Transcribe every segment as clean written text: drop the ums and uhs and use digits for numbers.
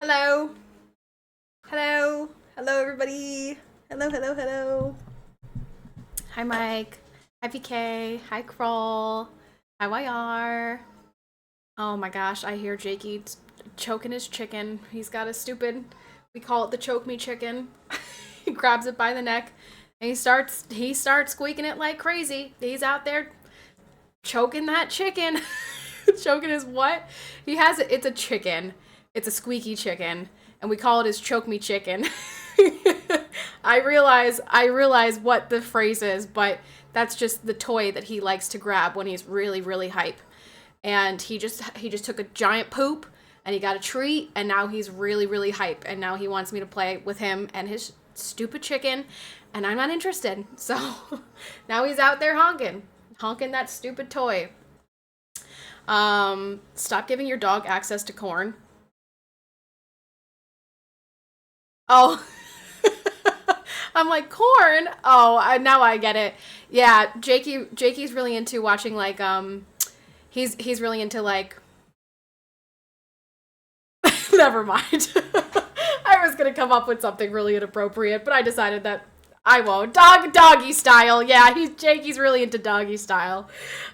Hello. Hello. Hello, everybody. Hello, hello, hello. Hi, Mike. Hi, PK. Hi, Kroll. Hi, YR. Oh my gosh, I hear Jakey choking his chicken. He's got a stupid, we call it the choke me chicken. He grabs it by the neck and he starts squeaking it like crazy. He's out there choking that chicken. Choking his what? He has it. It's a chicken. It's a squeaky chicken, and we call it his choke me chicken. I realize what the phrase is, but that's just the toy that he likes to grab when he's really really hype. And he just took a giant poop and he got a treat and now he's really really hype and now he wants me to play with him and his stupid chicken and I'm not interested. So now he's out there honking that stupid toy. Stop giving your dog access to corn. Oh, I'm like corn. Oh, now I get it. Yeah, Jakey's really into watching like he's really into like never mind. I was gonna come up with something really inappropriate, but I decided that I won't. Doggy style. Yeah, Jakey's really into doggy style.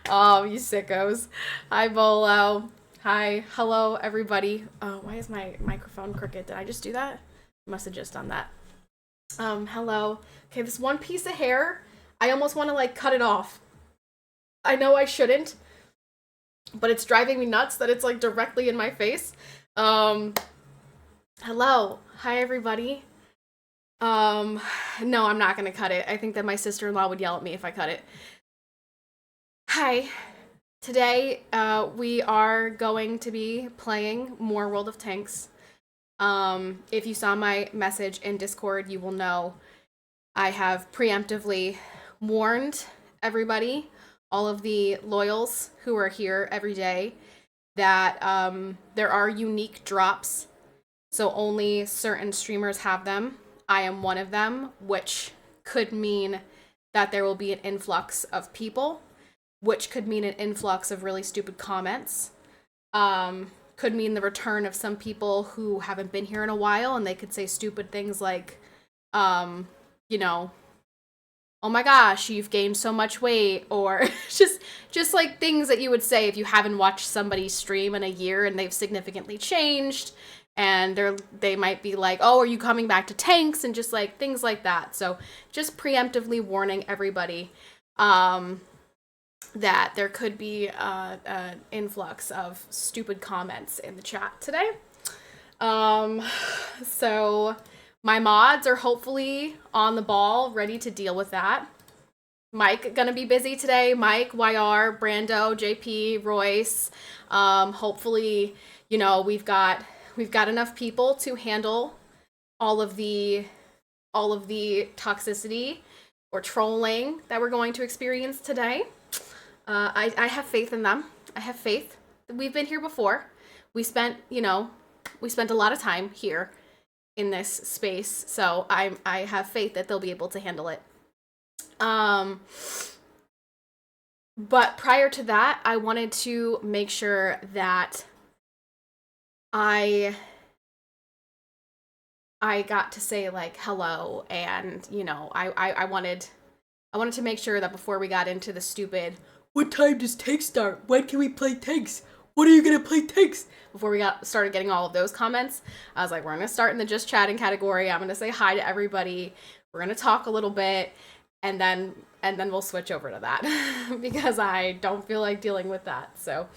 Oh, you sickos. Hi Bolo. Hi. Hello everybody. Oh, why is my microphone crooked? Did I just do that? Must have just done that. Hello. Okay, this one piece of hair, I almost want to like cut it off. I know I shouldn't, but it's driving me nuts that it's like directly in my face. Um, Hello. Hi everybody. Um, no, I'm not gonna cut it. I think that my sister-in-law would yell at me if I cut it. Hi. Today, we are going to be playing more World of Tanks. If you saw my message in Discord, you will know I have preemptively warned everybody, all of the loyals who are here every day, that there are unique drops. So only certain streamers have them. I am one of them, which could mean that there will be an influx of people, which could mean an influx of really stupid comments. Could mean the return of some people who haven't been here in a while and they could say stupid things like, um, you know, oh my gosh, you've gained so much weight, or just like things that you would say if you haven't watched somebody stream in a year and they've significantly changed, and they might be like, oh, are you coming back to tanks, and just like things like that. So just preemptively warning everybody that there could be an influx of stupid comments in the chat today. Um, so my mods are hopefully on the ball, ready to deal with that. Mike gonna be busy today. Mike, YR, Brando, JP, Royce. Hopefully, we've got enough people to handle all of the toxicity or trolling that we're going to experience today. I have faith in them. I have faith. We've been here before. We spent a lot of time here in this space, so I have faith that they'll be able to handle it. But prior to that, I wanted to make sure that I got to say like hello, and I wanted to make sure that before we got into the stupid what time does tanks start? When can we play tanks? When are you gonna play tanks? Before we started getting all of those comments, I was like, we're gonna start in the just chatting category. I'm gonna say hi to everybody. We're gonna talk a little bit, and then we'll switch over to that because I don't feel like dealing with that. So,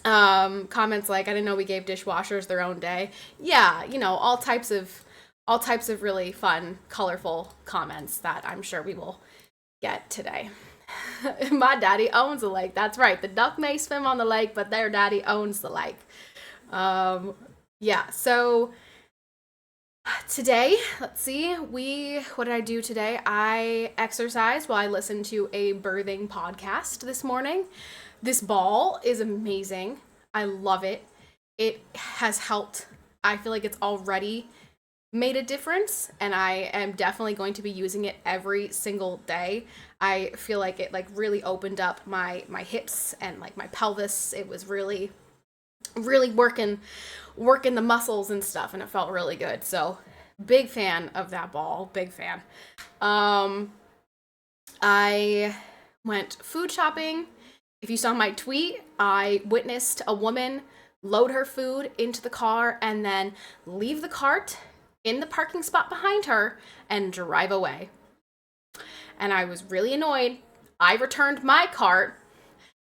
comments like, I didn't know we gave dishwashers their own day. Yeah, all types of really fun, colorful comments that I'm sure we will get today. My daddy owns the lake. That's right. The duck may swim on the lake, but their daddy owns the lake. Yeah. So today, let's see. What did I do today? I exercised while I listened to a birthing podcast this morning. This ball is amazing. I love it. It has helped. I feel like it's already made a difference, and I am definitely going to be using it every single day. I feel like it like really opened up my hips and like my pelvis. It was really really working the muscles and stuff, and it felt really good. So big fan of that ball, big fan. I went food shopping. If you saw my tweet, I witnessed a woman load her food into the car and then leave the cart in the parking spot behind her and drive away. And I was really annoyed. I returned my cart,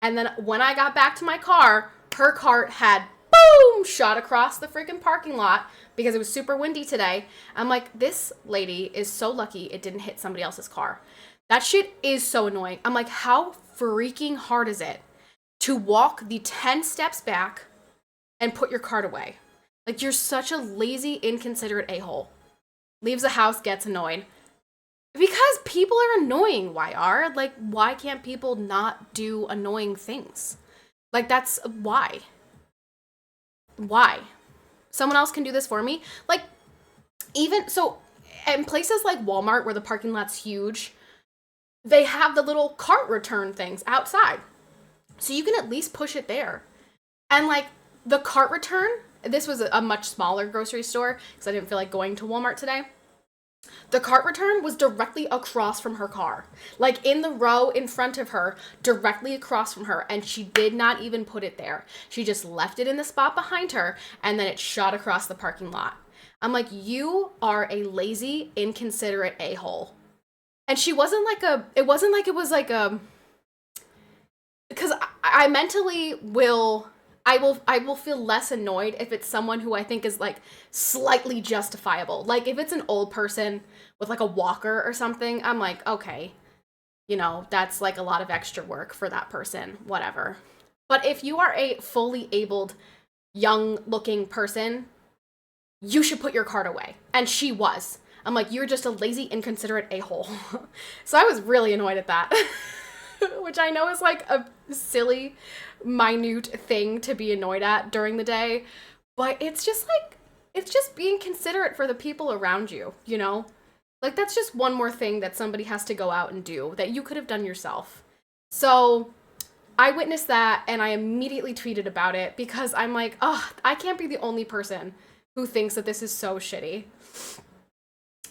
and then when I got back to my car, her cart had boom shot across the freaking parking lot because it was super windy today. I'm like, this lady is so lucky it didn't hit somebody else's car. That shit is so annoying. I'm like, how freaking hard is it to walk the 10 steps back and put your cart away? Like, you're such a lazy, inconsiderate a-hole. Leaves the house, gets annoyed. Because people are annoying, YR. Like, why can't people not do annoying things? Like, that's why. Why? Someone else can do this for me? Like, even, so, in places like Walmart where the parking lot's huge, they have the little cart return things outside. So you can at least push it there. And, like, the cart return, this was a much smaller grocery store because I didn't feel like going to Walmart today. The cart return was directly across from her car, like in the row in front of her, directly across from her, and she did not even put it there. She just left it in the spot behind her, and then it shot across the parking lot. I'm like, you are a lazy, inconsiderate a-hole. And she wasn't like it wasn't like it was like because I mentally will, I will feel less annoyed if it's someone who I think is like slightly justifiable. Like if it's an old person with like a walker or something, I'm like, okay, you know, that's like a lot of extra work for that person, whatever. But if you are a fully abled, young looking person, you should put your cart away. And she was. I'm like, you're just a lazy, inconsiderate a-hole. So I was really annoyed at that. Which I know is like a silly, minute thing to be annoyed at during the day. But it's just like, it's just being considerate for the people around you, you know? Like, that's just one more thing that somebody has to go out and do that you could have done yourself. So I witnessed that and I immediately tweeted about it because I'm like, oh, I can't be the only person who thinks that this is so shitty.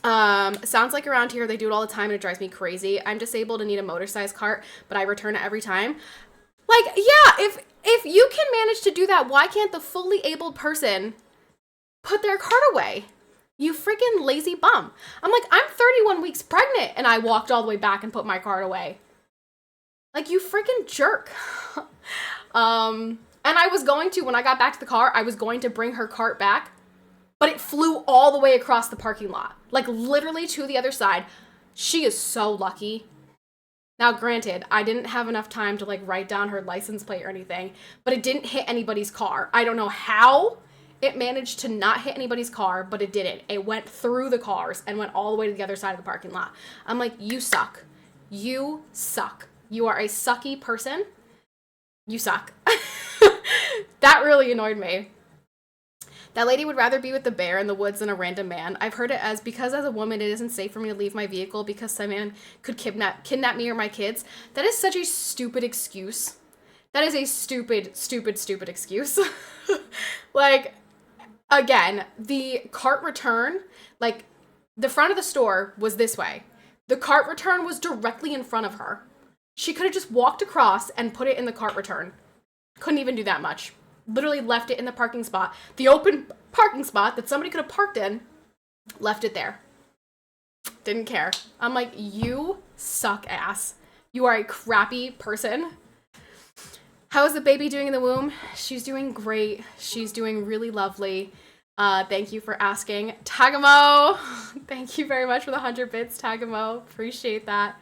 Sounds like around here they do it all the time and it drives me crazy. I'm disabled and need a motor-sized cart, but I return it every time. Like, yeah, if you can manage to do that, why can't the fully abled person put their cart away? You freaking lazy bum. I'm like, I'm 31 weeks pregnant and I walked all the way back and put my cart away. Like, you freaking jerk. And I was going to, when I got back to the car, I was going to bring her cart back, but it flew all the way across the parking lot. Like, literally to the other side. She is so lucky. Now, granted, I didn't have enough time to, like, write down her license plate or anything, but it didn't hit anybody's car. I don't know how it managed to not hit anybody's car, but it didn't. It went through the cars and went all the way to the other side of the parking lot. I'm like, you suck. You suck. You are a sucky person. You suck. That really annoyed me. That lady would rather be with the bear in the woods than a random man. I've heard it as, because as a woman it isn't safe for me to leave my vehicle because some man could kidnap me or my kids. That is such a stupid excuse. That is a stupid excuse. Like, again, the cart return, like, the front of the store was this way. The cart return was directly in front of her. She could have just walked across and put it in the cart return. Couldn't even do that much. Literally left it in the parking spot. The open parking spot that somebody could have parked in, left it there. Didn't care. I'm like, you suck ass. You are a crappy person. How is the baby doing in the womb? She's doing great. She's doing really lovely. Thank you for asking. Tagamo! Thank you very much for the 100 bits, Tagamo. Appreciate that.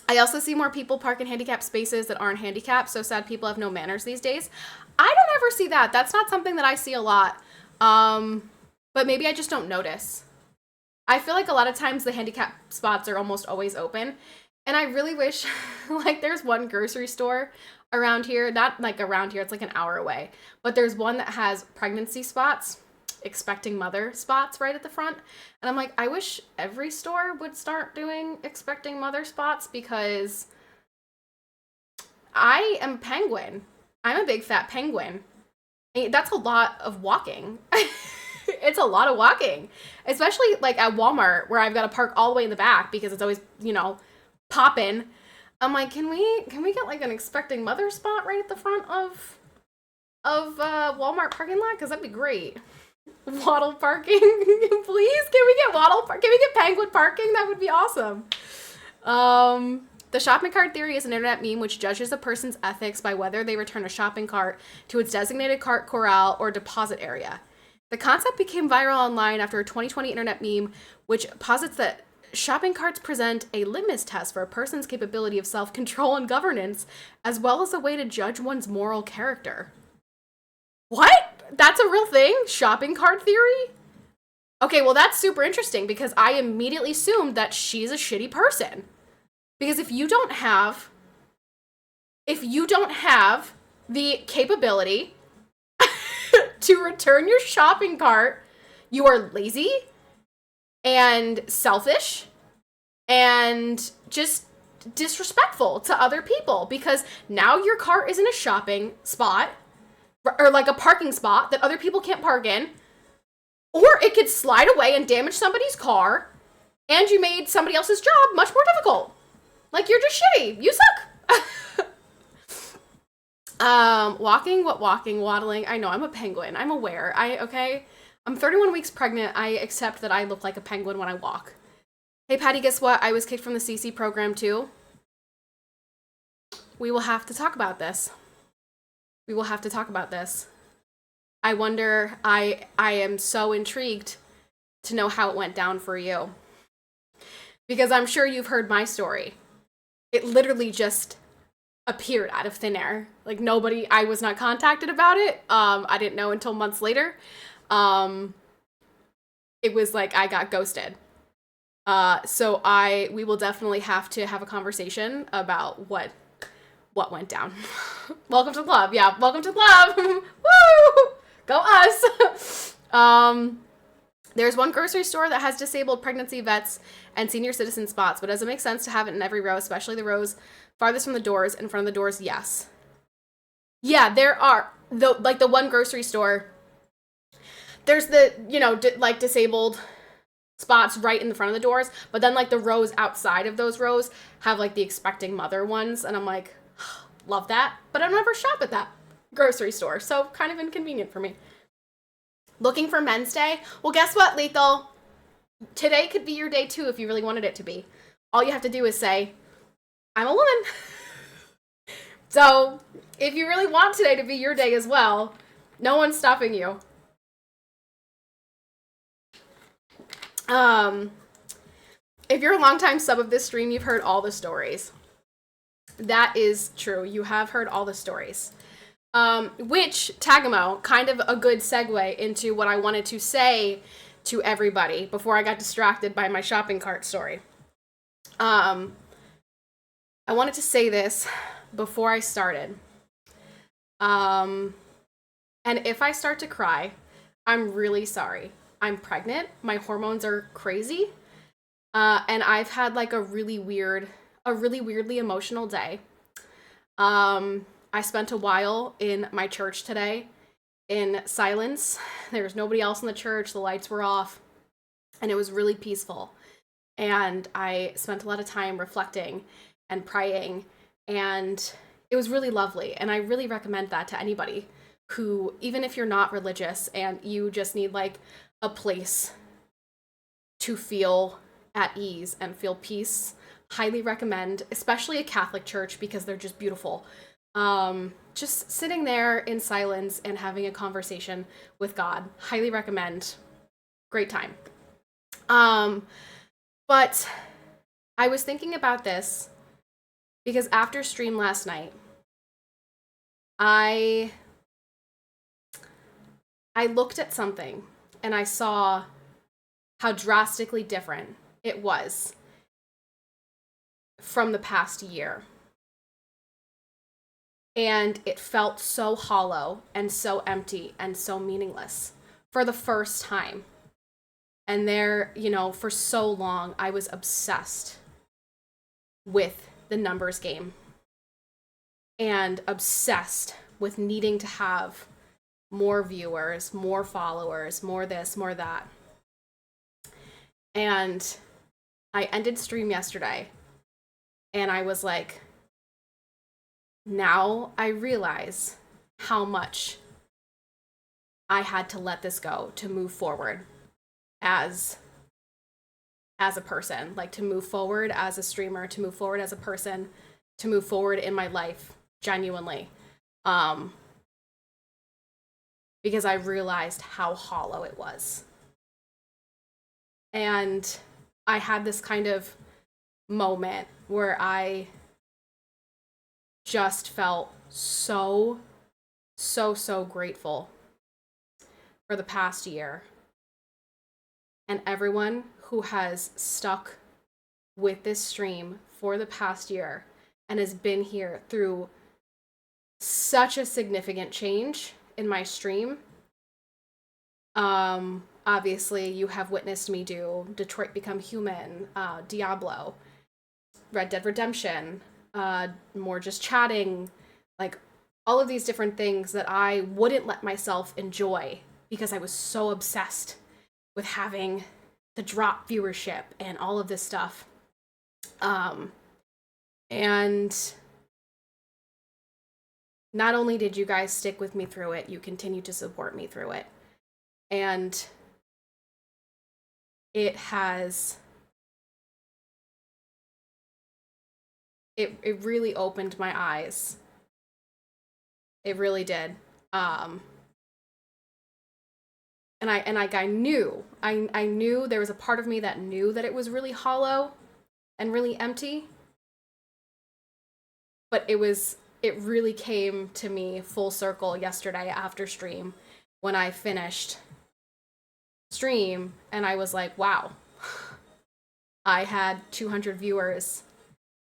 I also see more people park in handicapped spaces that aren't handicapped, so sad people have no manners these days. I don't ever see that. That's not something that I see a lot. But maybe I just don't notice. I feel like a lot of times the handicapped spots are almost always open. And I really wish, like, there's one grocery store around here. Not, like, around here. It's, like, an hour away. But there's one that has pregnancy spots, expecting mother spots right at the front. And I'm like, I wish every store would start doing expecting mother spots because I am penguin. I'm a big fat penguin. That's a lot of walking. It's a lot of walking, especially like at Walmart where I've got to park all the way in the back because it's always, popping. I'm like, can we get like an expecting mother spot right at the front of Walmart parking lot? Because that'd be great. Waddle parking, please. Can we get Can we get penguin parking? That would be awesome. The shopping cart theory is an internet meme which judges a person's ethics by whether they return a shopping cart to its designated cart corral or deposit area. The concept became viral online after a 2020 internet meme which posits that shopping carts present a litmus test for a person's capability of self-control and governance, as well as a way to judge one's moral character. What? That's a real thing? Shopping cart theory? Okay, well that's super interesting because I immediately assumed that she's a shitty person. Because if you don't have the capability to return your shopping cart, you are lazy and selfish and just disrespectful to other people because now your cart is in a shopping spot or like a parking spot that other people can't park in, or it could slide away and damage somebody's car, and you made somebody else's job much more difficult. Like, you're just shitty. You suck. Waddling. I know, I'm a penguin. I'm aware. I'm 31 weeks pregnant. I accept that I look like a penguin when I walk. Hey, Patty, guess what? I was kicked from the CC program, too. We will have to talk about this. I wonder, I am so intrigued to know how it went down for you. Because I'm sure you've heard my story. It literally just appeared out of thin air. Like, I was not contacted about it. I didn't know until months later. It was like I got ghosted. So we will definitely have to have a conversation about what went down. Welcome to the club. Yeah, welcome to the club. Woo! Go us. There's one grocery store that has disabled pregnancy vets and senior citizen spots, but does it make sense to have it in every row, especially the rows farthest from the doors? In front of the doors, yes. Yeah, there are. The one grocery store, there's the, disabled spots right in the front of the doors, but then, like, the rows outside of those rows have, like, the expecting mother ones, and I'm like, love that, but I don't ever shop at that grocery store, so kind of inconvenient for me. Looking for Men's Day? Well, guess what, Lethal? Today could be your day, too, if you really wanted it to be. All you have to do is say, I'm a woman. So, if you really want today to be your day as well, no one's stopping you. If you're a longtime sub of this stream, you've heard all the stories. That is true. You have heard all the stories. Which, Tagamo, kind of a good segue into what I wanted to say to everybody before I got distracted by my shopping cart story. I wanted to say this before I started. And if I start to cry, I'm really sorry. I'm pregnant. My hormones are crazy. And I've had like a really weirdly emotional day. I spent a while in my church today in silence. There was nobody else in the church. The lights were off. And it was really peaceful. And I spent a lot of time reflecting and praying. And it was really lovely. And I really recommend that to anybody who, even if you're not religious and you just need like a place to feel at ease and feel peace, highly recommend, especially a Catholic church because they're just beautiful. Just sitting there in silence and having a conversation with God. Highly recommend. Great time. But I was thinking about this because after stream last night, I looked at something and I saw how drastically different it was from the past year. And it felt so hollow and so empty and so meaningless for the first time. And there, for so long, I was obsessed with the numbers game and obsessed with needing to have more viewers, more followers, more this, more that. And I ended stream yesterday and I was like, now I realize how much I had to let this go to move forward as a person, like to move forward as a streamer, to move forward as a person, to move forward in my life genuinely. Because I realized how hollow it was. And I had this kind of moment where I just felt so grateful for the past year and everyone who has stuck with this stream for the past year and has been here through such a significant change in my stream. Obviously, you have witnessed me do Detroit Become Human, Diablo, Red Dead Redemption, more just chatting, like all of these different things that I wouldn't let myself enjoy because I was so obsessed with having the drop viewership and all of this stuff. And not only did you guys stick with me through it, you continue to support me through it. And it really opened my eyes. It really did. And I knew there was a part of me that knew that it was really hollow and really empty. But it really came to me full circle yesterday after stream when I finished stream and I was like, wow, I had 200 viewers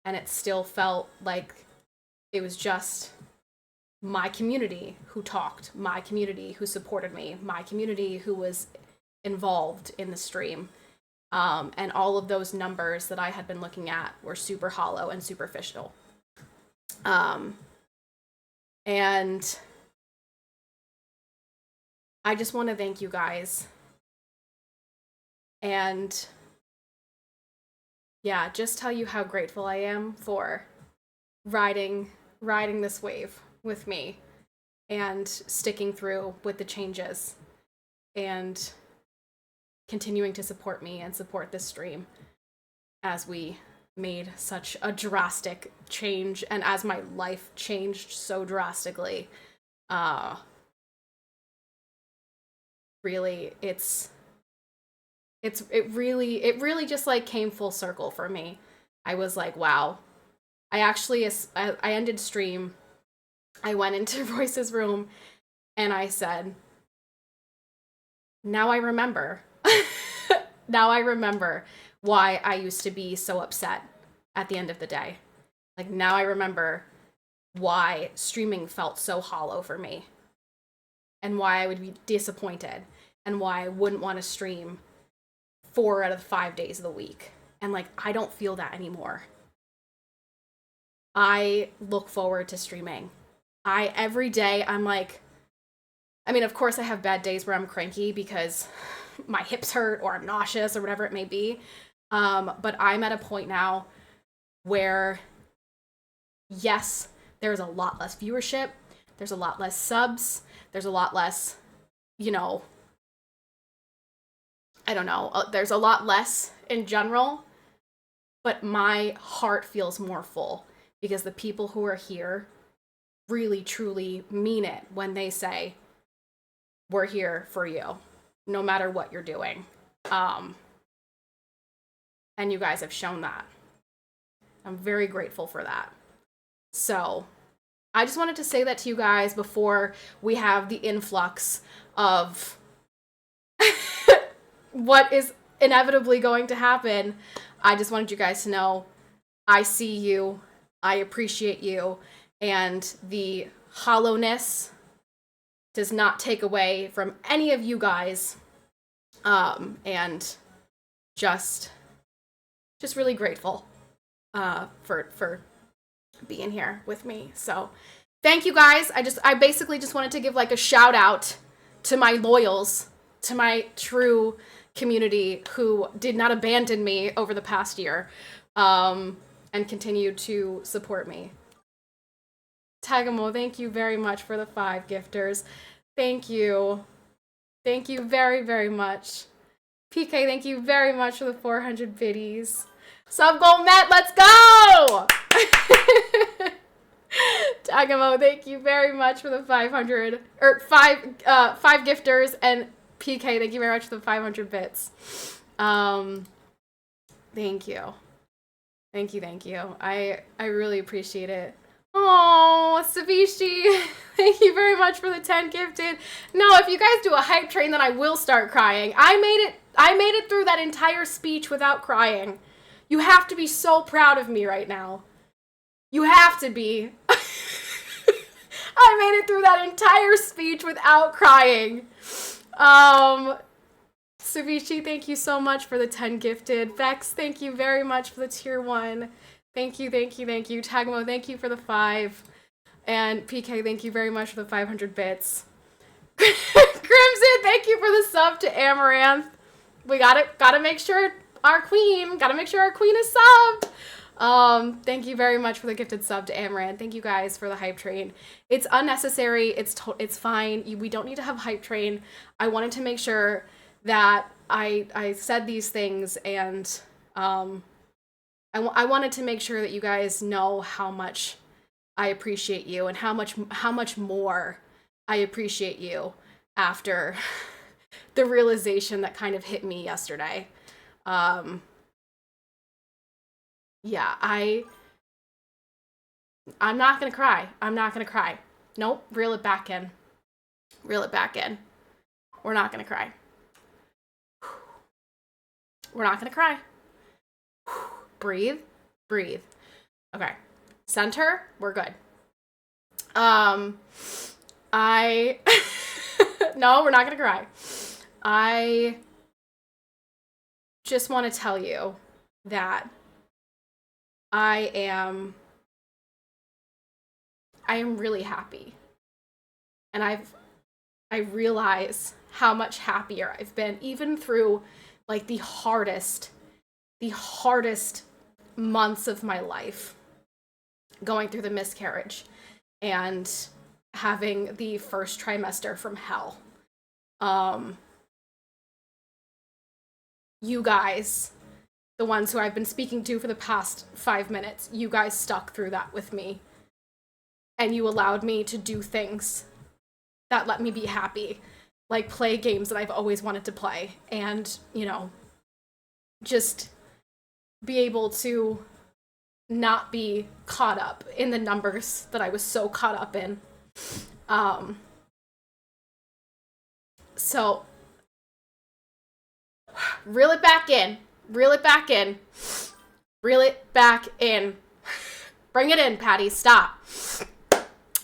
and it still felt like it was just my community who talked, my community who supported me, my community who was involved in the stream. And all of those numbers that I had been looking at were super hollow and superficial. And I just want to thank you guys. And yeah, just tell you how grateful I am for riding this wave with me and sticking through with the changes and continuing to support me and support this stream as we made such a drastic change and as my life changed so drastically. Really, it really just like came full circle for me. I was like, wow. I ended stream. I went into Royce's room and I said, now I remember. Now I remember why I used to be so upset at the end of the day. Like, now I remember why streaming felt so hollow for me and why I would be disappointed and why I wouldn't want to stream 4 out of 5 days of the week. And like, I don't feel that anymore. I look forward to streaming. Every day I'm like, I mean, of course I have bad days where I'm cranky because my hips hurt or I'm nauseous or whatever it may be. But I'm at a point now where, yes, there's a lot less viewership. There's a lot less subs. There's a lot less, I don't know. There's a lot less in general, but my heart feels more full because the people who are here really, truly mean it when they say, we're here for you, no matter what you're doing. And you guys have shown that. I'm very grateful for that. So I just wanted to say that to you guys before we have the influx of what is inevitably going to happen. I just wanted you guys to know I see you, I appreciate you, and the hollowness does not take away from any of you guys. And just really grateful for being here with me. So thank you guys. I basically just wanted to give like a shout out to my loyals, to my true community who did not abandon me over the past year, and continue to support me. Tagamo, thank you very much for the 5 gifters. Thank you. Thank you very, very much. PK, thank you very much for the 400 biddies. Sub goal met, let's go! Tagamo, thank you very much for the 500, or 5 gifters, and PK, thank you very much for the 500 bits. Thank you. Thank you, thank you. I really appreciate it. Oh, Sabishii, thank you very much for the 10 gifted. No, if you guys do a hype train, then I will start crying. I made it through that entire speech without crying. You have to be so proud of me right now. You have to be. I made it through that entire speech without crying. Sabishii, thank you so much for the 10 gifted. Vex, thank you very much for the tier 1. Thank you, thank you, thank you. Tagmo, thank you for the 5. And PK, thank you very much for the 500 bits. Crimson, thank you for the sub to Amaranth. We gotta make sure our queen is subbed. Thank you very much for the gifted sub to Amaranth. Thank you guys for the hype train. It's unnecessary. It's fine. We don't need to have hype train. I wanted to make sure that I said these things, and I wanted to make sure that you guys know how much I appreciate you and how much more I appreciate you after the realization that kind of hit me yesterday. Yeah, I'm not gonna cry. I'm not gonna cry. Nope, reel it back in. Reel it back in. We're not gonna cry. We're not gonna cry. Breathe, breathe. Okay, center, we're good. No, we're not gonna cry. I just want to tell you that I am really happy. And I realize how much happier I've been, even through like the hardest months of my life, going through the miscarriage and having the first trimester from hell. You guys, the ones who I've been speaking to for the past 5 minutes, you guys stuck through that with me. And you allowed me to do things that let me be happy, like play games that I've always wanted to play, and, you know, just be able to not be caught up in the numbers that I was so caught up in. So reel it back in. Reel it back in. Reel it back in. Bring it in, Patty. Stop.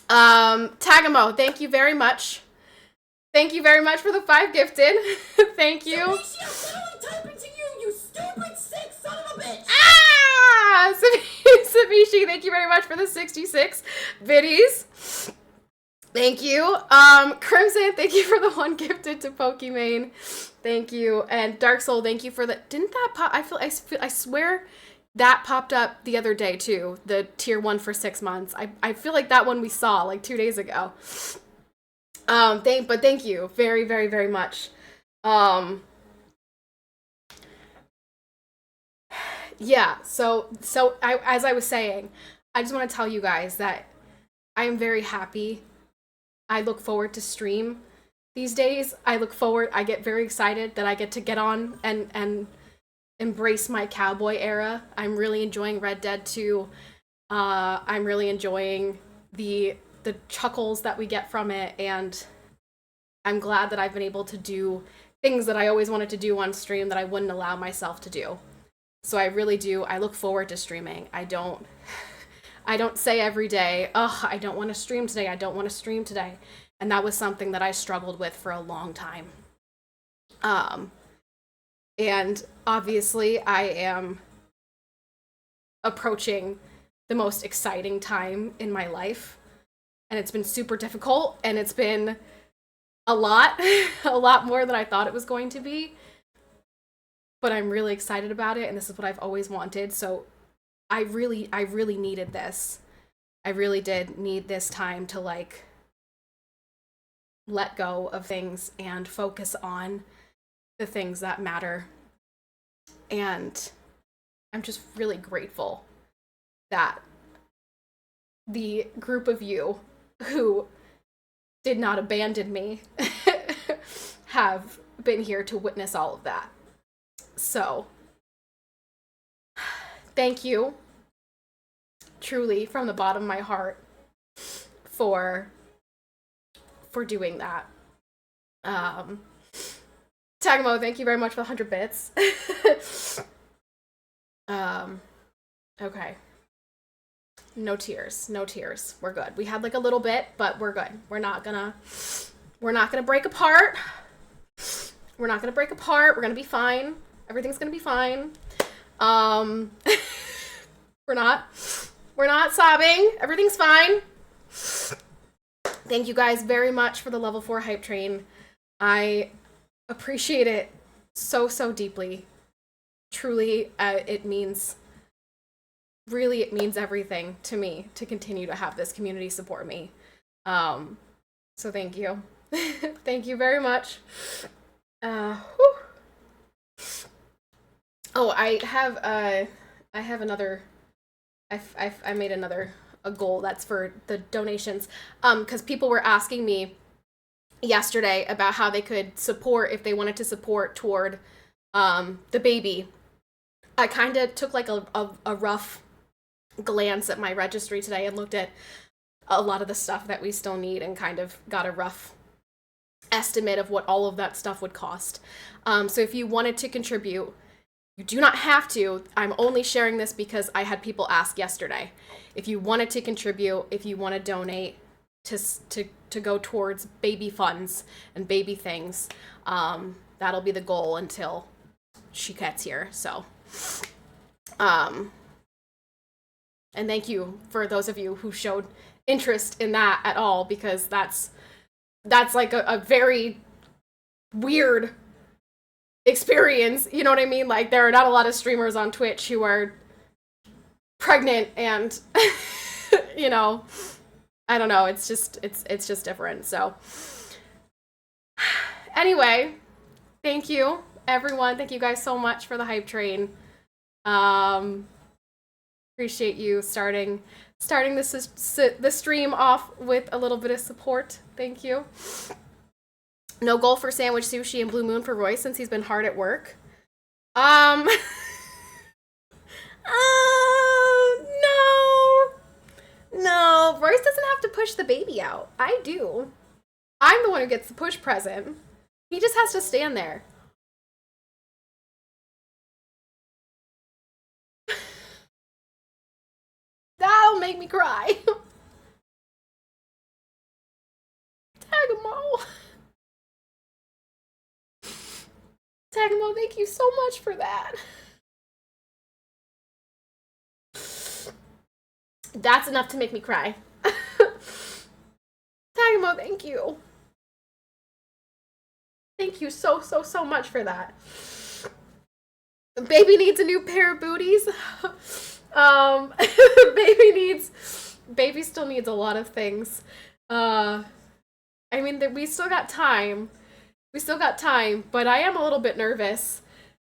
Tagamo, thank you very much. Thank you very much for the 5 gifted. Thank you. Sabishii, I'm typing to you, you stupid sick son of a bitch. Ah! Sabishii, thank you very much for the 66 biddies. Thank you. Crimson, thank you for the 1 gifted to Pokimane. Thank you. And Dark Soul, thank you for the... Didn't that pop? I swear that popped up the other day too. The tier 1 for 6 months. I feel like that one we saw like 2 days ago. But thank you very, very, very much. Yeah, so as I was saying, I just want to tell you guys that I am very happy. I look forward to stream these days. I get very excited that I get to get on and embrace my cowboy era. I'm really enjoying Red Dead 2. I'm really enjoying the chuckles that we get from it, and I'm glad that I've been able to do things that I always wanted to do on stream that I wouldn't allow myself to do. So I really do. I look forward to streaming. I don't say every day, "Oh, I don't want to stream today. I don't want to stream today." And that was something that I struggled with for a long time. And obviously I am approaching the most exciting time in my life. and it's been super difficult, and it's been a lot, a lot more than I thought it was going to be. But I'm really excited about it, and this is what I've always wanted. So I really needed this. I really did need this time to like let go of things and focus on the things that matter. And I'm just really grateful that the group of you who did not abandon me have been here to witness all of that. So, thank you, truly, from the bottom of my heart, for doing that. Tagmo, thank you very much for the 100 bits. Okay. No tears. We're good. We had like a little bit, but we're good. We're not gonna break apart. We're gonna be fine. Everything's gonna be fine. We're not sobbing. Everything's fine. Thank you guys very much for the level 4 hype train. I appreciate it so deeply. Truly, it means everything to me to continue to have this community support me. So thank you. Thank you very much. Oh, I have another, I made a goal that's for the donations, because people were asking me yesterday about how they could support if they wanted to support toward the baby. I kind of took like a rough glance at my registry today and looked at a lot of the stuff that we still need and kind of got a rough estimate of what all of that stuff would cost. So if you wanted to contribute, you do not have to. I'm only sharing this because I had people ask yesterday. If you wanted to contribute, if you want to donate to go towards baby funds and baby things, that'll be the goal until she gets here. So, and thank you for those of you who showed interest in that at all, because that's like a very weird experience, you know what I mean? Like, there are not a lot of streamers on Twitch who are pregnant and you know, I don't know, it's just different. So anyway, thank you everyone, thank you guys so much for the hype train. Appreciate you starting the stream off with a little bit of support. Thank you. No goal for sandwich, sushi, and Blue Moon for Royce since he's been hard at work. No. Royce doesn't have to push the baby out. I do. I'm the one who gets the push present. He just has to stand there. That'll make me cry. Tagmo. Tagmo, thank you so much for that. That's enough to make me cry. Tagmo, thank you. Thank you so much for that. Baby needs a new pair of booties. Baby still needs a lot of things. I mean, we still got time. But I am a little bit nervous.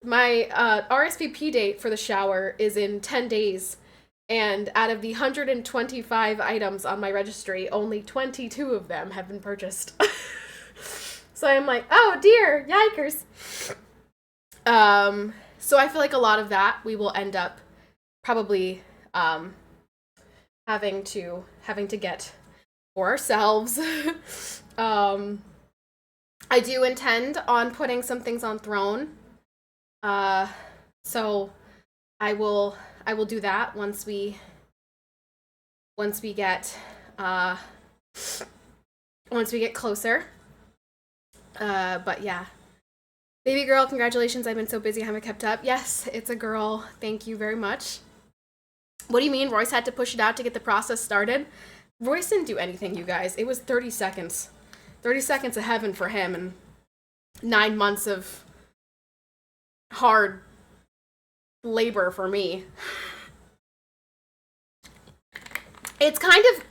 My RSVP date for the shower is in 10 days. And out of the 125 items on my registry, only 22 of them have been purchased. So I'm like, oh dear, yikers. So I feel like a lot of that we will end up probably having to get for ourselves. I do intend on putting some things on Throne. So I will do that once we get closer. But yeah. Baby girl, congratulations. I've been so busy, I haven't kept up. Yes, it's a girl. Thank you very much. What do you mean? Royce had to push it out to get the process started? Royce didn't do anything, you guys. It was 30 seconds. 30 seconds of heaven for him and 9 months of hard labor for me. It's kind of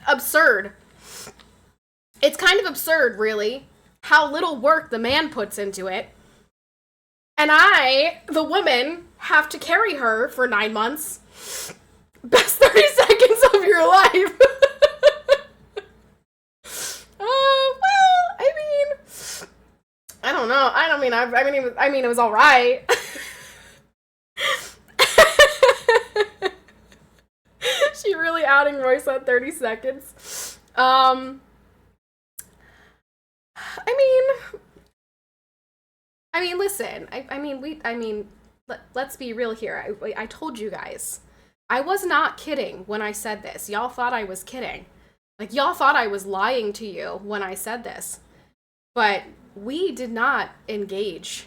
absurd. It's kind of absurd, really, how little work the man puts into it. And I, the woman, have to carry her for 9 months. Best 30 seconds of your life. Well, I mean, I don't know. I mean, it was all right. She really outing Royce on 30 seconds. Listen. Let's be real here. I told you guys. I was not kidding when I said this. Y'all thought I was kidding. Like, y'all thought I was lying to you when I said this. But we did not engage.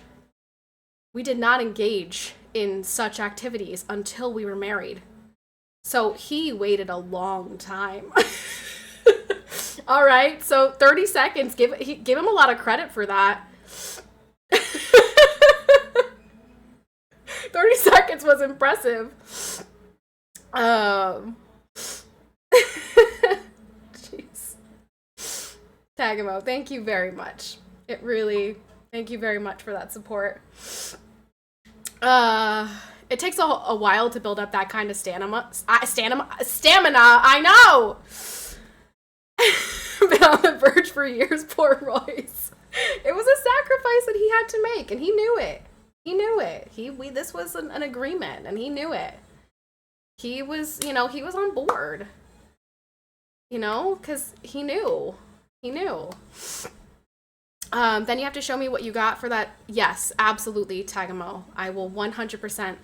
We did not engage in such activities until we were married. So he waited a long time. All right, so 30 seconds. Give him a lot of credit for that. 30 seconds was impressive. Jeez. Tagamo, thank you very much. Thank you very much for that support. It takes a while to build up that kind of stamina. I know. Been on the verge for years, poor Royce. It was a sacrifice that he had to make, and he knew it. This was an agreement, and he knew it. He was on board. Because he knew. Then you have to show me what you got for that. Yes, absolutely, Tagamo. I will 100%.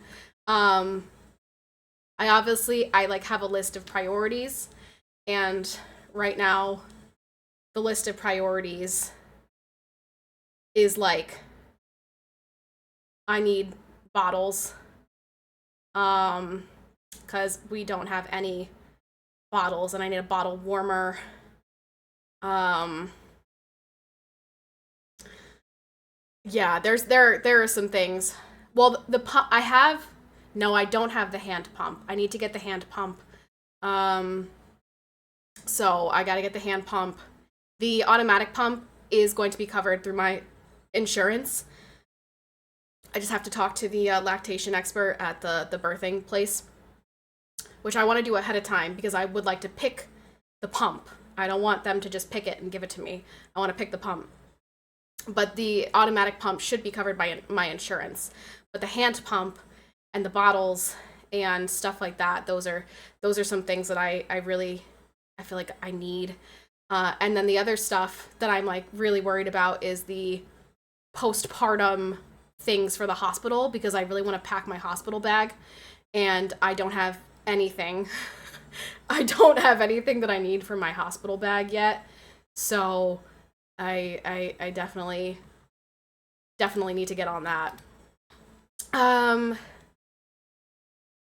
I have a list of priorities, and right now, the list of priorities is like, I need bottles, because we don't have any bottles, and I need a bottle warmer. Yeah, there are some things. Well, the pump I have. No, I don't have the hand pump. I need to get the hand pump. So I gotta get the hand pump. The automatic pump is going to be covered through my insurance. I just have to talk to the lactation expert at the birthing place, which I want to do ahead of time because I would like to pick the pump. I don't want them to just pick it and give it to me. I want to pick the pump. But the automatic pump should be covered by my insurance. But the hand pump and the bottles and stuff like that, those are some things that I feel like I need. And then the other stuff that I'm like really worried about is the postpartum things for the hospital, because I really want to pack my hospital bag, and I don't have anything. I don't have anything that I need for my hospital bag yet. So I definitely need to get on that.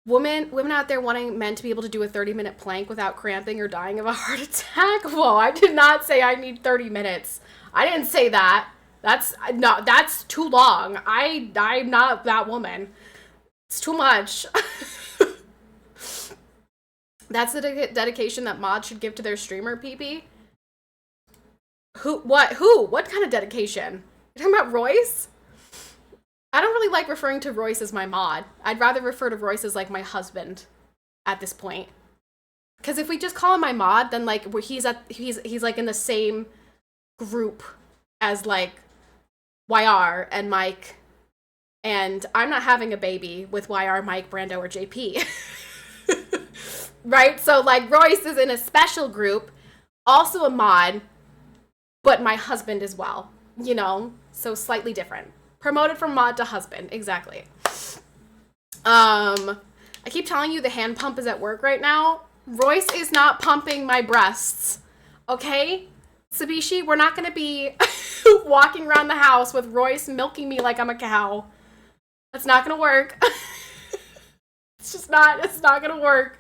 Women out there wanting men to be able to do a 30-minute plank without cramping or dying of a heart attack. Whoa, I did not say I need 30 minutes. I didn't say that. That's too long. I'm not that woman. It's too much. That's the dedication that mods should give to their streamer, PP? Who? What kind of dedication? You're talking about Royce? I don't really like referring to Royce as my mod. I'd rather refer to Royce as like my husband at this point. Because if we just call him my mod, then like he's like in the same group as like YR and Mike, and I'm not having a baby with YR, Mike, Brando, or JP. Right? So like Royce is in a special group, also a mod, but my husband as well, so slightly different. Promoted from mod to husband, exactly. I keep telling you the hand pump is at work right now. Royce is not pumping my breasts, okay? Sabishii, we're not gonna be walking around the house with Royce milking me like I'm a cow. That's not gonna work. It's not gonna work.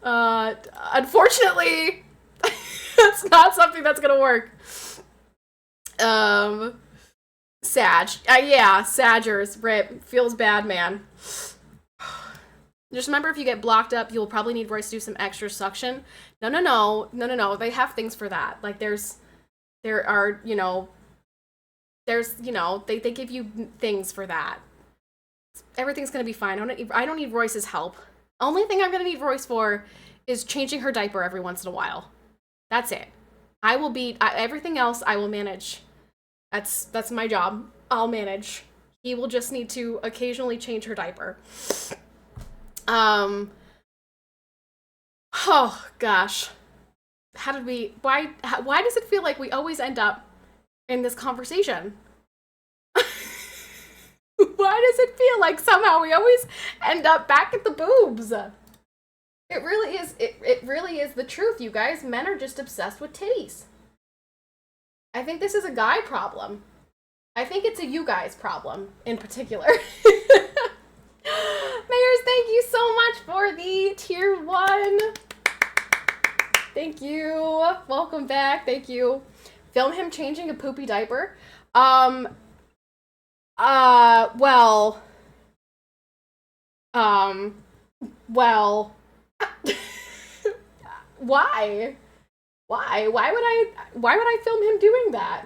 Unfortunately, that's not something that's gonna work. Sag. Yeah, Saggers. Rip. Feels bad, man. Just remember, if you get blocked up, you'll probably need Royce to do some extra suction. No. They have things for that. Like, they give you things for that. Everything's gonna be fine. I don't need Royce's help. Only thing I'm gonna need Royce for is changing her diaper every once in a while. That's it. Everything else I will manage. That's my job. I'll manage. He will just need to occasionally change her diaper. Oh gosh. Why does it feel like we always end up in this conversation? Why does it feel like somehow we always end up back at the boobs? It really is the truth, you guys. Men are just obsessed with titties. I think this is a guy problem. I think it's a you guys problem in particular. Mayors, thank you so much for the tier 1. Thank you. Welcome back. Thank you. Film him changing a poopy diaper. Well. Why? Why would I film him doing that?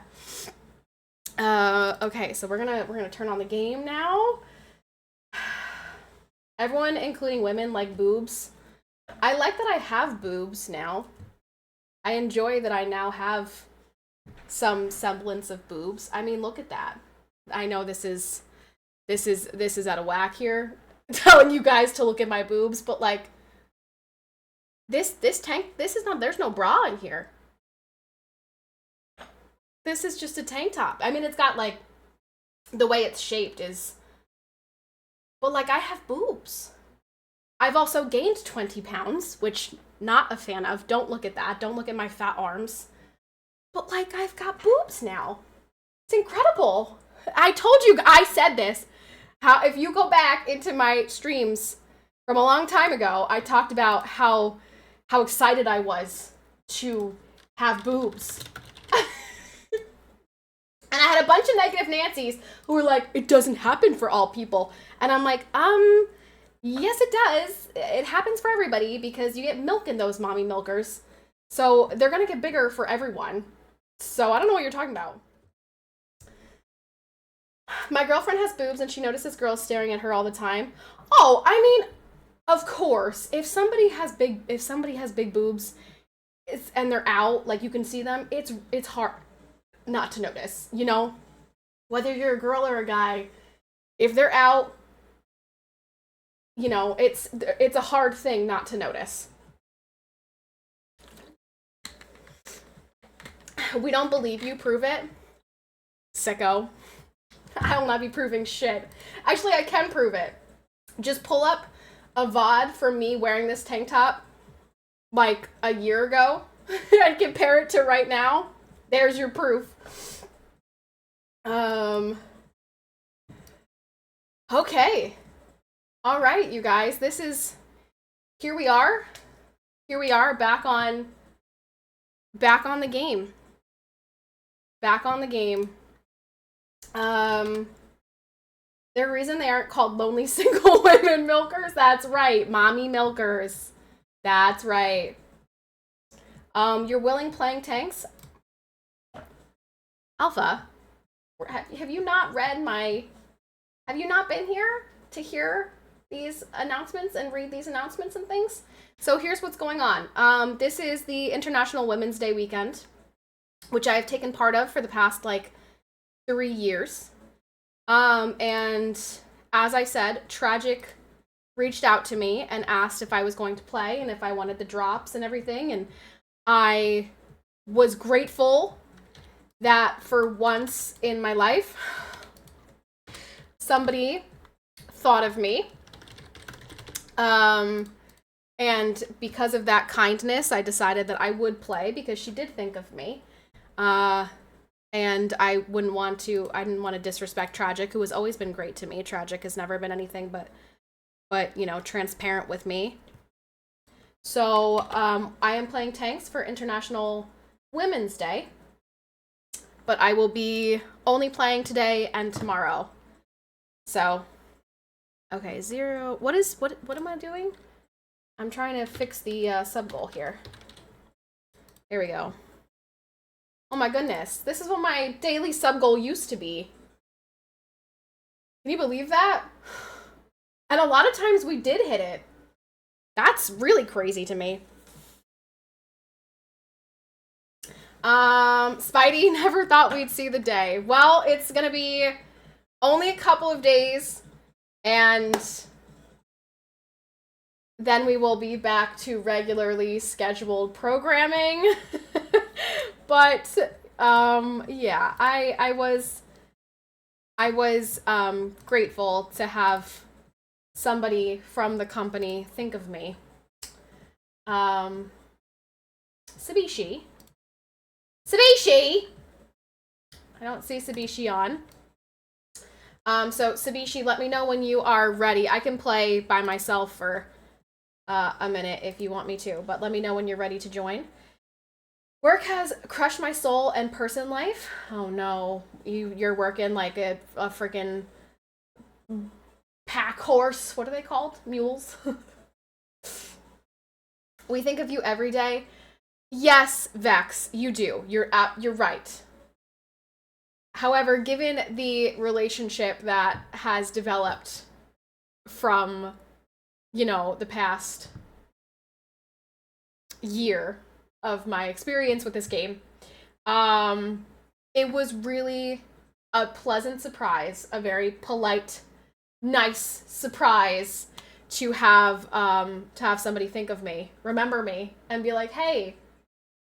Okay, so we're gonna turn on the game now. Everyone, including women, like boobs. I like that I have boobs now. I enjoy that I now have some semblance of boobs. I mean, look at that. I know this is out of whack here, telling you guys to look at my boobs, but like this is not, there's no bra in here. This is just a tank top. I mean, it's got like, the way it's shaped is, but like I have boobs. I've also gained 20 pounds, which not a fan of. Don't look at that. Don't look at my fat arms. But like, I've got boobs now. It's incredible. I told you, I said this. How, if you go back into my streams from a long time ago, I talked about how excited I was to have boobs. And I had a bunch of negative Nancys who were like, it doesn't happen for all people. And I'm like, yes it does. It happens for everybody because you get milk in those mommy milkers. So they're gonna get bigger for everyone. So I don't know what you're talking about. My girlfriend has boobs and she notices girls staring at her all the time. Oh, I mean, of course, if somebody has big boobs and they're out, like you can see them, it's hard not to notice, you know? Whether you're a girl or a guy, if they're out, you know, it's a hard thing not to notice. We don't believe you, prove it. Sicko. I will not be proving shit. Actually, I can prove it. Just pull up a VOD for me wearing this tank top like a year ago and compare it to right now. There's your proof. Okay. All right, you guys. Here we are. Here we are back on the game. Back on the game. The reason they aren't called lonely single women milkers, that's right. Mommy milkers. That's right. You're willing playing tanks? Alpha, have you not have you not been here to hear these announcements and read these announcements and things? So here's what's going on. This is the International Women's Day weekend, which I have taken part of for the past, 3 years. And as I said, Tragic reached out to me and asked if I was going to play and if I wanted the drops and everything. And I was grateful that for once in my life, somebody thought of me. And because of that kindness, I decided that I would play because she did think of me. And I didn't want to disrespect Tragic, who has always been great to me. Tragic has never been anything but, transparent with me. So I am playing tanks for International Women's Day, but I will be only playing today and tomorrow. So, okay, 0. What am I doing? I'm trying to fix the sub goal here. Here we go. Oh my goodness, this is what my daily sub goal used to be. Can you believe that? And a lot of times we did hit it. That's really crazy to me. Spidey never thought we'd see the day. Well, it's gonna be only a couple of days, and then we will be back to regularly scheduled programming. But yeah, I was grateful to have somebody from the company think of me. Sabishii. Sabishii! I don't see Sabishii on. So Sabishii, let me know when you are ready. I can play by myself for a minute if you want me to, but let me know when you're ready to join. Work has crushed my soul and person life. Oh no, you're working like a freaking pack horse. What are they called? Mules. We think of you every day. Yes, Vex, you do. You're right. However, given the relationship that has developed from, the past year of my experience with this game, it was really a pleasant surprise, a very polite, nice surprise to have somebody think of me, remember me, and be like, hey,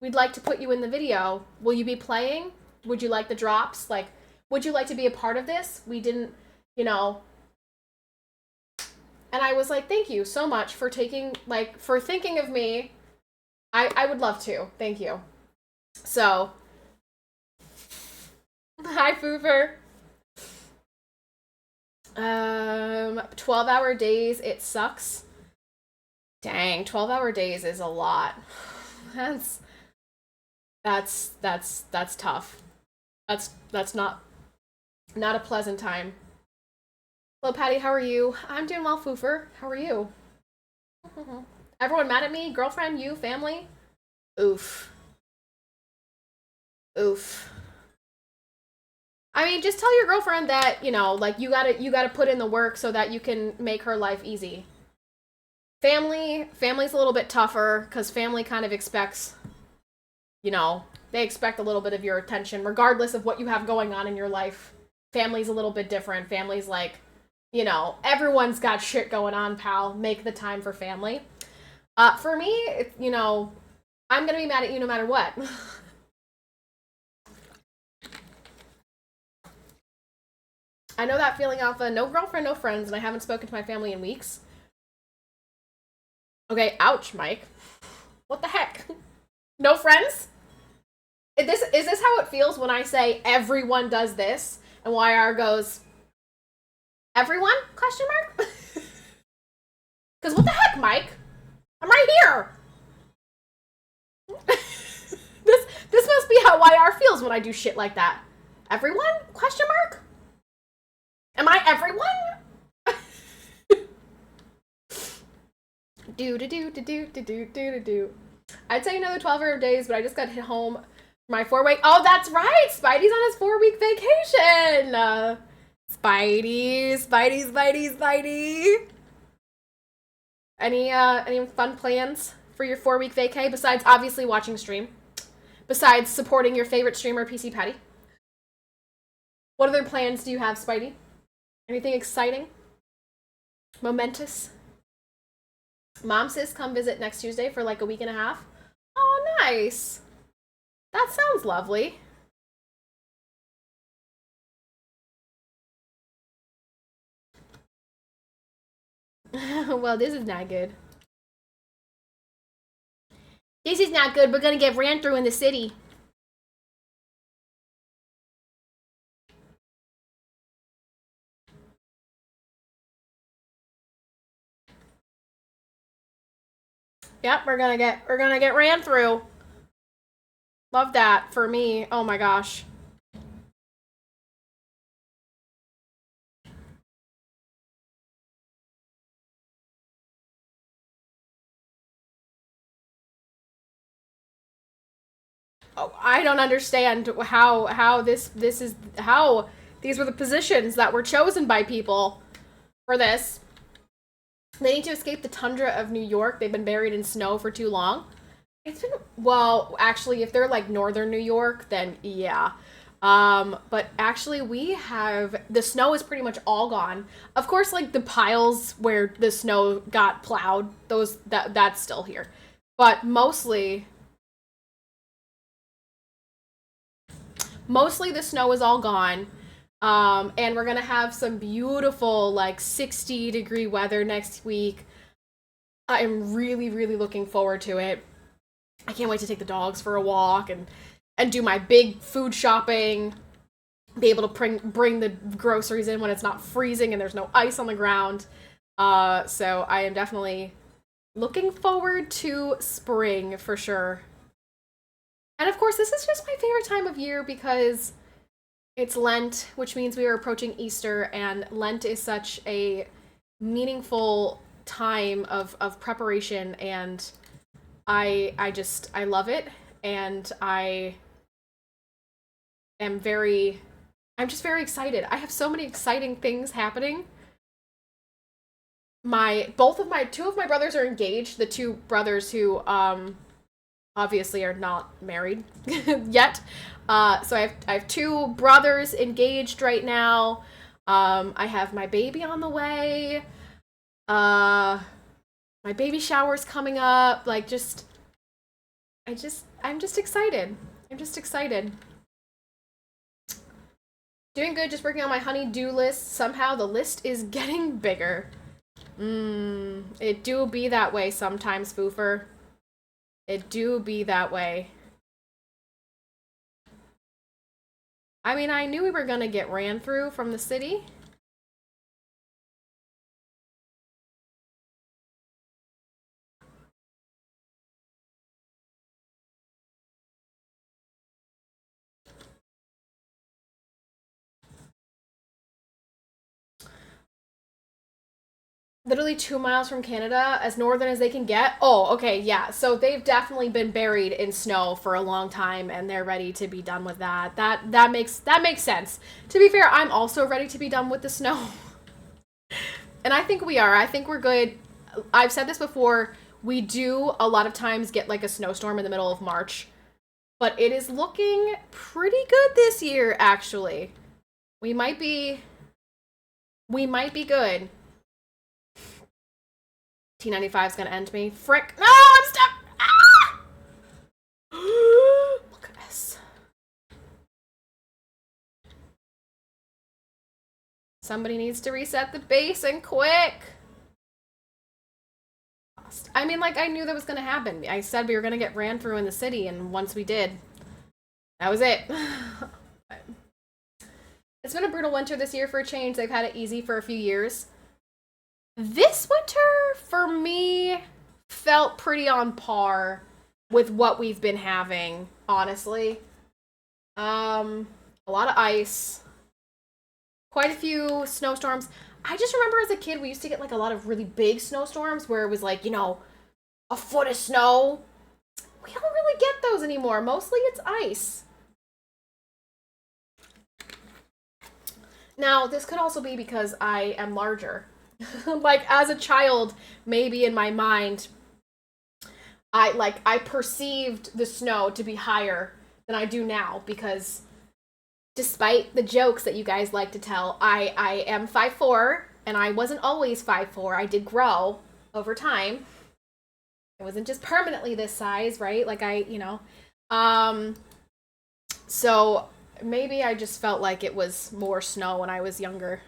we'd like to put you in the video. Will you be playing? Would you like the drops? Like, would you like to be a part of this? We didn't, And I was like, thank you so much for thinking of me. I would love to. Thank you. So, hi, Foofer. 12-hour days, it sucks. Dang, 12-hour days is a lot. That's tough. That's not a pleasant time. Hello, Patty, how are you? I'm doing well, Foofer. How are you? Everyone mad at me? Girlfriend, you, family? Oof. I mean, just tell your girlfriend that, you gotta put in the work so that you can make her life easy. Family's a little bit tougher, because family kind of expects, they expect a little bit of your attention, regardless of what you have going on in your life. Family's a little bit different. Family's like, everyone's got shit going on, pal. Make the time for family. For me, I'm gonna be mad at you no matter what. I know that feeling, Alpha. No girlfriend, no friends, and I haven't spoken to my family in weeks. Okay, ouch, Mike. What the heck? No friends? Is this how it feels when I say everyone does this, and YR goes, everyone? Question mark? Because what the heck, Mike? I'm right here. This must be how YR feels when I do shit like that. Everyone? Question mark? Am I everyone? do. I'd say another 12-hour days, but I just got hit home for my 4-week. Oh, that's right. Spidey's on his 4-week vacation. Spidey. Any fun plans for your 4-week vacay besides obviously watching stream? Besides supporting your favorite streamer, PCPatty? What other plans do you have, Spidey? Anything exciting? Momentous? Mom says come visit next Tuesday for like a week and a half. Oh, nice. That sounds lovely. Well, this is not good. This is not good. We're gonna get ran through in the city. Yep, we're gonna get ran through. Love that for me. Oh my gosh. Oh, I don't understand how this is how these were the positions that were chosen by people for this. They need to escape the tundra of New York. They've been buried in snow for too long. It's been, well, actually, if they're like northern New York, then yeah. But actually we have, the snow is pretty much all gone. Of course, like the piles where the snow got plowed, that's still here. But mostly the snow is all gone. And we're gonna have some beautiful like 60-degree weather next week. I am really, really looking forward to it. I can't wait to take the dogs for a walk and do my big food shopping. Be able to bring the groceries in when it's not freezing and there's no ice on the ground. So I am definitely looking forward to spring for sure. And of course, this is just my favorite time of year because it's Lent, which means we are approaching Easter, and Lent is such a meaningful time of preparation, and I love it, and I'm just very excited. I have so many exciting things happening. Two of my brothers are engaged, the two brothers who obviously are not married yet. So I have two brothers engaged right now. I have my baby on the way. My baby shower's coming up. I'm just excited. I'm just excited. Doing good, just working on my honey-do list. Somehow the list is getting bigger. It do be that way sometimes, Foofer. It do be that way. I mean, I knew we were gonna get ran through from the city. Literally 2 miles from Canada, as northern as they can get. Oh, okay, yeah. So they've definitely been buried in snow for a long time, and they're ready to be done with that. That makes sense. To be fair, I'm also ready to be done with the snow. And I think we are. I think we're good. I've said this before. We do a lot of times get like a snowstorm in the middle of March, but it is looking pretty good this year, actually. We might be good. T95 is gonna end me. Frick. No, I'm stuck. Ah! Look at this. Somebody needs to reset the base and quick. I mean, like, I knew that was gonna happen. I said we were gonna get ran through in the city, and once we did, that was it. It's been a brutal winter this year for a change. They've had it easy for a few years. This winter, for me, felt pretty on par with what we've been having, honestly. A lot of ice. Quite a few snowstorms. I just remember as a kid, we used to get, like, a lot of really big snowstorms where it was, like, you know, a foot of snow. We don't really get those anymore. Mostly it's ice. Now, this could also be because I am larger. Like, as a child, maybe in my mind, I perceived the snow to be higher than I do now, because despite the jokes that you guys like to tell, I am 5'4", and I wasn't always 5'4". I did grow over time. I wasn't just permanently this size, right? Like, so maybe I just felt like it was more snow when I was younger.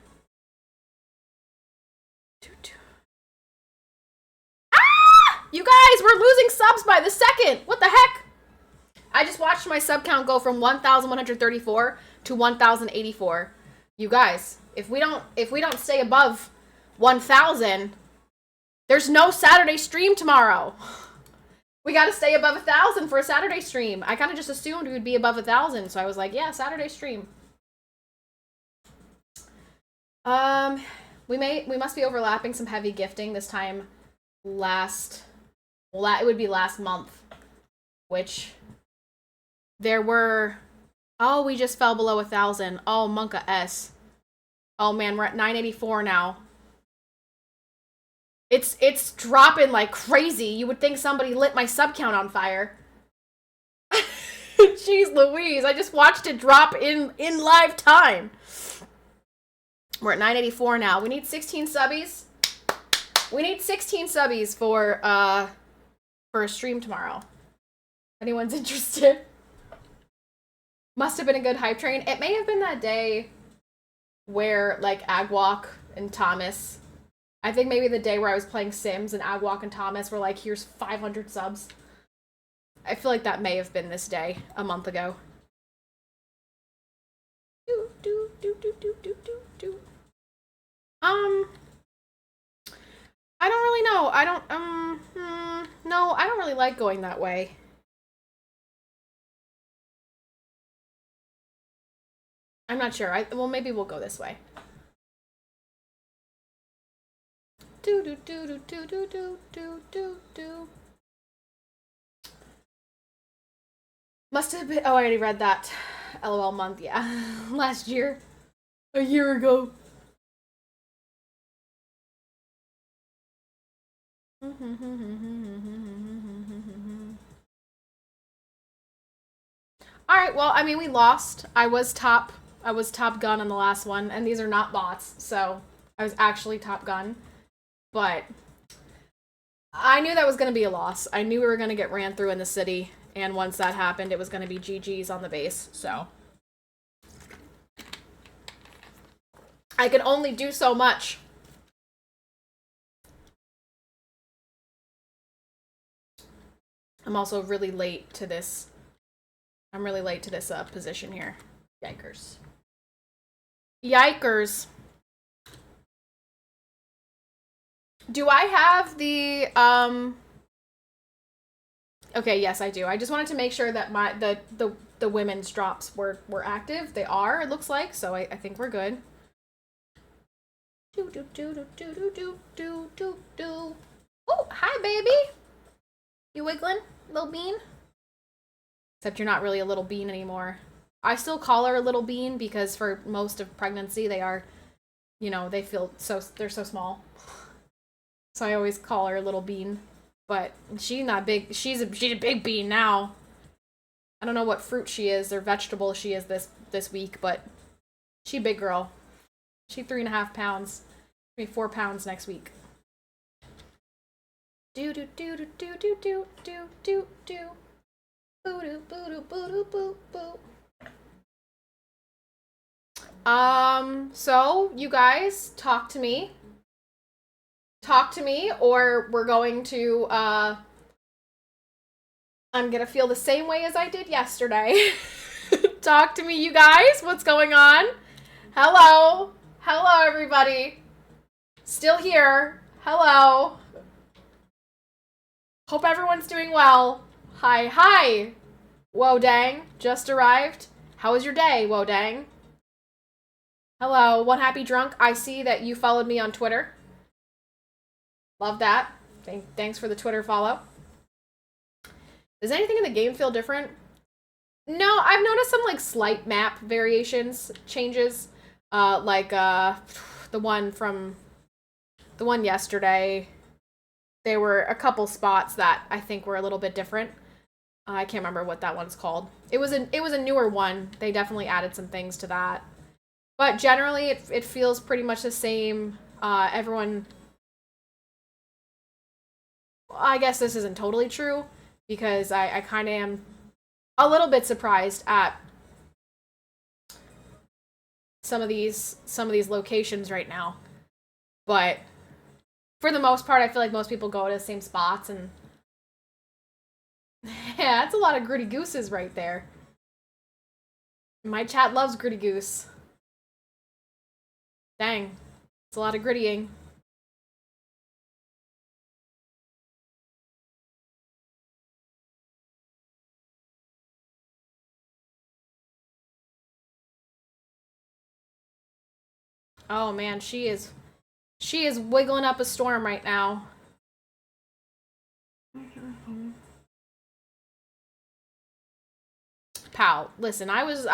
Ah! You guys, we're losing subs by the second. What the heck? I just watched my sub count go from 1,134 to 1,084. You guys, if we don't stay above 1,000, there's no Saturday stream tomorrow. We got to stay above 1,000 for a Saturday stream. I kind of just assumed we would be above 1,000, so I was like, yeah, Saturday stream. We must be overlapping some heavy gifting this time. It would be last month, which there were. Oh, we just fell below 1,000. Oh, Monka S. Oh man, we're at 984 now. It's dropping like crazy. You would think somebody lit my sub count on fire. Jeez Louise, I just watched it drop in live time. We're at 984 now. We need 16 subbies. We need 16 subbies for a stream tomorrow. Anyone's interested? Must have been a good hype train. It may have been that day where like Agwalk and Thomas, I think maybe the day where I was playing Sims and Agwalk and Thomas were like, here's 500 subs. I feel like that may have been this day a month ago. I don't really know. No, I don't really like going that way. I'm not sure. Well, maybe we'll go this way. Must have been. Oh, I already read that. LOL month, yeah. Last year. A year ago. Alright, well, I mean, we lost. I was top gun on the last one, and these are not bots, so I was actually top gun. But I knew that was going to be a loss. I knew we were going to get ran through in the city, and once that happened, it was going to be GG's on the base, so. I could only do so much. I'm also really late to this. I'm really late to this position here. Yikers. Yikers. Do I have the, Okay, yes, I do. I just wanted to make sure that the women's drops were active. They are, it looks like, so I think we're good. Oh, hi, baby. You wiggling, little bean? Except you're not really a little bean anymore. I still call her a little bean because for most of pregnancy they are, you know, they're so small. So I always call her a little bean. But she's not big. She's a big bean now. I don't know what fruit she is or vegetable she is this week, but she big girl. She 3.5 pounds. Maybe 4 pounds next week. Do do do do do do do do do do. Boo doo boo doo boo doo boo boo. So you guys talk to me. Talk to me, or we're going to I'm gonna feel the same way as I did yesterday. Talk to me, you guys. What's going on? Hello. Hello, everybody. Still here. Hello. Hope everyone's doing well. Hi, hi. Whoa, dang. Just arrived. How was your day, whoa, dang? Hello, one happy drunk. I see that you followed me on Twitter. Love that. Thanks for the Twitter follow. Does anything in the game feel different? No, I've noticed some like slight map variations, changes. The one yesterday. There were a couple spots that I think were a little bit different. I can't remember what that one's called. It was a newer one. They definitely added some things to that. But generally it feels pretty much the same. Everyone, I guess this isn't totally true because I kind of am a little bit surprised at some of these locations right now. But for the most part, I feel like most people go to the same spots, and yeah, that's a lot of gritty gooses right there. My chat loves gritty goose. Dang, it's a lot of grittying. Oh man, she is wiggling up a storm right now. Pal, listen, I was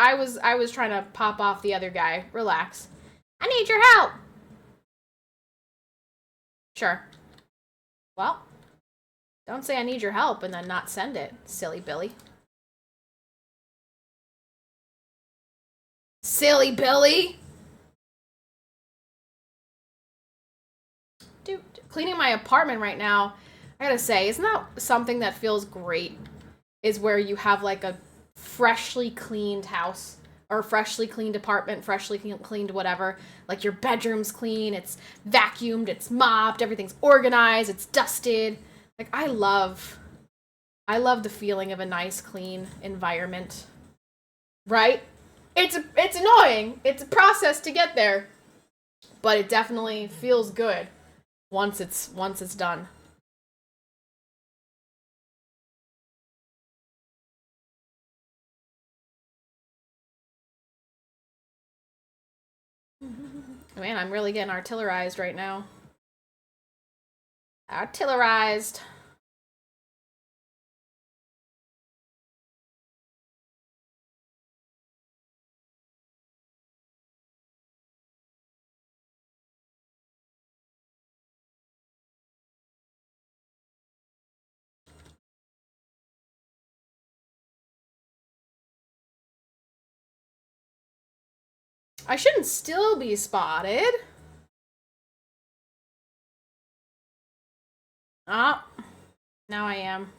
trying to pop off the other guy. Relax. I need your help. Sure. Well, don't say I need your help and then not send it, silly Billy. Silly Billy! Dude, cleaning my apartment right now, I gotta say, isn't that something that feels great? Is where you have like a freshly cleaned house or freshly cleaned apartment, freshly cleaned whatever. Like your bedroom's clean, it's vacuumed, it's mopped, everything's organized, it's dusted. Like I love the feeling of a nice clean environment. Right? It's annoying. It's a process to get there. But it definitely feels good once it's done. Man, I'm really getting artillerized right now. Artillerized. I shouldn't still be spotted. Ah, now I am.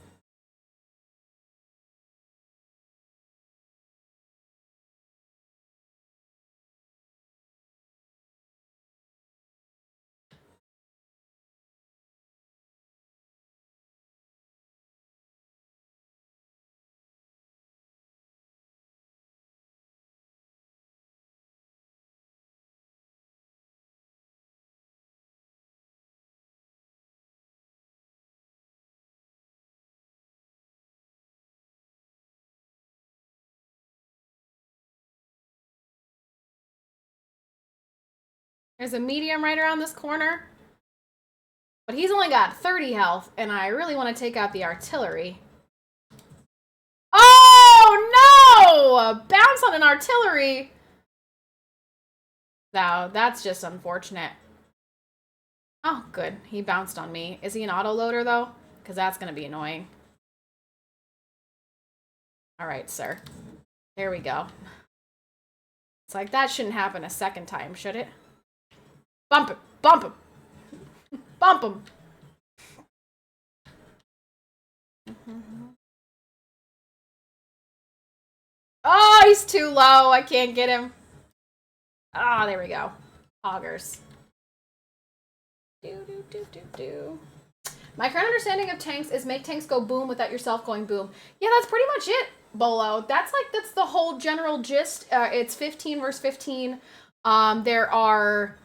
There's a medium right around this corner. But he's only got 30 health, and I really want to take out the artillery. Oh, no! Bounce on an artillery! Now, that's just unfortunate. Oh, good. He bounced on me. Is he an autoloader, though? Because that's going to be annoying. Alright, sir. There we go. It's like, that shouldn't happen a second time, should it? Bump him! Bump him! Bump him! Oh, he's too low. I can't get him. Ah, there we go. Augers. My current understanding of tanks is make tanks go boom without yourself going boom. Yeah, that's pretty much it, Bolo. That's the whole general gist. It's 15 versus 15. There are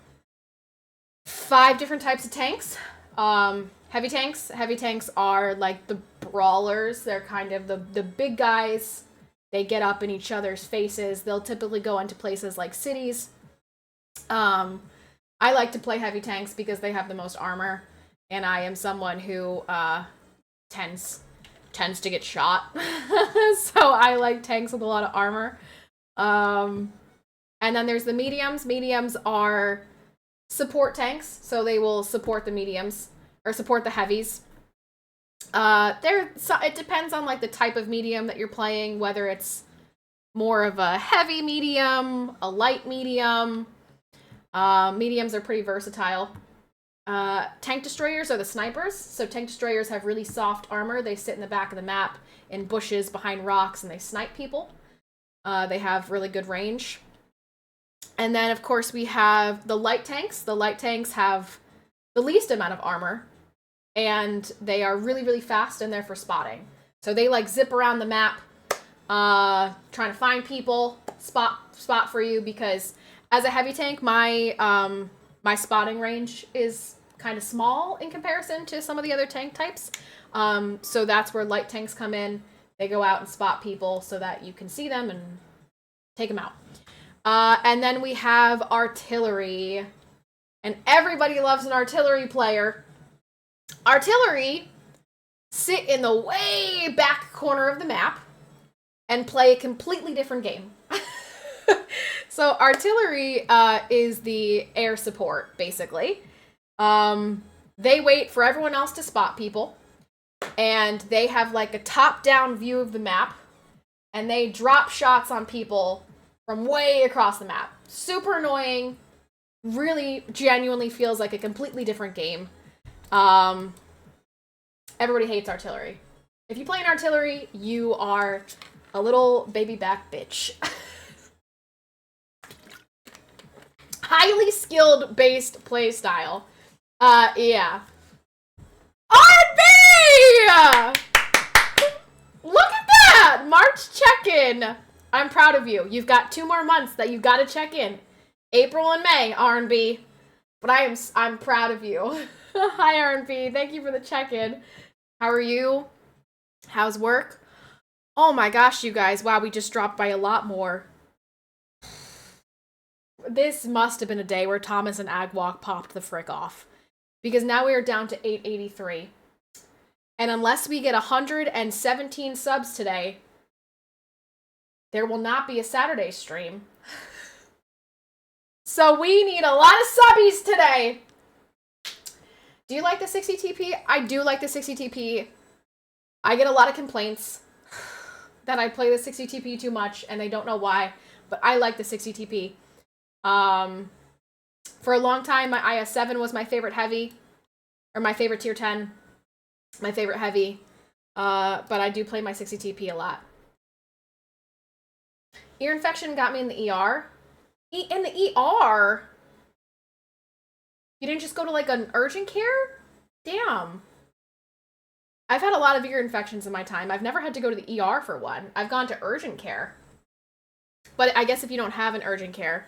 5 different types of tanks. Heavy tanks. Heavy tanks are like the brawlers. They're kind of the big guys. They get up in each other's faces. They'll typically go into places like cities. I like to play heavy tanks because they have the most armor, and I am someone who tends to get shot. So I like tanks with a lot of armor. And then there's the mediums. Mediums are support tanks, so they will support the mediums or support the heavies. It depends on like the type of medium that you're playing, whether it's more of a heavy medium, a light medium. Mediums are pretty versatile. Tank destroyers are the snipers. So tank destroyers have really soft armor. They sit in the back of the map in bushes behind rocks and they snipe people. They have really good range. And then, of course, we have the light tanks. The light tanks have the least amount of armor. And they are really, really fast and they're for spotting. So they like zip around the map, trying to find people, spot for you, because as a heavy tank, my spotting range is kind of small in comparison to some of the other tank types. So that's where light tanks come in. They go out and spot people so that you can see them and take them out. And then we have artillery. And everybody loves an artillery player. Artillery sit in the way back corner of the map and play a completely different game. So artillery is the air support, basically. They wait for everyone else to spot people, and they have like a top-down view of the map, and they drop shots on people from way across the map. Super annoying. Really genuinely feels like a completely different game. Everybody hates artillery. If you play an artillery, you are a little baby back bitch. Highly skilled based play style. Yeah. R&B! Look at that! March check-in. I'm proud of you. You've got 2 more months that you've got to check in. April and May, R&B. But I'm proud of you. Hi, R&B. Thank you for the check-in. How are you? How's work? Oh my gosh, you guys. Wow, we just dropped by a lot more. This must have been a day where Thomas and Agwalk popped the frick off. Because now we are down to 883. And unless we get 117 subs today, there will not be a Saturday stream. So we need a lot of subbies today. Do you like the 60 TP? I do like the 60 TP. I get a lot of complaints that I play the 60 TP too much, and they don't know why, but I like the 60 TP. For a long time, my IS-7 was my favorite heavy, or my favorite tier 10, my favorite heavy, but I do play my 60 TP a lot. Ear infection got me in the ER. In the ER? You didn't just go to like an urgent care? Damn. I've had a lot of ear infections in my time. I've never had to go to the ER for one. I've gone to urgent care. But I guess if you don't have an urgent care,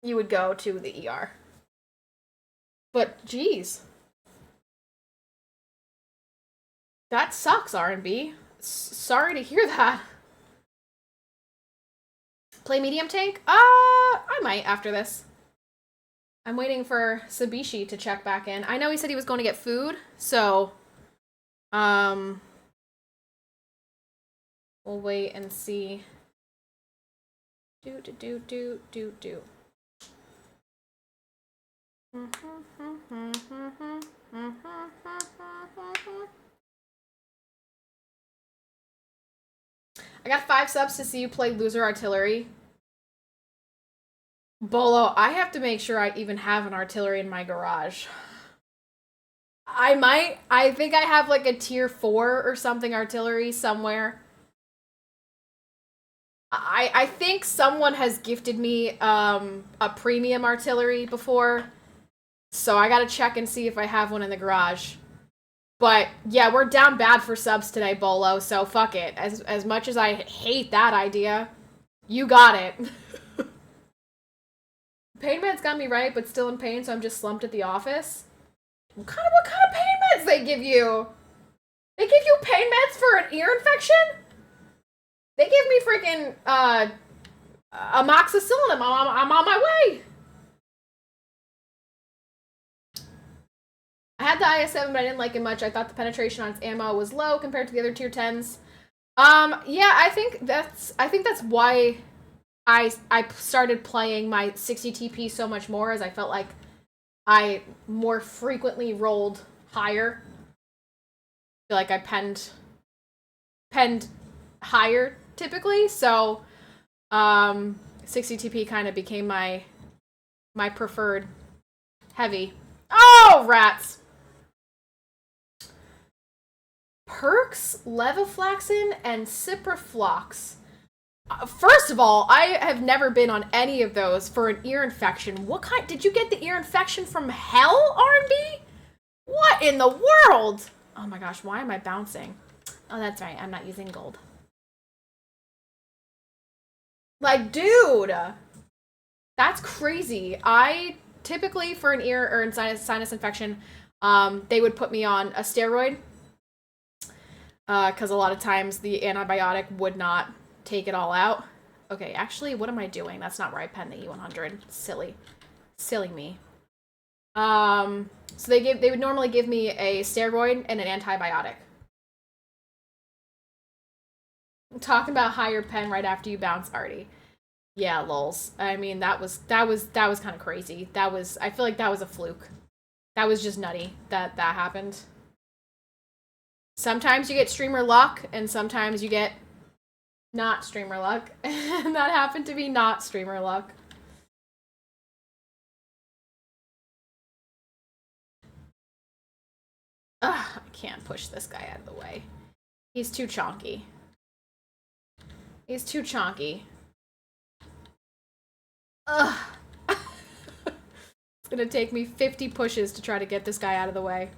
you would go to the ER. But, geez. That sucks, R&B. Sorry to hear that. Play medium tank? I might after this. I'm waiting for Sabishii to check back in. I know he said he was going to get food, so... we'll wait and see. Do. I got 5 subs to see you play Loser Artillery. Bolo, I have to make sure I even have an artillery in my garage. I think I have like a tier 4 or something artillery somewhere. I think someone has gifted me a premium artillery before. So I gotta check and see if I have one in the garage. But yeah, we're down bad for subs today, Bolo, so fuck it. As much as I hate that idea, you got it. Pain meds got me right, but still in pain, so I'm just slumped at the office. What kind of pain meds they give you? They give you pain meds for an ear infection? They give me freaking amoxicillin. I'm on my way. I had the IS-7, but I didn't like it much. I thought the penetration on its ammo was low compared to the other tier 10s. Yeah, I think that's why I started playing my 60 TP so much more, as I felt like I more frequently rolled higher. I feel like I penned higher typically, so 60 TP kind of became my preferred heavy. Oh, rats! Perks, levofloxacin, and ciproflox. First of all, I have never been on any of those for an ear infection. What kind? Did you get the ear infection from hell, R&B? What in the world? Oh my gosh, why am I bouncing? Oh, that's right, I'm not using gold. Like, dude! That's crazy. I typically, for an ear or sinus infection, they would put me on a steroid. Because a lot of times the antibiotic would not take it all out. Okay, actually, what am I doing? That's not where I pen the E100. Silly. Silly me. So they would normally give me a steroid and an antibiotic. I'm talking about higher pen right after you bounce Artie. Yeah, lols. I mean, that was kind of crazy. I feel like that was a fluke. That was just nutty that happened. Sometimes you get streamer luck, and sometimes you get not streamer luck. And that happened to be not streamer luck. Ugh, I can't push this guy out of the way. He's too chonky. He's too chonky. Ugh. It's gonna take me 50 pushes to try to get this guy out of the way.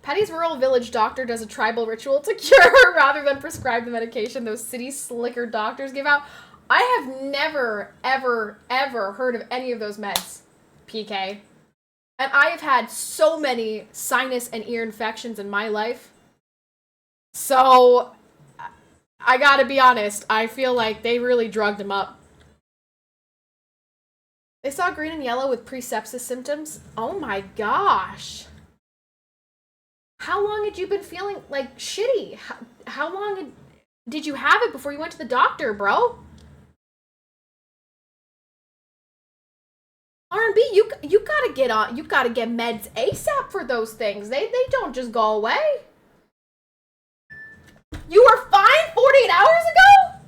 Patty's rural village doctor does a tribal ritual to cure her rather than prescribe the medication those city slicker doctors give out. I have never, ever, ever heard of any of those meds, PK. And I have had so many sinus and ear infections in my life. So, I gotta be honest, I feel like they really drugged him up. They saw green and yellow with pre-sepsis symptoms. Oh my gosh. How long had you been feeling like shitty? How long did you have it before you went to the doctor, bro? R&B, you gotta get on. You gotta get meds ASAP for those things. They don't just go away. You were fine 48 hours ago?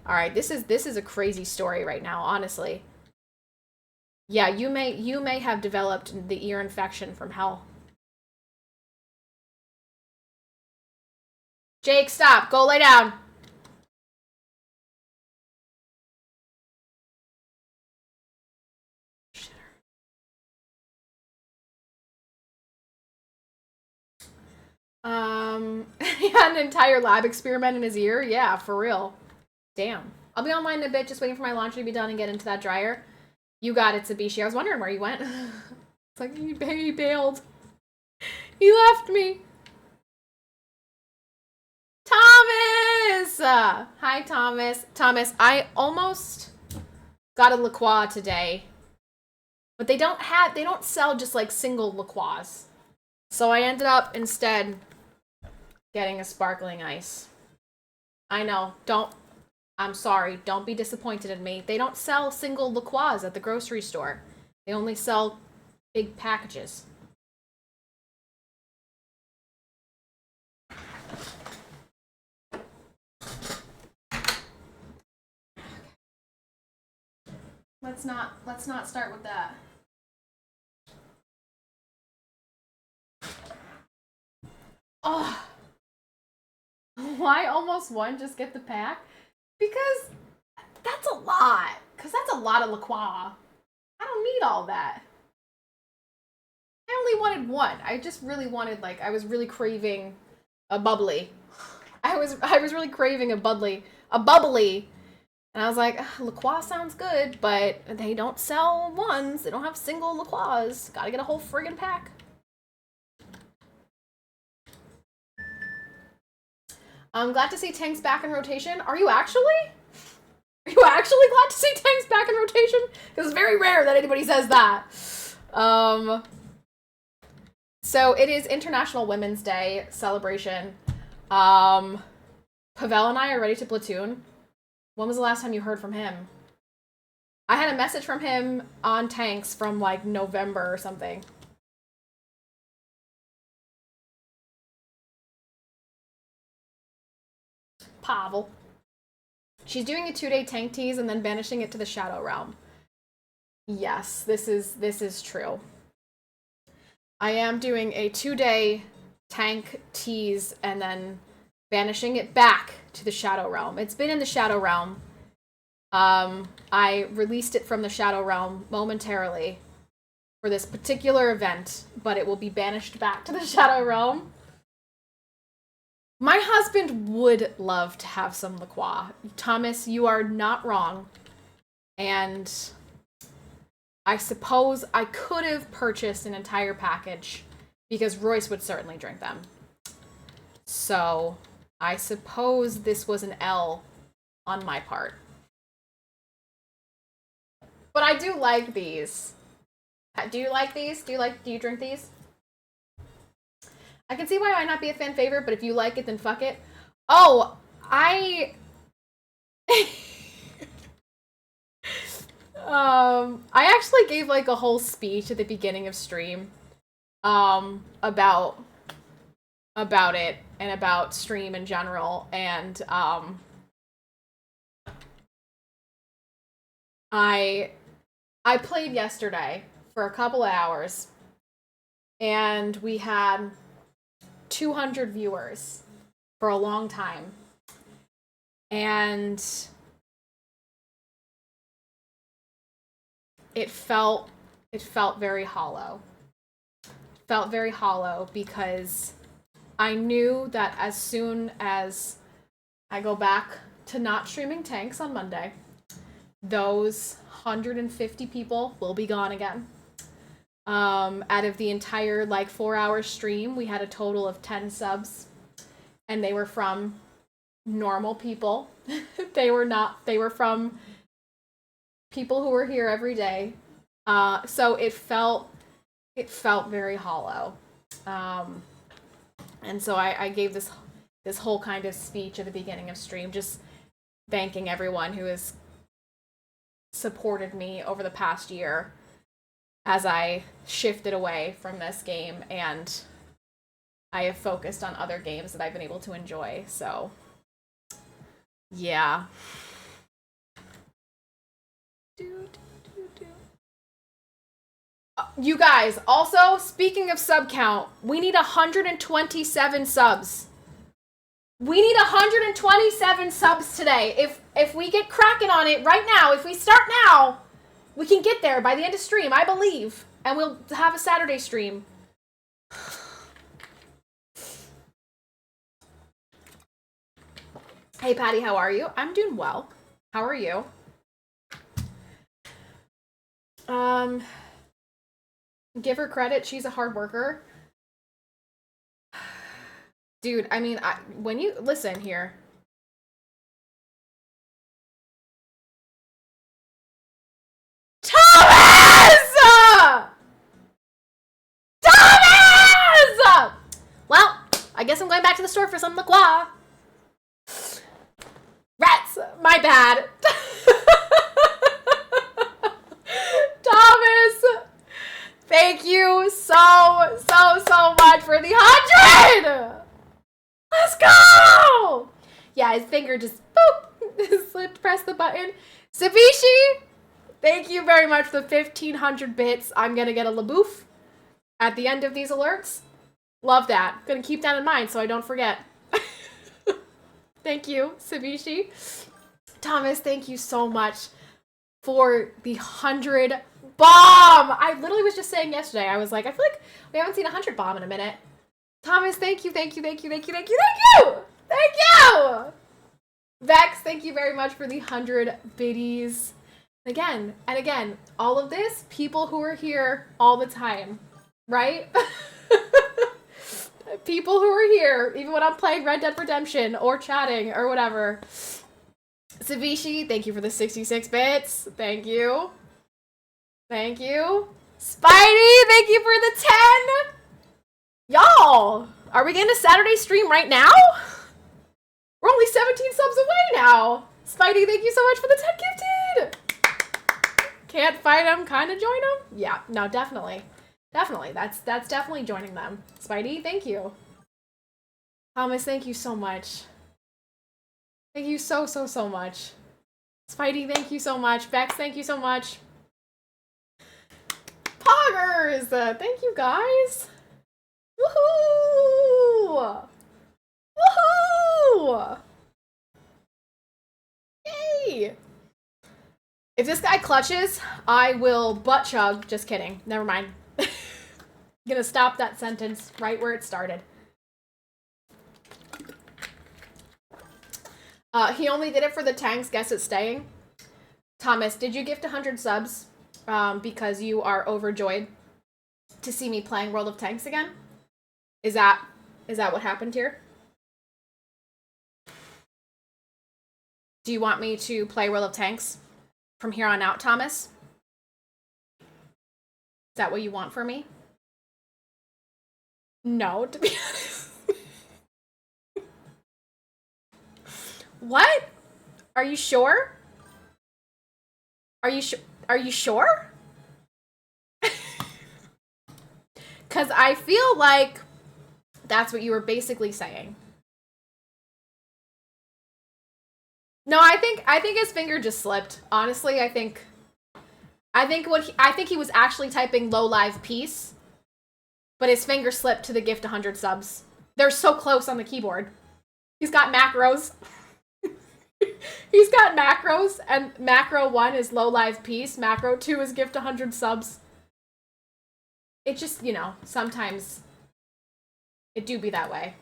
All right, this is a crazy story right now, honestly. Yeah, you may have developed the ear infection from hell. Jake, stop. Go lay down. He had an entire lab experiment in his ear. Yeah, for real. Damn. I'll be online in a bit, just waiting for my laundry to be done and get into that dryer. You got it, Sabishii. I was wondering where you went. It's like, he bailed. He left me. Thomas! Hi, Thomas. Thomas, I almost got a La Croix today. But they don't sell just like single La Croix. So I ended up instead getting a sparkling ice. I know, I'm sorry, don't be disappointed in me. They don't sell single La Croix at the grocery store. They only sell big packages. Let's not start with that. Oh. Why almost one? Just get the pack? Because that's a lot. Because that's a lot of La Croix. I don't need all that. I only wanted one. I just really wanted, like, I was really craving a bubbly. I was really craving a bubbly. And I was like, La Croix sounds good, but they don't sell ones. They don't have single La Croix. Gotta get a whole friggin' pack. I'm glad to see Tank's back in rotation. Are you actually? Are you actually glad to see Tank's back in rotation? Because it's very rare that anybody says that. So it is International Women's Day celebration. Pavel and I are ready to platoon. When was the last time you heard from him? I had a message from him on Tanks from like November or something. Pavel. She's doing a 2-day tank tease and then banishing it to the Shadow Realm. Yes, this is true. I am doing a 2-day tank tease and then banishing it back to the Shadow Realm. It's been in the Shadow Realm. I released it from the Shadow Realm momentarily for this particular event, but it will be banished back to the Shadow Realm. My husband would love to have some La Croix. Thomas, you are not wrong. And I suppose I could have purchased an entire package because Royce would certainly drink them. So I suppose this was an L on my part. But I do like these. Do you like these? Do you drink these? I can see why I might not be a fan favorite, but if you like it, then fuck it. Oh, I actually gave like a whole speech at the beginning of stream about it and about stream in general, and I played yesterday for a couple of hours, and we had 200 viewers for a long time. And it felt very hollow. It felt very hollow because I knew that as soon as I go back to not streaming tanks on Monday, those 150 people will be gone again. Out of the entire 4-hour stream, we had a total of 10 subs, and they were from normal people. they were from people who were here every day. So it felt very hollow. And so I gave this whole kind of speech at the beginning of stream, just thanking everyone who has supported me over the past year as I shifted away from this game, and I have focused on other games that I've been able to enjoy. So yeah. You guys, also, speaking of sub count, we need 127 subs. We need 127 subs today. If we get cracking on it right now, if we start now, we can get there by the end of stream, I believe. And we'll have a Saturday stream. Hey, Patty, how are you? I'm doing well. How are you? Give her credit. She's a hard worker. Dude, I mean, when you listen here. Thomas! Thomas! Well, I guess I'm going back to the store for some LaCroix. Rats! My bad. Thomas! Thank you so much for the 100! Let's go! Yeah, his finger just boop slipped, press the button. Sabishii, thank you very much for the 1,500 bits. I'm gonna get a LaBouffe at the end of these alerts. Love that. Gonna keep that in mind so I don't forget. Thank you, Sabishii. Thomas, thank you so much for the 100 bomb. I literally was just saying yesterday, I was like, I feel like we haven't seen 100 bomb in a minute. Thomas, thank you. Thank you. Vex, thank you very much for the 100 biddies. Again, and again, all of this, people who are here all the time, right? People who are here, even when I'm playing Red Dead Redemption or chatting or whatever. Sabishii, thank you for the 66 bits. Thank you. Thank you. Spidey, thank you for the 10. Y'all, are we getting a Saturday stream right now? We're only 17 subs away now. Spidey, thank you so much for the 10 gifted. Can't fight them, kind of join them? Yeah, no, definitely. Definitely, that's definitely joining them. Spidey, thank you. Thomas, thank you so much. Thank you so much. Spidey, thank you so much. Vex, thank you so much. Poggers, thank you guys. Woohoo! Woohoo! Yay! If this guy clutches, I will butt chug. Just kidding. Never mind. Gonna stop that sentence right where it started. He only did it for the tanks. Guess it's staying. Thomas, did you gift 100 subs because you are overjoyed to see me playing World of Tanks again? Is that what happened here? Do you want me to play World of Tanks from here on out, Thomas? Is that what you want for me? No, to be honest. What? Are you sure? Are you sure? Because I feel like that's what you were basically saying. No, I think his finger just slipped. Honestly, I think he was actually typing low live peace, but his finger slipped to the gift 100 subs. They're so close on the keyboard. He's got macros. He's got macros, and macro 1 is low live peace. Macro 2 is gift 100 subs. It just, you know, sometimes it do be that way.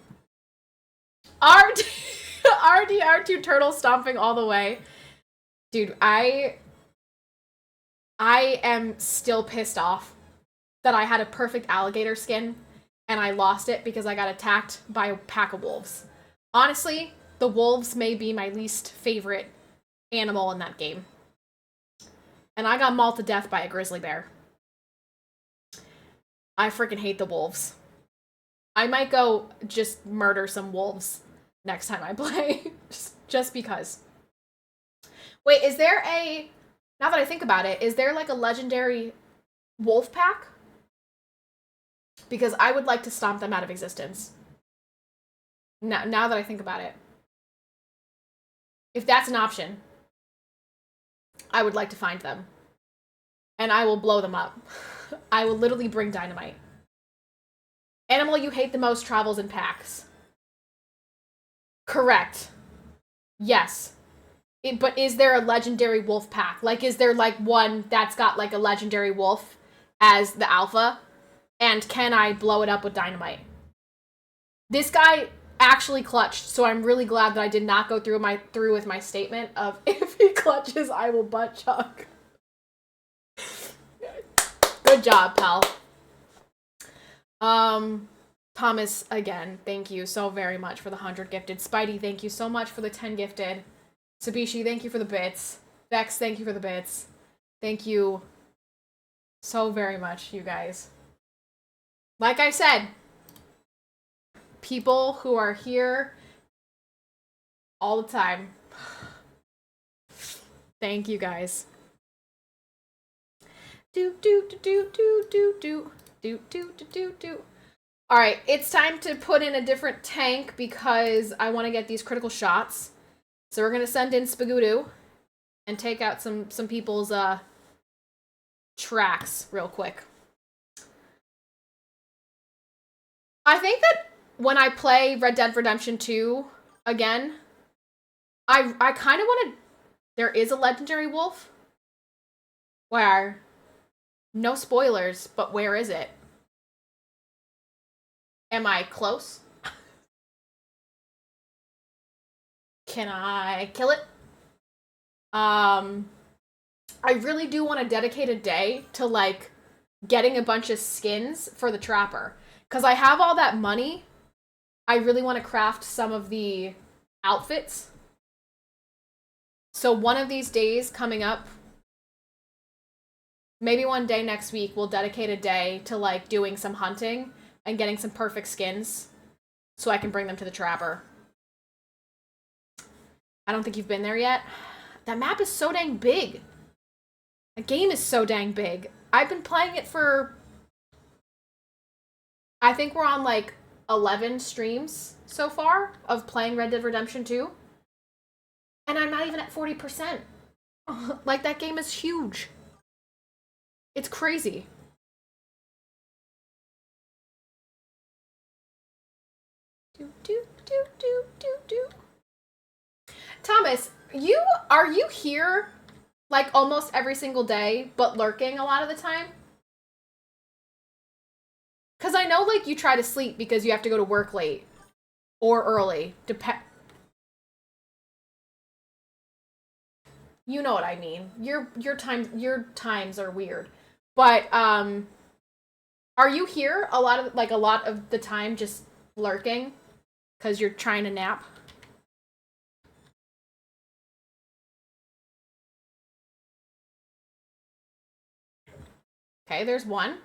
RDR2 turtle stomping all the way. Dude, I am still pissed off that I had a perfect alligator skin and I lost it because I got attacked by a pack of wolves. Honestly, the wolves may be my least favorite animal in that game. And I got mauled to death by a grizzly bear. I freaking hate the wolves. I might go just murder some wolves next time I play. just because. Wait, is there a... Now that I think about it, is there like a legendary wolf pack? Because I would like to stomp them out of existence. Now that I think about it. If that's an option, I would like to find them. And I will blow them up. I will literally bring dynamite. Animal you hate the most travels in packs. Correct. Yes. But is there a legendary wolf pack? Like, is there, like, one that's got, like, a legendary wolf as the alpha? And can I blow it up with dynamite? This guy actually clutched, so I'm really glad that I did not go through with my statement of, if he clutches, I will butt chuck. Good job, pal. Thomas, again, thank you so very much for the 100 gifted. Spidey, thank you so much for the 10 gifted. Sabishii, thank you for the bits. Vex, thank you for the bits. Thank you so very much, you guys. Like I said, people who are here all the time. Thank you, guys. Do. Alright, it's time to put in a different tank because I want to get these critical shots. So we're going to send in Spagudu and take out some people's tracks real quick. I think that when I play Red Dead Redemption 2 again, I kind of want to... There is a legendary wolf. Where? No spoilers, but where is it? Am I close? Can I kill it? I really do want to dedicate a day to, like, getting a bunch of skins for the trapper. Because I have all that money. I really want to craft some of the outfits. So one of these days coming up, maybe one day next week, we'll dedicate a day to, like, doing some hunting and getting some perfect skins so I can bring them to the trapper. I don't think you've been there yet. That map is so dang big. The game is so dang big. I've been playing it for... I think we're on, like, 11 streams so far of playing Red Dead Redemption 2. And I'm not even at 40%. Like, that game is huge. It's crazy. Thomas, are you here, like, almost every single day, but lurking a lot of the time? Because I know, like, you try to sleep because you have to go to work late. Or early. You know what I mean. Your times are weird. But, are you here a lot of the time just lurking? Because you're trying to nap? Okay, there's one.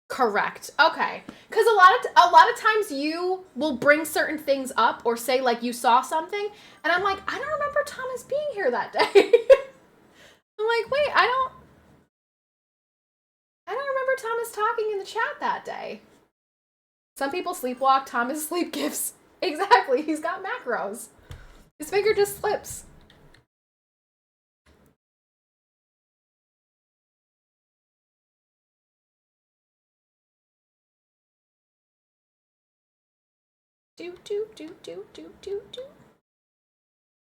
Correct. Okay. Because a lot of times you will bring certain things up or say like you saw something, and I'm like, I don't remember Thomas being here that day. I'm like, wait, I don't remember Thomas talking in the chat that day. Some people sleepwalk, Thomas sleep gifts. Exactly, he's got macros. His finger just slips. Do.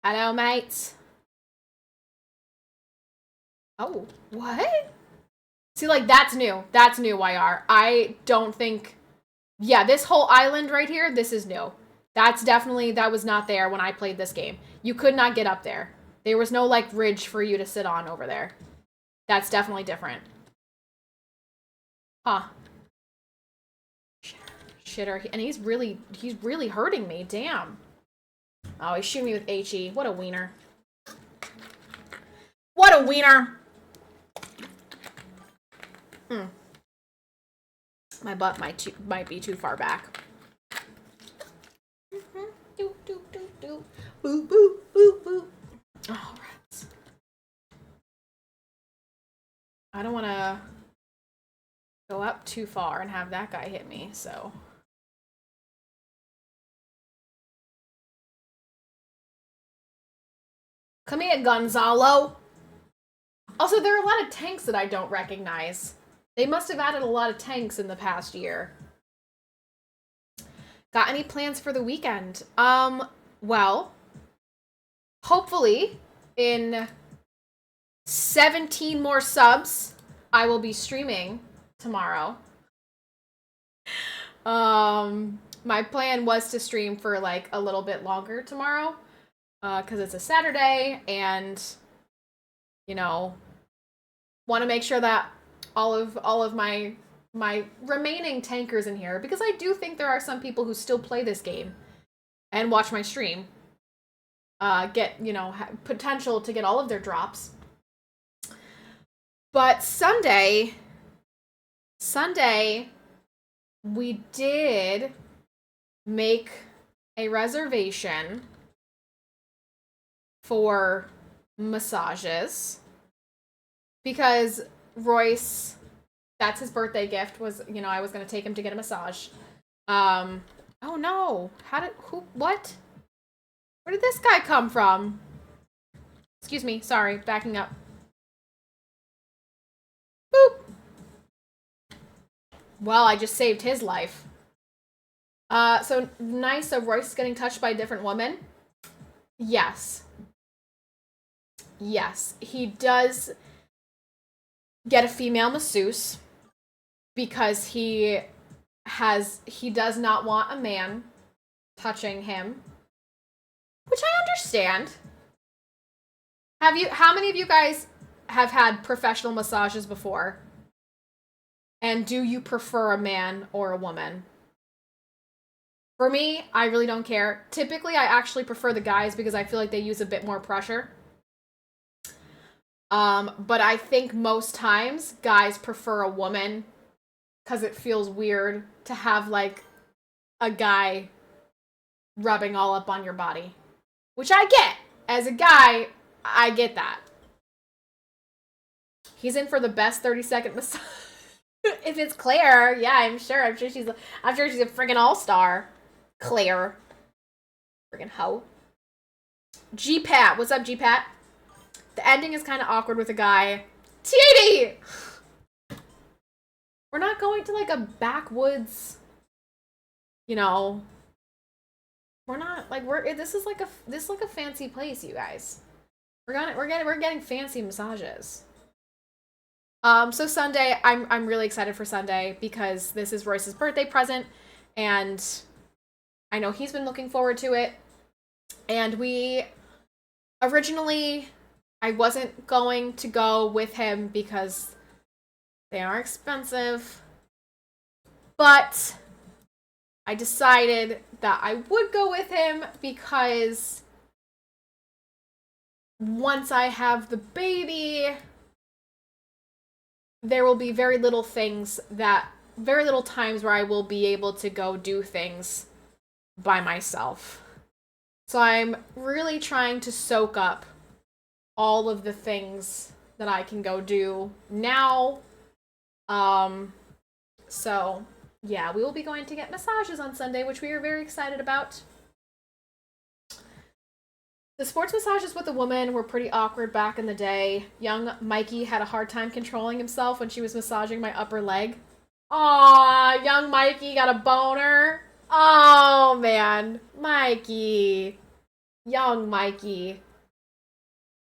Hello, mates. Oh, what? See, like, that's new. That's new, YR. I don't think... Yeah, this whole island right here, this is new. That's definitely... That was not there when I played this game. You could not get up there. There was no, like, ridge for you to sit on over there. That's definitely different. Huh. Shitter. And he's really hurting me. Damn. Oh, he's shooting me with HE. What a wiener. What a wiener. My butt might be too far back. Boo, boo, boo, boo. Oh, rats. I don't want to go up too far and have that guy hit me, so... Come here, Gonzalo. Also, there are a lot of tanks that I don't recognize. They must have added a lot of tanks in the past year. Got any plans for the weekend? Well, hopefully in 17 more subs, I will be streaming tomorrow. My plan was to stream for like a little bit longer tomorrow, because it's a Saturday, and you know, want to make sure that all of my remaining tankers in here, because I do think there are some people who still play this game and watch my stream, get, you know, potential to get all of their drops. But Sunday, we did make a reservation for massages because Royce, that's his birthday gift, was, you know, I was going to take him to get a massage. Oh no. What? Where did this guy come from? Excuse me, sorry, backing up. Boop. Well, I just saved his life. So nice, so Royce is getting touched by a different woman? Yes. Yes, he does get a female masseuse because he does not want a man touching him, which I understand. How many of you guys have had professional massages before? And do you prefer a man or a woman? For me, I really don't care. Typically, I actually prefer the guys because I feel like they use a bit more pressure. But I think most times guys prefer a woman because it feels weird to have like a guy rubbing all up on your body, which I get. As a guy, I get that. He's in for the best 30-second massage. If it's Claire, yeah, I'm sure she's a friggin' all-star. Claire. Friggin' hoe. G-Pat, what's up, G-Pat? The ending is kind of awkward with a guy. TAD! We're not going to like a backwoods, you know. We're not like this is like a fancy place, you guys. We're getting fancy massages. So Sunday, I'm really excited for Sunday because this is Royce's birthday present, and I know he's been looking forward to it. And we originally, I wasn't going to go with him because they are expensive, but I decided that I would go with him because once I have the baby, there will be very little times where I will be able to go do things by myself. So I'm really trying to soak up all of the things that I can go do now. So yeah, we will be going to get massages on Sunday, which we are very excited about. The sports massages with the woman were pretty awkward back in the day. Young Mikey had a hard time controlling himself when she was massaging my upper leg. Aww, young Mikey got a boner. Oh man, Mikey, young Mikey,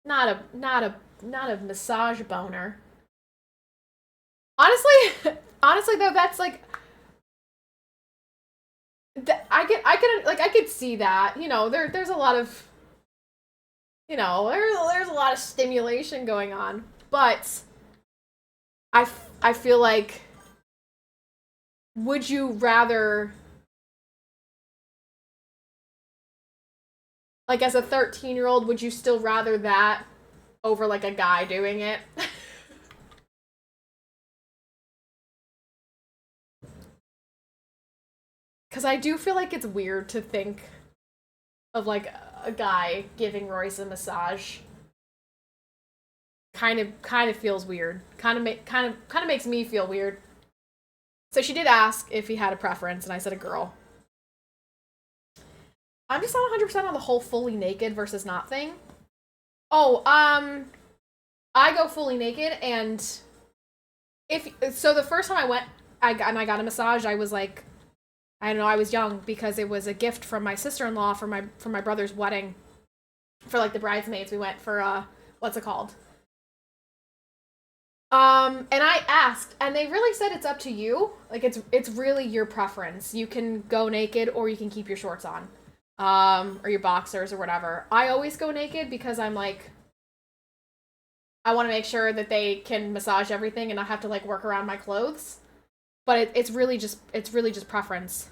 not a massage boner. Honestly though, that's like, I could see that. You know, there's a lot of, there's a lot of stimulation going on, but I feel like, would you rather, like as a 13-year-old, would you still rather that over like a guy doing it? Because I do feel like it's weird to think of like a guy giving Royce a massage. Kind of feels weird. Kind of makes me feel weird. So she did ask if he had a preference, and I said a girl. I'm just not 100% on the whole fully naked versus not thing. Oh, I go fully naked, and the first time I went, I got a massage, I was like, I don't know, I was young because it was a gift from my sister-in-law for my brother's wedding. For like the bridesmaids, we went for what's it called? And I asked, and they really said it's up to you. Like it's really your preference. You can go naked or you can keep your shorts on. Or your boxers or whatever. I always go naked because I'm like, I want to make sure that they can massage everything and not have to like work around my clothes. But it's really just preference.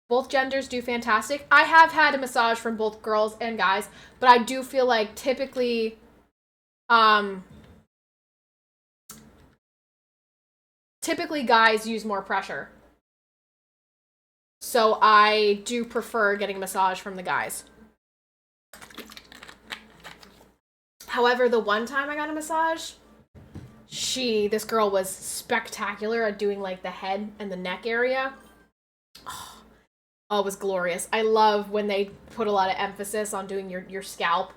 Both genders do fantastic. I have had a massage from both girls and guys, but I do feel like typically guys use more pressure. So I do prefer getting a massage from the guys. However, the one time I got a massage, this girl was spectacular at doing like the head and the neck area. Oh, it was glorious. I love when they put a lot of emphasis on doing your scalp.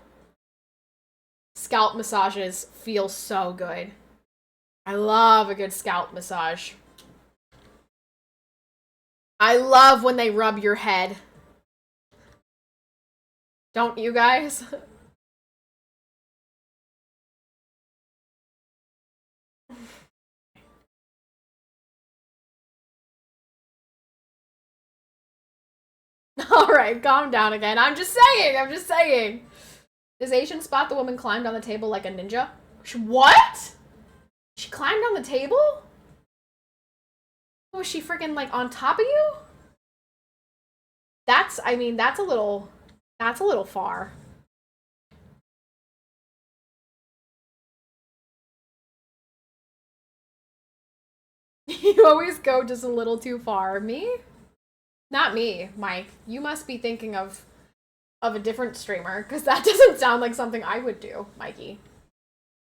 Scalp massages feel so good. I love a good scalp massage. I love when they rub your head. Don't you guys? Alright, calm down again. I'm just saying. Does Asian spot the woman climbed on the table like a ninja? What? She climbed on the table? Was she freaking like on top of you? That's a little far. You always go just a little too far. Me? Not me, Mike. You must be thinking of a different streamer, because that doesn't sound like something I would do, Mikey.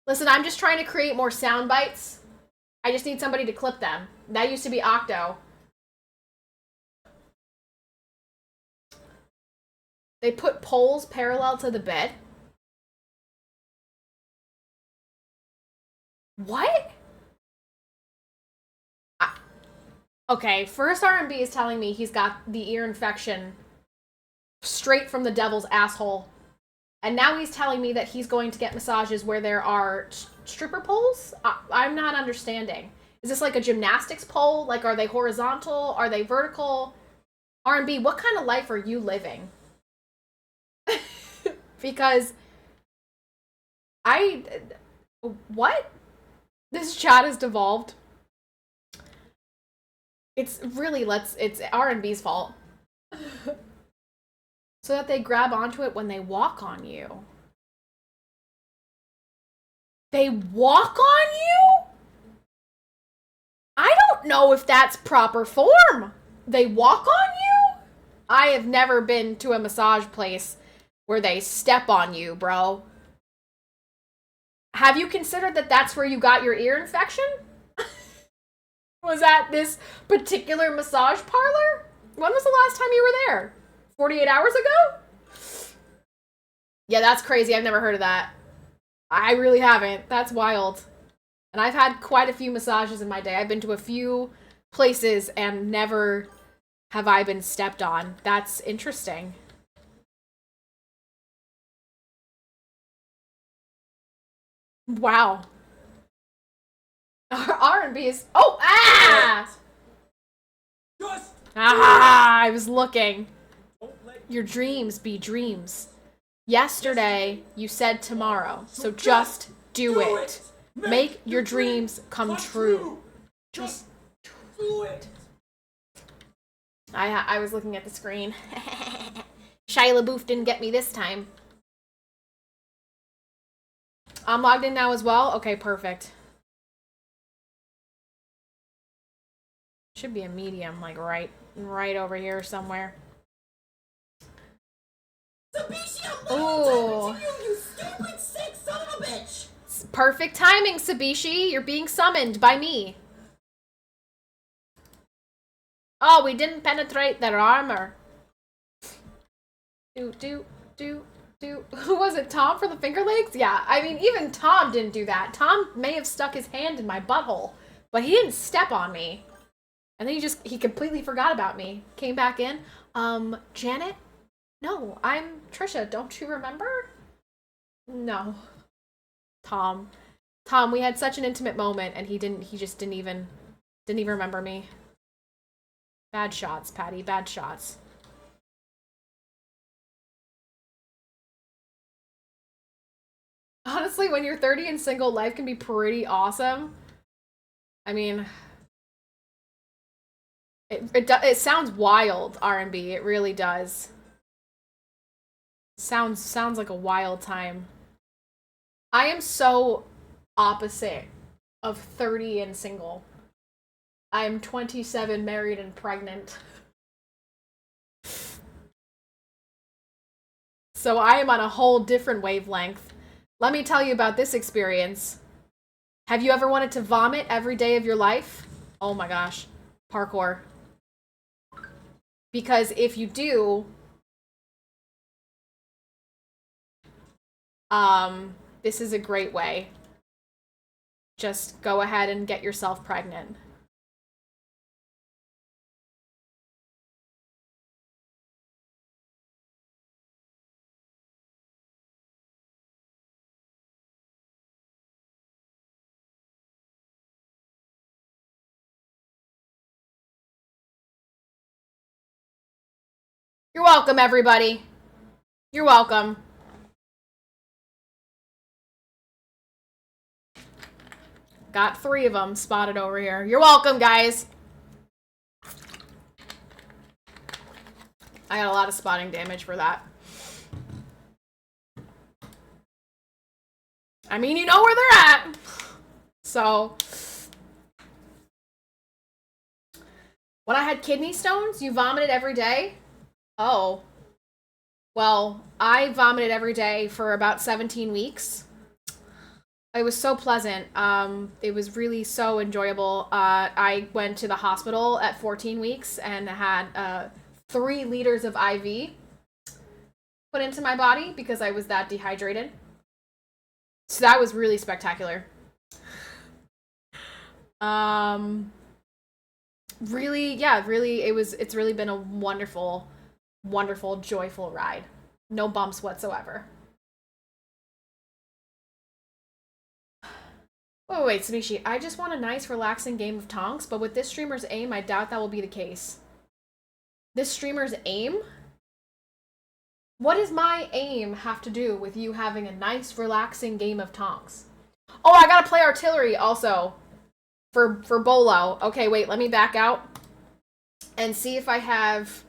Listen, I'm just trying to create more sound bites. I just need somebody to clip them. That used to be Octo. They put poles parallel to the bed. What? Okay, first R&B is telling me he's got the ear infection straight from the devil's asshole. And now he's telling me that he's going to get massages where there are stripper poles? I'm not understanding. Is this like a gymnastics pole? Like, are they horizontal? Are they vertical? R&B, what kind of life are you living? Because what? This chat has devolved. It's R&B's fault. So that they grab onto it when they walk on you. They walk on you? I don't know if that's proper form. They walk on you? I have never been to a massage place where they step on you, bro. Have you considered that that's where you got your ear infection? Was at this particular massage parlor? When was the last time you were there? 48 hours ago? Yeah, that's crazy. I've never heard of that. I really haven't. That's wild. And I've had quite a few massages in my day. I've been to a few places and never have I been stepped on. That's interesting. Wow. R&B is... Oh! Ah! Just Ah! I was looking. Your dreams be dreams. Yesterday, you said tomorrow. So just do it. Make your dreams come true. Just do it. I was looking at the screen. Shia LaBeouf didn't get me this time. I'm logged in now as well? Okay, perfect. Should be a medium, like right over here somewhere. Sabishii, I'm Ooh. literally talking to you, you stupid sick son of a bitch. It's perfect timing, Sabishii. You're being summoned by me. Oh, we didn't penetrate their armor. Do. Who was it? Tom for the finger legs? Yeah, I mean, even Tom didn't do that. Tom may have stuck his hand in my butthole, but he didn't step on me. And then he completely forgot about me. Came back in. Janet? No, I'm Trisha. Don't you remember? No. Tom, we had such an intimate moment and he just didn't even remember me. Bad shots, Patty. Bad shots. Honestly, when you're 30 and single, life can be pretty awesome. I mean, it sounds wild, R&B. It really does. Sounds like a wild time. I am so opposite of 30 and single. I am 27, married and pregnant. So I am on a whole different wavelength. Let me tell you about this experience. Have you ever wanted to vomit every day of your life? Oh my gosh. Parkour. Because if you do, this is a great way. Just go ahead and get yourself pregnant. You're welcome, everybody. You're welcome. Got 3 of them spotted over here. You're welcome, guys. I got a lot of spotting damage for that. I mean, you know where they're at. So, when I had kidney stones, you vomited every day? Oh. Well, I vomited every day for about 17 weeks. It was so pleasant. It was really so enjoyable. I went to the hospital at 14 weeks and had 3 liters of IV put into my body because I was that dehydrated. So that was really spectacular. Really, it's really been a wonderful, wonderful, joyful ride. No bumps whatsoever. Wait, Sabishii, I just want a nice, relaxing game of Tonks, but with this streamer's aim, I doubt that will be the case. This streamer's aim? What does my aim have to do with you having a nice, relaxing game of Tonks? Oh, I gotta play artillery also. For Bolo. Okay, wait, let me back out and see if I have...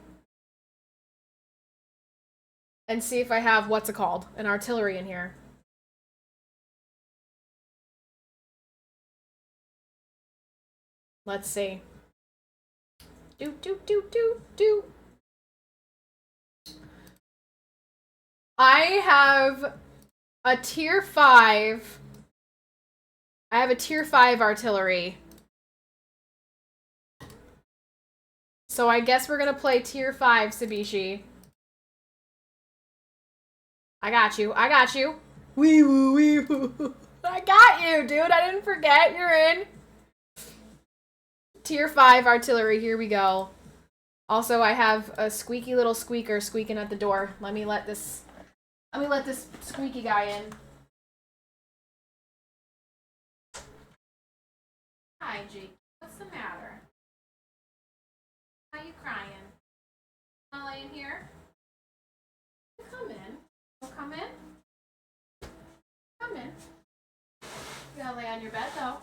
what's it called? An artillery in here. Let's see. Do. I have a tier 5. I have a tier 5 artillery. So I guess we're gonna play tier 5, Sabishii. I got you. I got you. Wee woo, wee woo. I got you, dude. I didn't forget. You're in. Tier 5 artillery. Here we go. Also, I have a squeaky little squeaker squeaking at the door. Let me let this squeaky guy in. Hi, Jake. What's the matter? Why are you crying? Wanna lay in here? Come in. Well, come in. Come in. You gotta lay on your bed, though.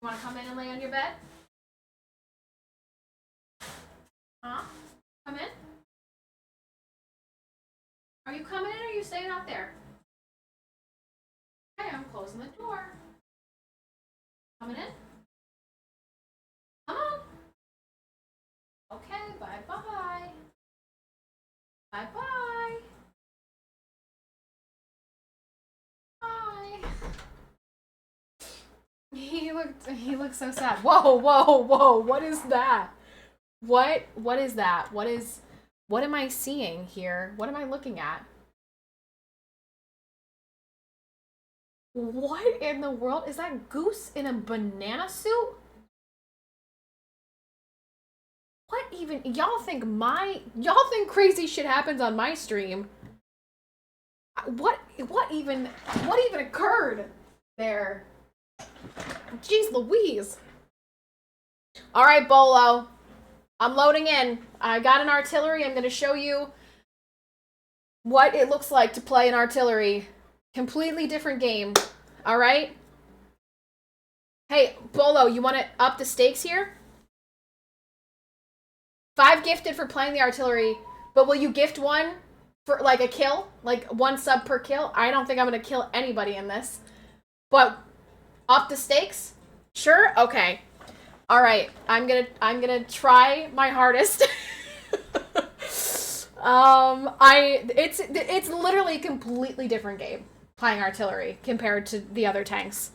You wanna come in and lay on your bed? Huh? Come in? Are you coming in or are you staying out there? Okay, I'm closing the door. Coming in? Come on. Okay, bye-bye. Bye-bye. Bye. He looked so sad. Whoa, whoa, whoa. What is that? What is that? What am I seeing here? What am I looking at? What in the world? Is that Goose in a banana suit? What even? Y'all think crazy shit happens on my stream? What even occurred there? Jeez Louise. All right, Bolo. I'm loading in. I got an artillery. I'm going to show you what it looks like to play an artillery. Completely different game. All right? Hey, Bolo, you want to up the stakes here? 5 gifted for playing the artillery, but will you gift one for like a kill? Like 1 sub per kill? I don't think I'm going to kill anybody in this. But up the stakes? Sure? Okay. All right. I'm going to try my hardest. It's literally a completely different game playing artillery compared to the other tanks.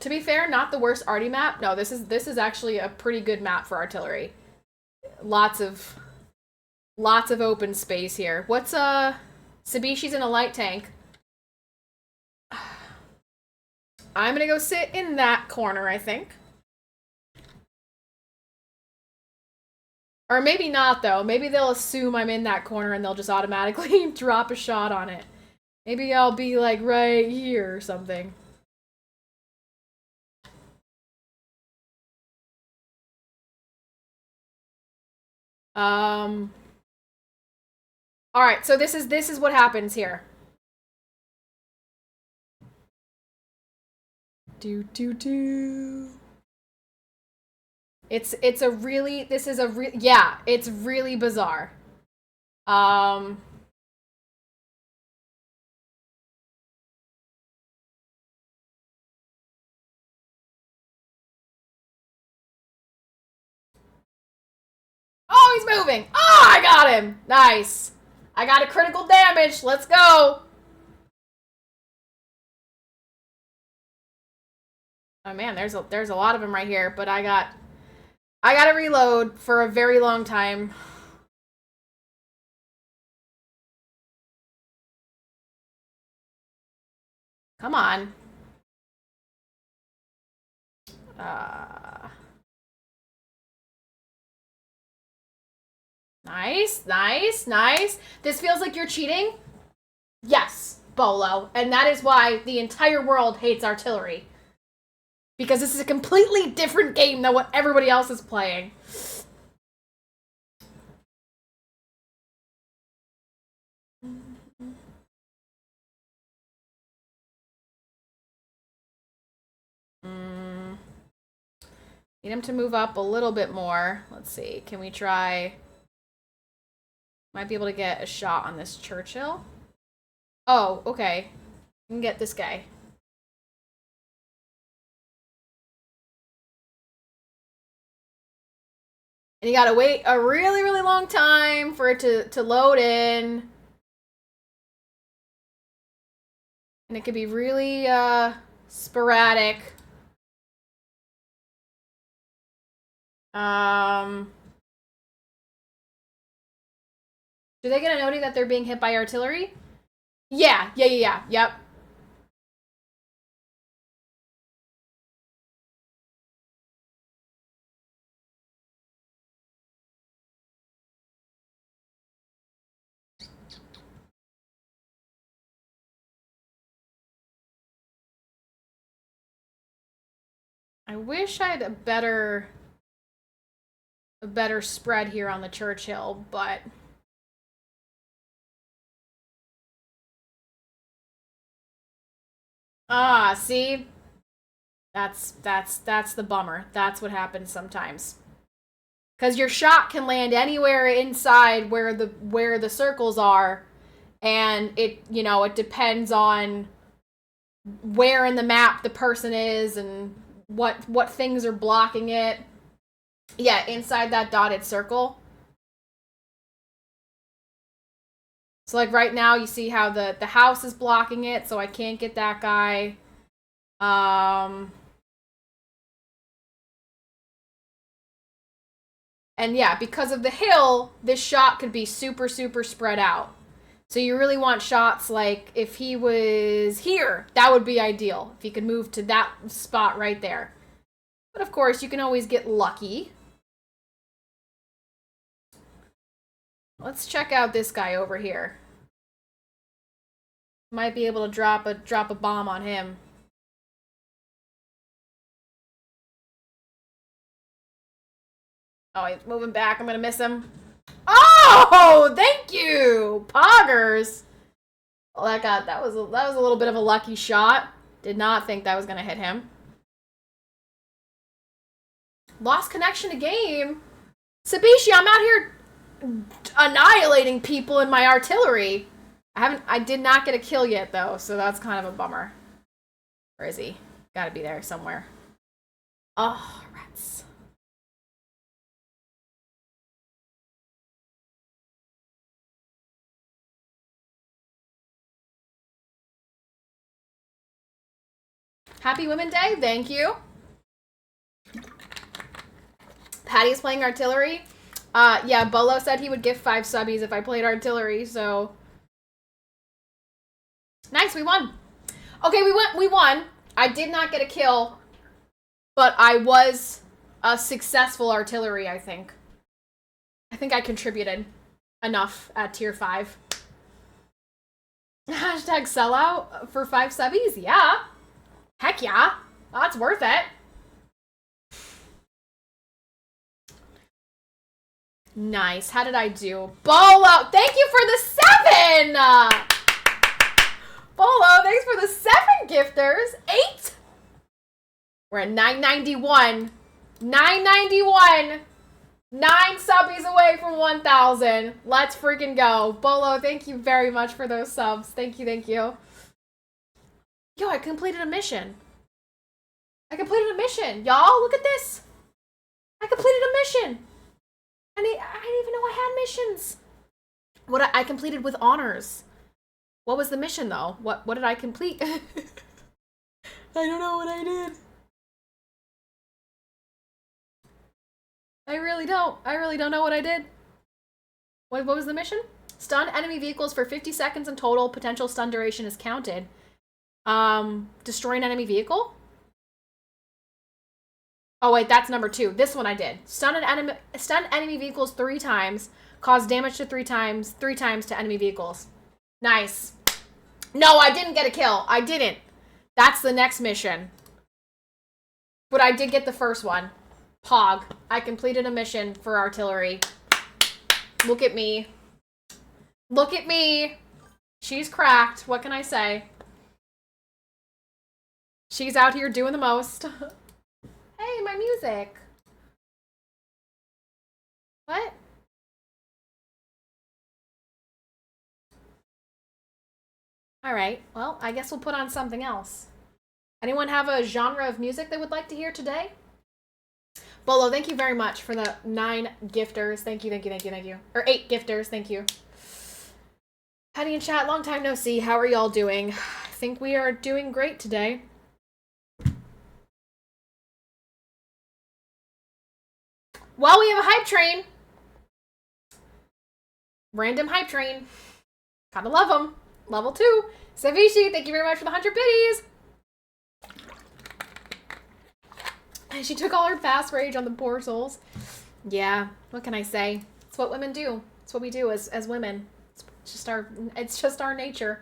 To be fair, not the worst arty map. No, this is actually a pretty good map for artillery. Lots of open space here. What's Sabishii's in a light tank. I'm gonna go sit in that corner, I think. Or maybe not, though. Maybe they'll assume I'm in that corner and they'll just automatically drop a shot on it. Maybe I'll be, like, right here or something. Alright, so this is what happens here. It's really bizarre. Oh, he's moving. Oh, I got him. Nice. I got a critical damage. Let's go. Oh man, there's a lot of them right here, but I gotta reload for a very long time. Come on. Nice. This feels like you're cheating? Yes, Bolo. And that is why the entire world hates artillery. Because this is a completely different game than what everybody else is playing. Need him to move up a little bit more. Let's see. Can we try... Might be able to get a shot on this Churchill. Oh, okay. You can get this guy. And you gotta wait a really, really long time for it to load in. And it could be really, sporadic. Do they get a notie that they're being hit by artillery? Yeah. Yep. I wish I had a better spread here on the Churchill, but see? That's the bummer. That's what happens sometimes. Cuz your shot can land anywhere inside where the circles are, and it depends on where in the map the person is and what things are blocking it. Yeah, inside that dotted circle. So like right now you see how the house is blocking it, so I can't get that guy. And yeah, because of the hill, this shot could be super, super spread out. So you really want shots like if he was here, that would be ideal. If he could move to that spot right there. But of course, you can always get lucky. Let's check out this guy over here. Might be able to drop a bomb on him. Oh, he's moving back. I'm gonna miss him. Oh, thank you, Poggers. Well, that was a little bit of a lucky shot. Did not think that was gonna hit him. Lost connection to game. Sabishii, I'm out here annihilating people in my artillery. I did not get a kill yet though, so that's kind of a bummer. Where is he? Gotta be there somewhere. Oh, rats. Happy Women's Day, thank you. Patty's playing artillery. Yeah, Bolo said he would give 5 subbies if I played artillery, so. Nice, we won. Okay, we won. I did not get a kill, but I was a successful artillery, I think. I think I contributed enough at tier 5. Hashtag sellout for 5 subbies? Yeah. Heck yeah. That's worth it. Nice. How did I do? Bolo, thank you for the 7! Bolo, thanks for the 7 gifters. 8? We're at 991. 991. 9 subbies away from 1,000. Let's freaking go. Bolo, thank you very much for those subs. Thank you, thank you. Yo, I completed a mission. I completed a mission. Y'all, look at this. I completed a mission. I didn't even know I had missions. What I completed with honors. What was the mission though? What did I complete? I don't know what I did. I really don't know what I did. What was the mission? Stun enemy vehicles for 50 seconds in total. Potential stun duration is counted. Destroy an enemy vehicle? Oh wait, that's number 2. This one I did. Stun enemy vehicles 3 times. Cause damage to 3 times to enemy vehicles. Nice. No, I didn't get a kill. I didn't. That's the next mission. But I did get the first one. Pog. I completed a mission for artillery. Look at me. Look at me. She's cracked. What can I say? She's out here doing the most. Hey, my music. What? All right. Well, I guess we'll put on something else. Anyone have a genre of music they would like to hear today? Bolo, thank you very much for the 9 gifters. Thank you, thank you, thank you, thank you. Or 8 gifters, thank you. Patty and chat, long time no see. How are y'all doing? I think we are doing great today. Well, we have a hype train. Random hype train. Gotta love them. Level 2. Sabishii, thank you very much for the 100 biddies. She took all her fast rage on the poor souls. Yeah, what can I say? It's what women do. It's what we do as women. It's just our nature.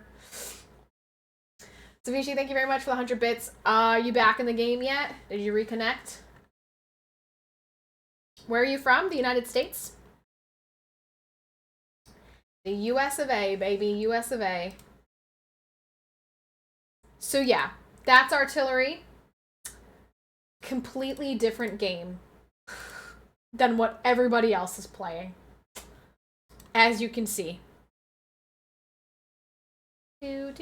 Sabishii, thank you very much for the 100 bits. Are you back in the game yet? Did you reconnect? Where are you from? The United States? The US of A, baby. US of A. So yeah, that's artillery. Completely different game than what everybody else is playing, as you can see. So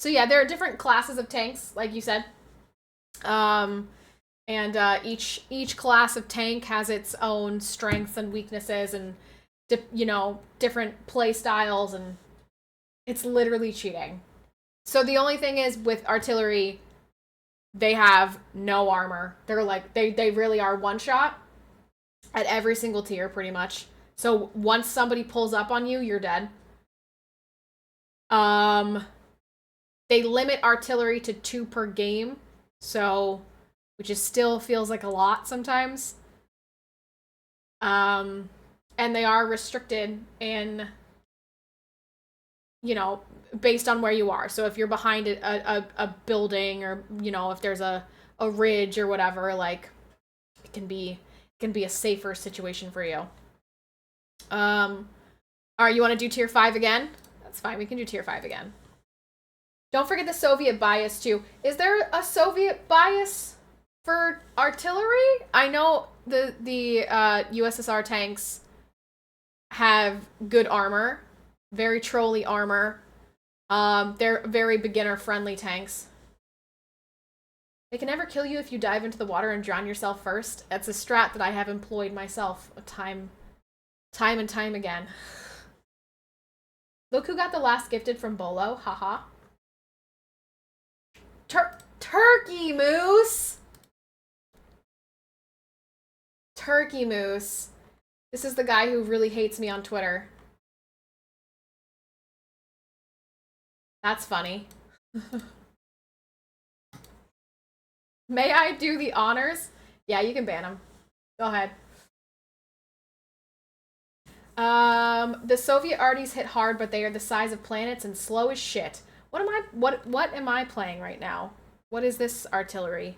yeah, there are different classes of tanks, like you said, and each class of tank has its own strengths and weaknesses, and different play styles, and it's literally cheating. So the only thing is, with artillery, they have no armor. They're like, they really are one shot at every single tier, pretty much. So once somebody pulls up on you, you're dead. They limit artillery to 2 per game, so, which is still feels like a lot sometimes. And they are restricted in, based on where you are. So if you're behind a building, or if there's a ridge or whatever, like, it can be a safer situation for you. All right, you want to do tier 5 again? That's fine, we can do tier 5 again. Don't forget the Soviet bias too. Is there a Soviet bias for artillery? I know the USSR tanks have good armor, very trolly armor. They're very beginner-friendly tanks. They can never kill you if you dive into the water and drown yourself first. That's a strat that I have employed myself time and time again. Look who got the last gifted from Bolo. Haha. Turkey Moose! Turkey Moose. This is the guy who really hates me on Twitter. That's funny. May I do the honors? Yeah, you can ban him. Go ahead. The Soviet arties hit hard, but they are the size of planets and slow as shit. What am I playing right now? What is this artillery?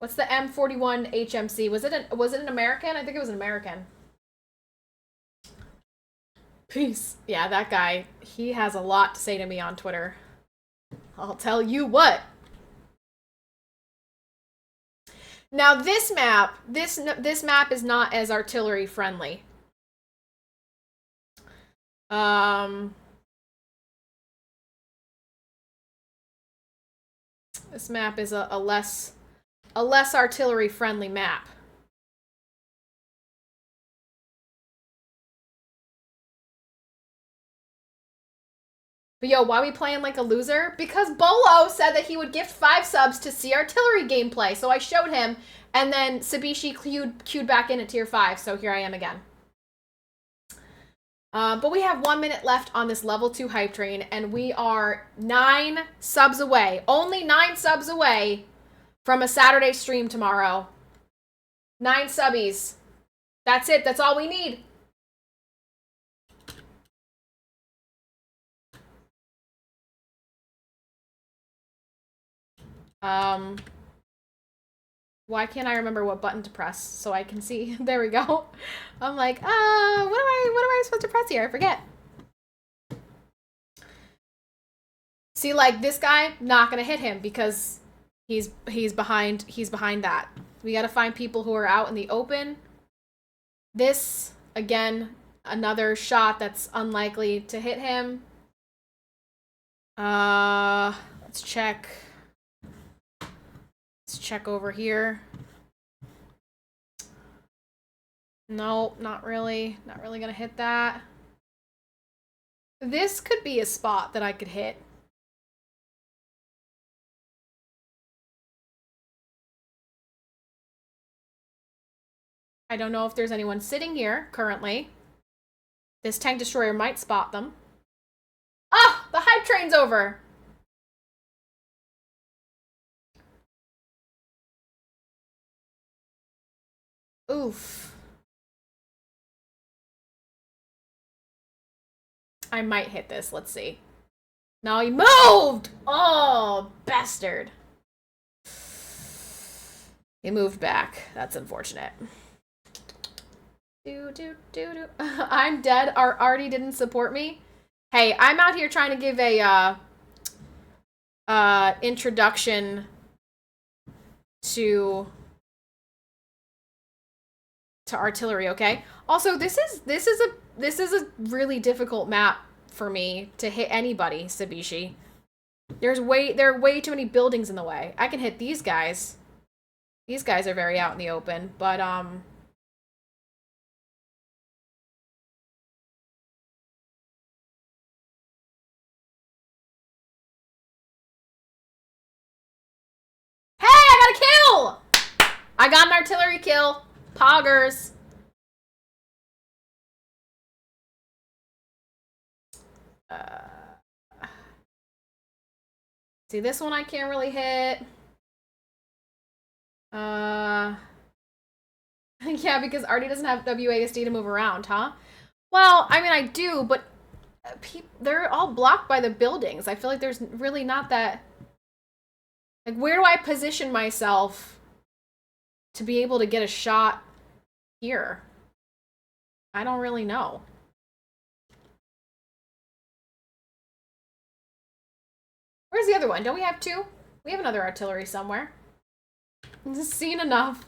What's the M41 HMC? Was it an American? I think it was an American. Peace. Yeah, that guy, he has a lot to say to me on Twitter. I'll tell you what. Now this map is not as artillery friendly. This map is a less artillery friendly map. But yo, why are we playing like a loser? Because Bolo said that he would gift 5 subs to see artillery gameplay. So I showed him, and then Sabishii queued back in at tier 5, so here I am again. But we have 1 minute left on this level 2 hype train, and we are 9 subs away. Only 9 subs away from a Saturday stream tomorrow. 9 subbies. That's it. That's all we need. Why can't I remember what button to press so I can see? There we go. I'm like, what am I supposed to press here? I forget. See, like, this guy, not gonna hit him because he's behind that. We gotta find people who are out in the open. This, again, another shot that's unlikely to hit him. Let's check. Let's check over here. Nope, not really. Not really gonna hit that. This could be a spot that I could hit. I don't know if there's anyone sitting here currently. This tank destroyer might spot them. Ah! The hype train's over! Oof. I might hit this. Let's see. No, he moved! Oh, bastard. He moved back. That's unfortunate. I'm dead. Artie didn't support me. Hey, I'm out here trying to give a introduction to artillery, okay? Also, this is a really difficult map for me to hit anybody, Sabishii. There are way too many buildings in the way. I can hit these guys. These guys are very out in the open, but hey, I got a kill! I got an artillery kill. Poggers. See, this one I can't really hit. Yeah, because Artie doesn't have WASD to move around, huh? Well, I mean, I do, but they're all blocked by the buildings. I feel like there's really not that... Like, where do I position myself to be able to get a shot here? I don't really know. Where's the other one? Don't we have two? We have another artillery somewhere. Seen enough.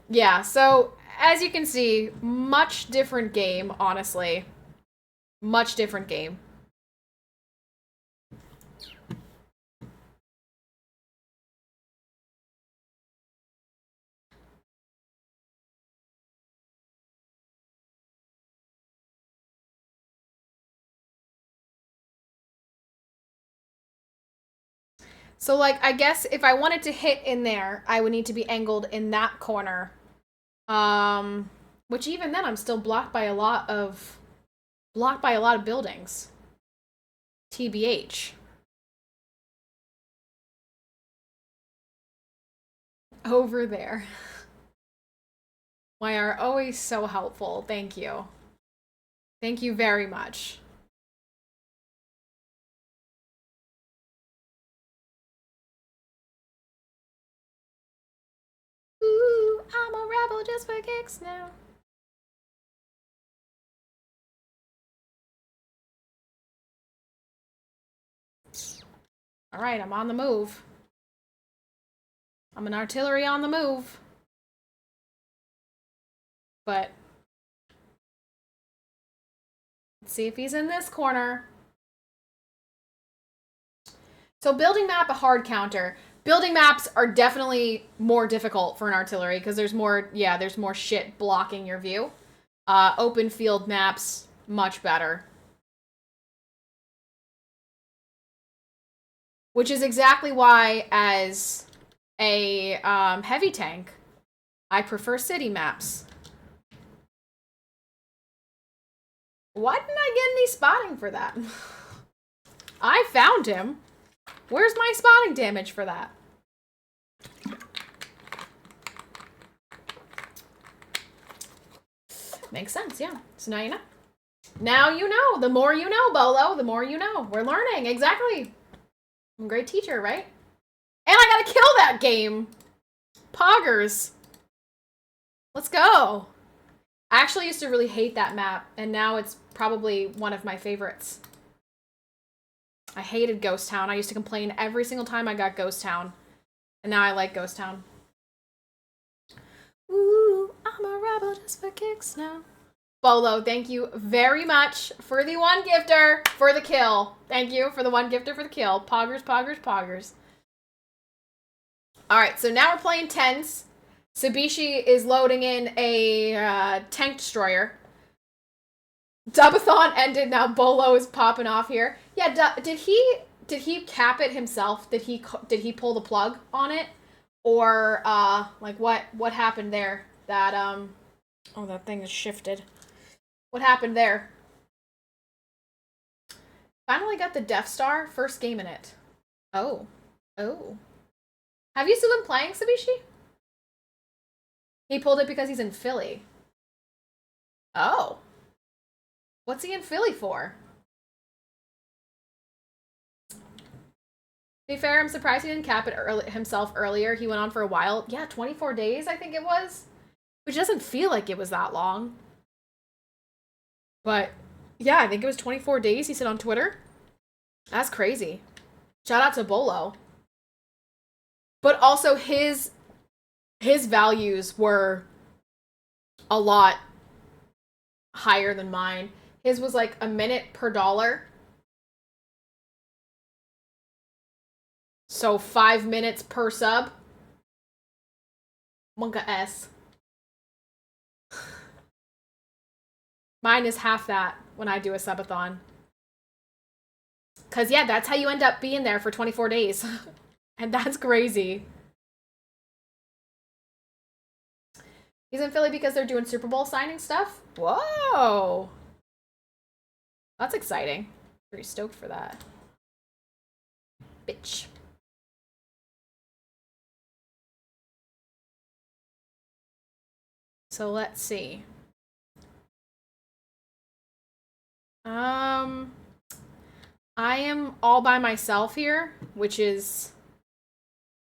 Yeah, so as you can see, much different game, honestly. Much different game. So, like, I guess if I wanted to hit in there, I would need to be angled in that corner. Which even then, I'm still blocked by a lot of buildings. TBH. Over there. Why are always so helpful. Thank you. Thank you very much. Ooh, I'm a rebel just for kicks now. All right, I'm on the move. I'm an artillery on the move. But let's see if he's in this corner. So building map, a hard counter. Building maps are definitely more difficult for an artillery because there's more shit blocking your view. Open field maps, much better. Which is exactly why, as a heavy tank, I prefer city maps. Why didn't I get any spotting for that? I found him. Where's my spotting damage for that? Makes sense, yeah. So now you know. Now you know. The more you know, Bolo, the more you know. We're learning, exactly. I'm a great teacher, right? And I gotta kill that game. Poggers. Let's go. I actually used to really hate that map, and now it's probably one of my favorites. I hated Ghost Town. I used to complain every single time I got Ghost Town. And now I like Ghost Town. Ooh, I'm a rebel just for kicks now. Bolo, thank you very much for the one gifter for the kill. Thank you for the one gifter for the kill. Poggers, poggers, poggers. All right, so now we're playing tens. Sabishii is loading in a tank destroyer. Dubathon ended. Now Bolo is popping off here. Yeah, did he cap it himself? Did he pull the plug on it, or like what happened there? That oh, that thing is shifted. What happened there? Finally got the Death Star. First game in it. Oh. Have you still been playing, Sabishii? He pulled it because he's in Philly. Oh. What's he in Philly for? To be fair, I'm surprised he didn't cap it himself earlier. He went on for a while. Yeah, 24 days, I think it was. Which doesn't feel like it was that long. But, yeah, I think it was 24 days, he said on Twitter. That's crazy. Shout out to Bolo. But also, his values were a lot higher than mine. His was like a minute per dollar. So 5 minutes per sub. Monka S. Mine is half that when I do a subathon. Because, yeah, that's how you end up being there for 24 days. And that's crazy. He's in Philly because they're doing Super Bowl signing stuff? Whoa! That's exciting. Pretty stoked for that. Bitch. So let's see. I am all by myself here, which is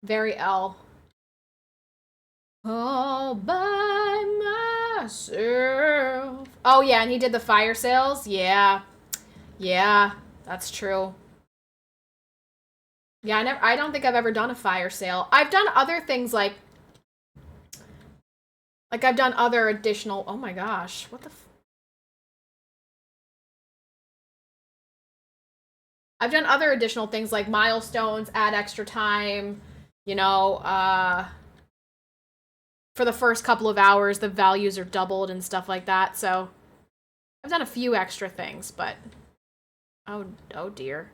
very L. All by myself. Oh yeah, and he did the fire sales? Yeah. Yeah, that's true. Yeah, I don't think I've ever done a fire sale. I've done other things like I've done other additional, oh my gosh, what the I've done other additional things like milestones, add extra time, you know, for the first couple of hours, the values are doubled and stuff like that. So I've done a few extra things, but oh dear.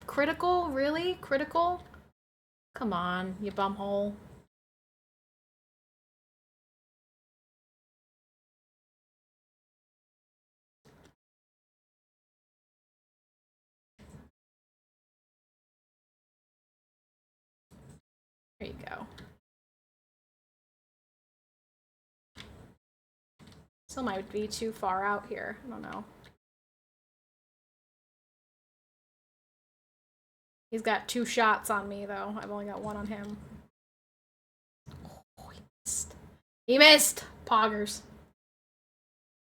Critical? Really? Critical? Come on, you bumhole. There you go. Still might be too far out here. I don't know. He's got 2 shots on me, though. I've only got 1 on him. Oh, he missed. He missed! Poggers.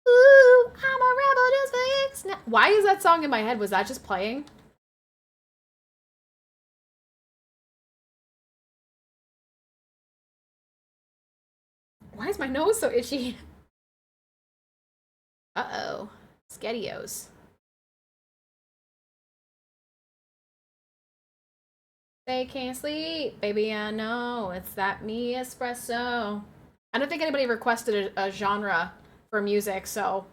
Ooh, I'm a rebel just for you. Why is that song in my head? Was that just playing? Why is my nose so itchy? Uh-oh. Skettios. They can't sleep, baby, I know. It's that me espresso. I don't think anybody requested a genre for music, so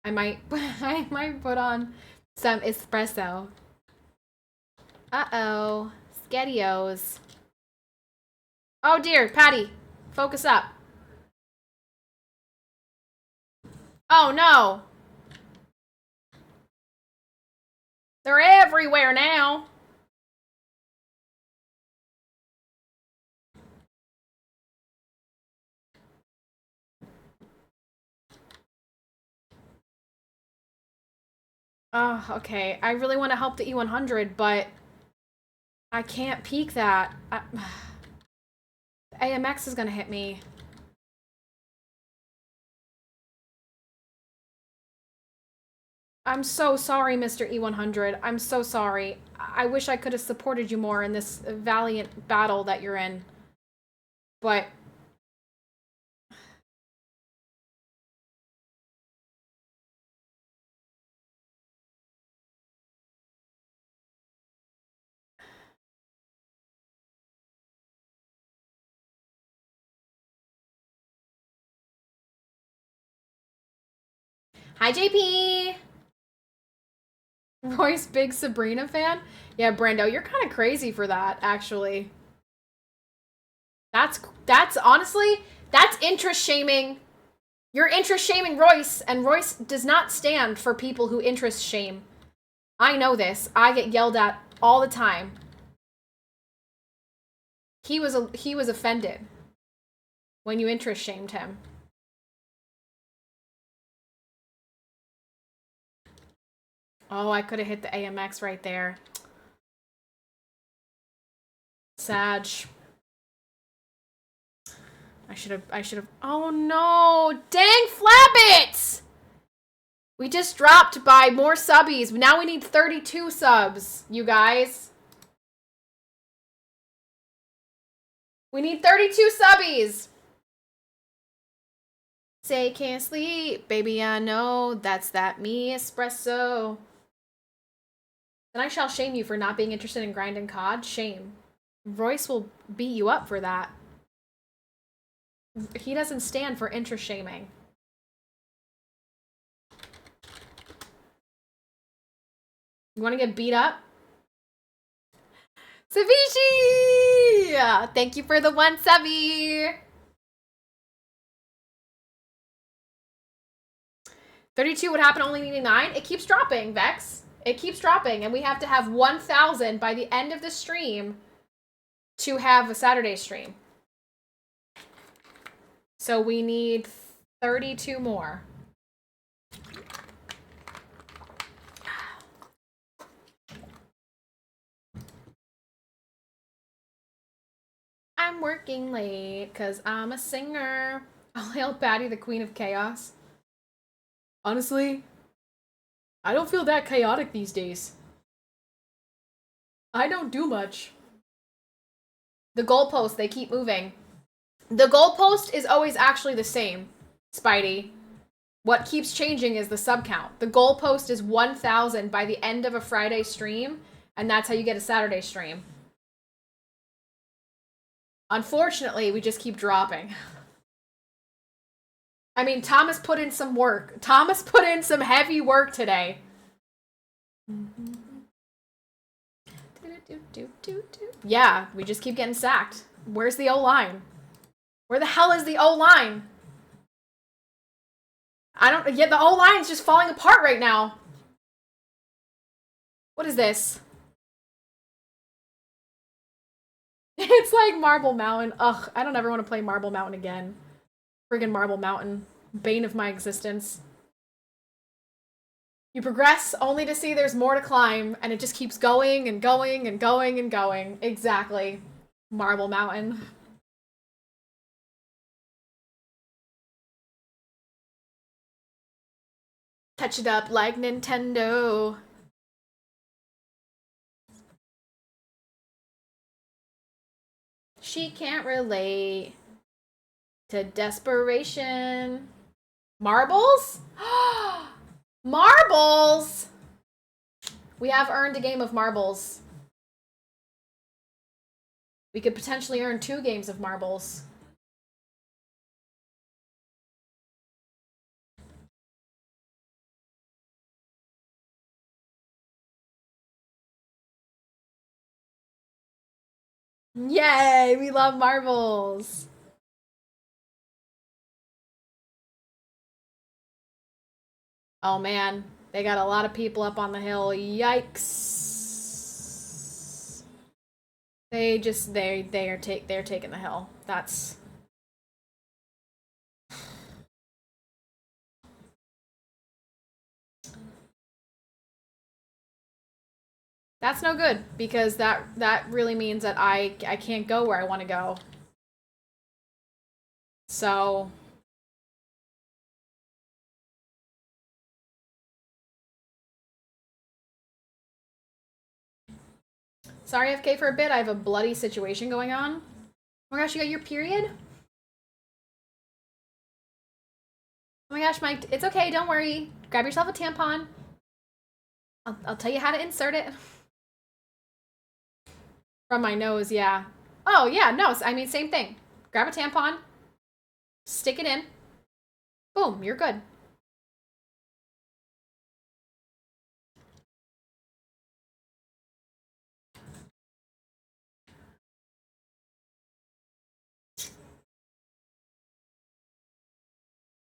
I might put on some espresso. Uh-oh. Skettios. Oh dear, Patty. Focus up. Oh no. They're everywhere now. Oh, okay. I really want to help the E100, but I can't peek that. AMX is gonna hit me. I'm so sorry, Mr. E100. I'm so sorry. I wish I could have supported you more in this valiant battle that you're in. But hi, JP. Royce, big Sabrina fan? Yeah, Brando, you're kind of crazy for that, actually. That's honestly, that's interest shaming. You're interest shaming Royce, and Royce does not stand for people who interest shame. I know this. I get yelled at all the time. He was offended when you interest shamed him. Oh, I could have hit the AMX right there. Sag. I should have. Oh no! Dang Flabbits! We just dropped by more subbies. Now we need 32 subs, you guys. We need 32 subbies. Say can't sleep, baby, I know. That's that me espresso. Then I shall shame you for not being interested in grinding COD. Shame. Royce will beat you up for that. He doesn't stand for interest shaming. You want to get beat up? Sabishii! Thank you for the 1 subby. 32 would happen only needing 9. It keeps dropping, Vex. It keeps dropping, and we have to have 1,000 by the end of the stream to have a Saturday stream. So we need 32 more. I'm working late because I'm a singer. I'll hail Patty, the queen of chaos. Honestly, I don't feel that chaotic these days. I don't do much. The goalposts, they keep moving. The goalpost is always actually the same, Spidey. What keeps changing is the sub count. The goalpost is 1,000 by the end of a Friday stream, and that's how you get a Saturday stream. Unfortunately, we just keep dropping. I mean, Thomas put in some work. Thomas put in some heavy work today. Yeah, we just keep getting sacked. Where's the O-line? Where the hell is the O-line? Yeah, the O-line's just falling apart right now. What is this? It's like Marble Mountain. Ugh, I don't ever want to play Marble Mountain again. Friggin' Marble Mountain. Bane of my existence. You progress only to see there's more to climb, and it just keeps going and going and going and going. Exactly. Marble Mountain. Touch it up like Nintendo. She can't relate to desperation. Marbles? Marbles! We have earned a game of marbles. We could potentially earn 2 games of marbles. Yay! We love marbles! Oh man, they got a lot of people up on the hill. Yikes! They're taking the hill. That's no good, because that really means that I can't go where I want to go. So Sorry, FK, for a bit. I have a bloody situation going on. Oh my gosh, you got your period? Oh my gosh, Mike, it's okay, don't worry. Grab yourself a tampon. I'll tell you how to insert it. From my nose, yeah. Oh, yeah, no, I mean, same thing. Grab a tampon, stick it in, boom, you're good.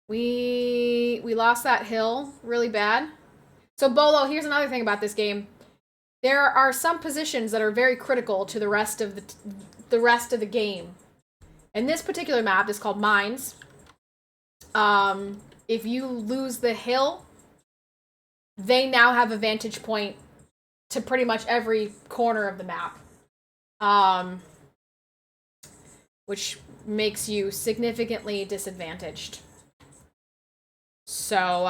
We lost that hill really bad. So Bolo, here's another thing about this game. There are some positions that are very critical to the rest of the game. And this particular map is called Mines. If you lose the hill, they now have a vantage point to pretty much every corner of the map. Which makes you significantly disadvantaged. So,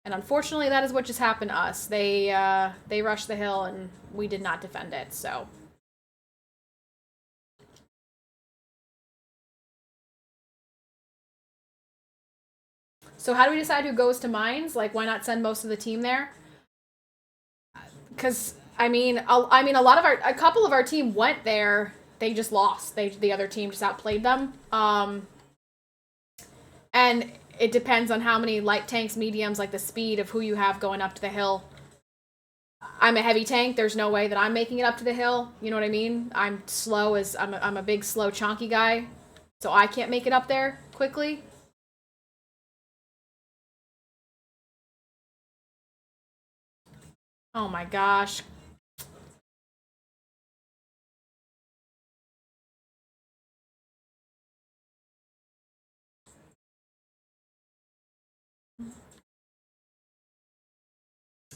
and unfortunately that is what just happened to us. They rushed the hill and we did not defend it, so. So how do we decide who goes to Mines? Like, why not send most of the team there? Because, a couple of our team went there. They just lost. The other team just outplayed them. And it depends on how many light tanks, mediums, like the speed of who you have going up to the hill. I'm a heavy tank. There's no way that I'm making it up to the hill. You know what I mean? I'm slow I'm a big, slow, chonky guy. So I can't make it up there quickly. Oh my gosh.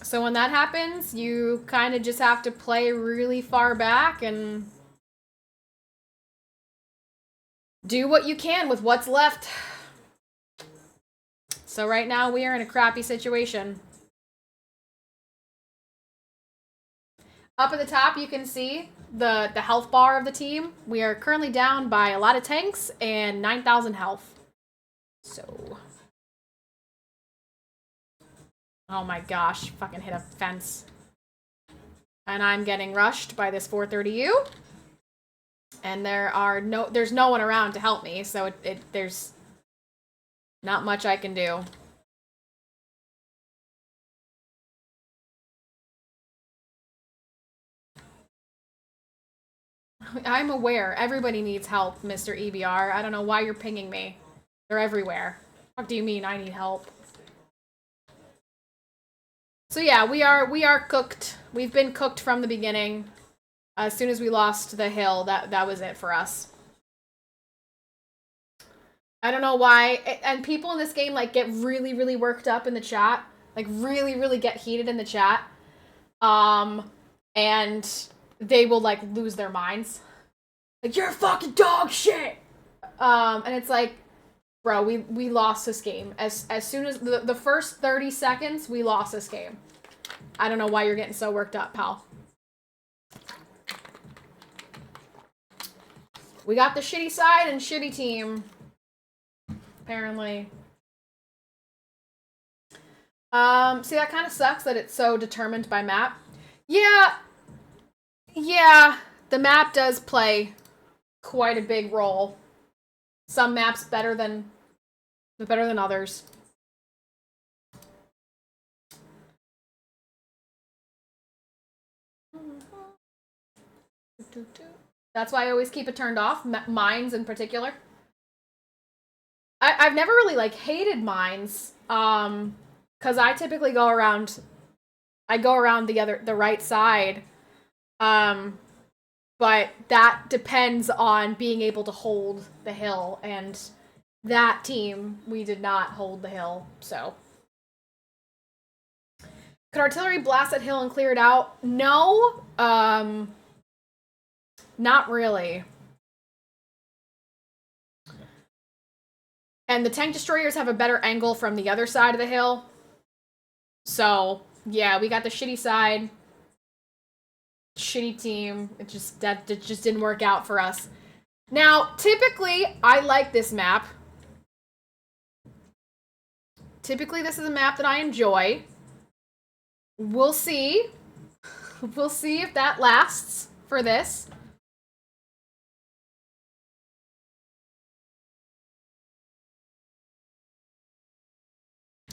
So when that happens, you kind of just have to play really far back and do what you can with what's left. So right now we are in a crappy situation. Up at the top, you can see the health bar of the team. We are currently down by a lot of tanks and 9,000 health. So... oh my gosh, fucking hit a fence. And I'm getting rushed by this 430U. And there's no one around to help me, so there's not much I can do. I'm aware. Everybody needs help, Mr. EBR. I don't know why you're pinging me. They're everywhere. What do you mean I need help? So yeah, we are cooked. We've been cooked from the beginning. As soon as we lost the hill, that was it for us. I don't know why. And people in this game like get really, really worked up in the chat. Like really, really get heated in the chat. And they will like lose their minds. Like, you're fucking dog shit! And it's like, bro, we lost this game. As soon as the first 30 seconds, we lost this game. I don't know why you're getting so worked up, pal. We got the shitty side and shitty team. Apparently. See, that kind of sucks that it's so determined by map. Yeah, the map does play quite a big role. Some maps better than others. That's why I always keep it turned off, mines in particular. I've never really like hated mines, because I typically go around the right side, but that depends on being able to hold the hill, and that team, we did not hold the hill, so. Could artillery blast that hill and clear it out? No, not really. And the tank destroyers have a better angle from the other side of the hill. So, yeah, we got the shitty side. shitty team. It just didn't work out for us. Now, typically, I like this map. Typically, this is a map that I enjoy. We'll see. We'll see if that lasts for this.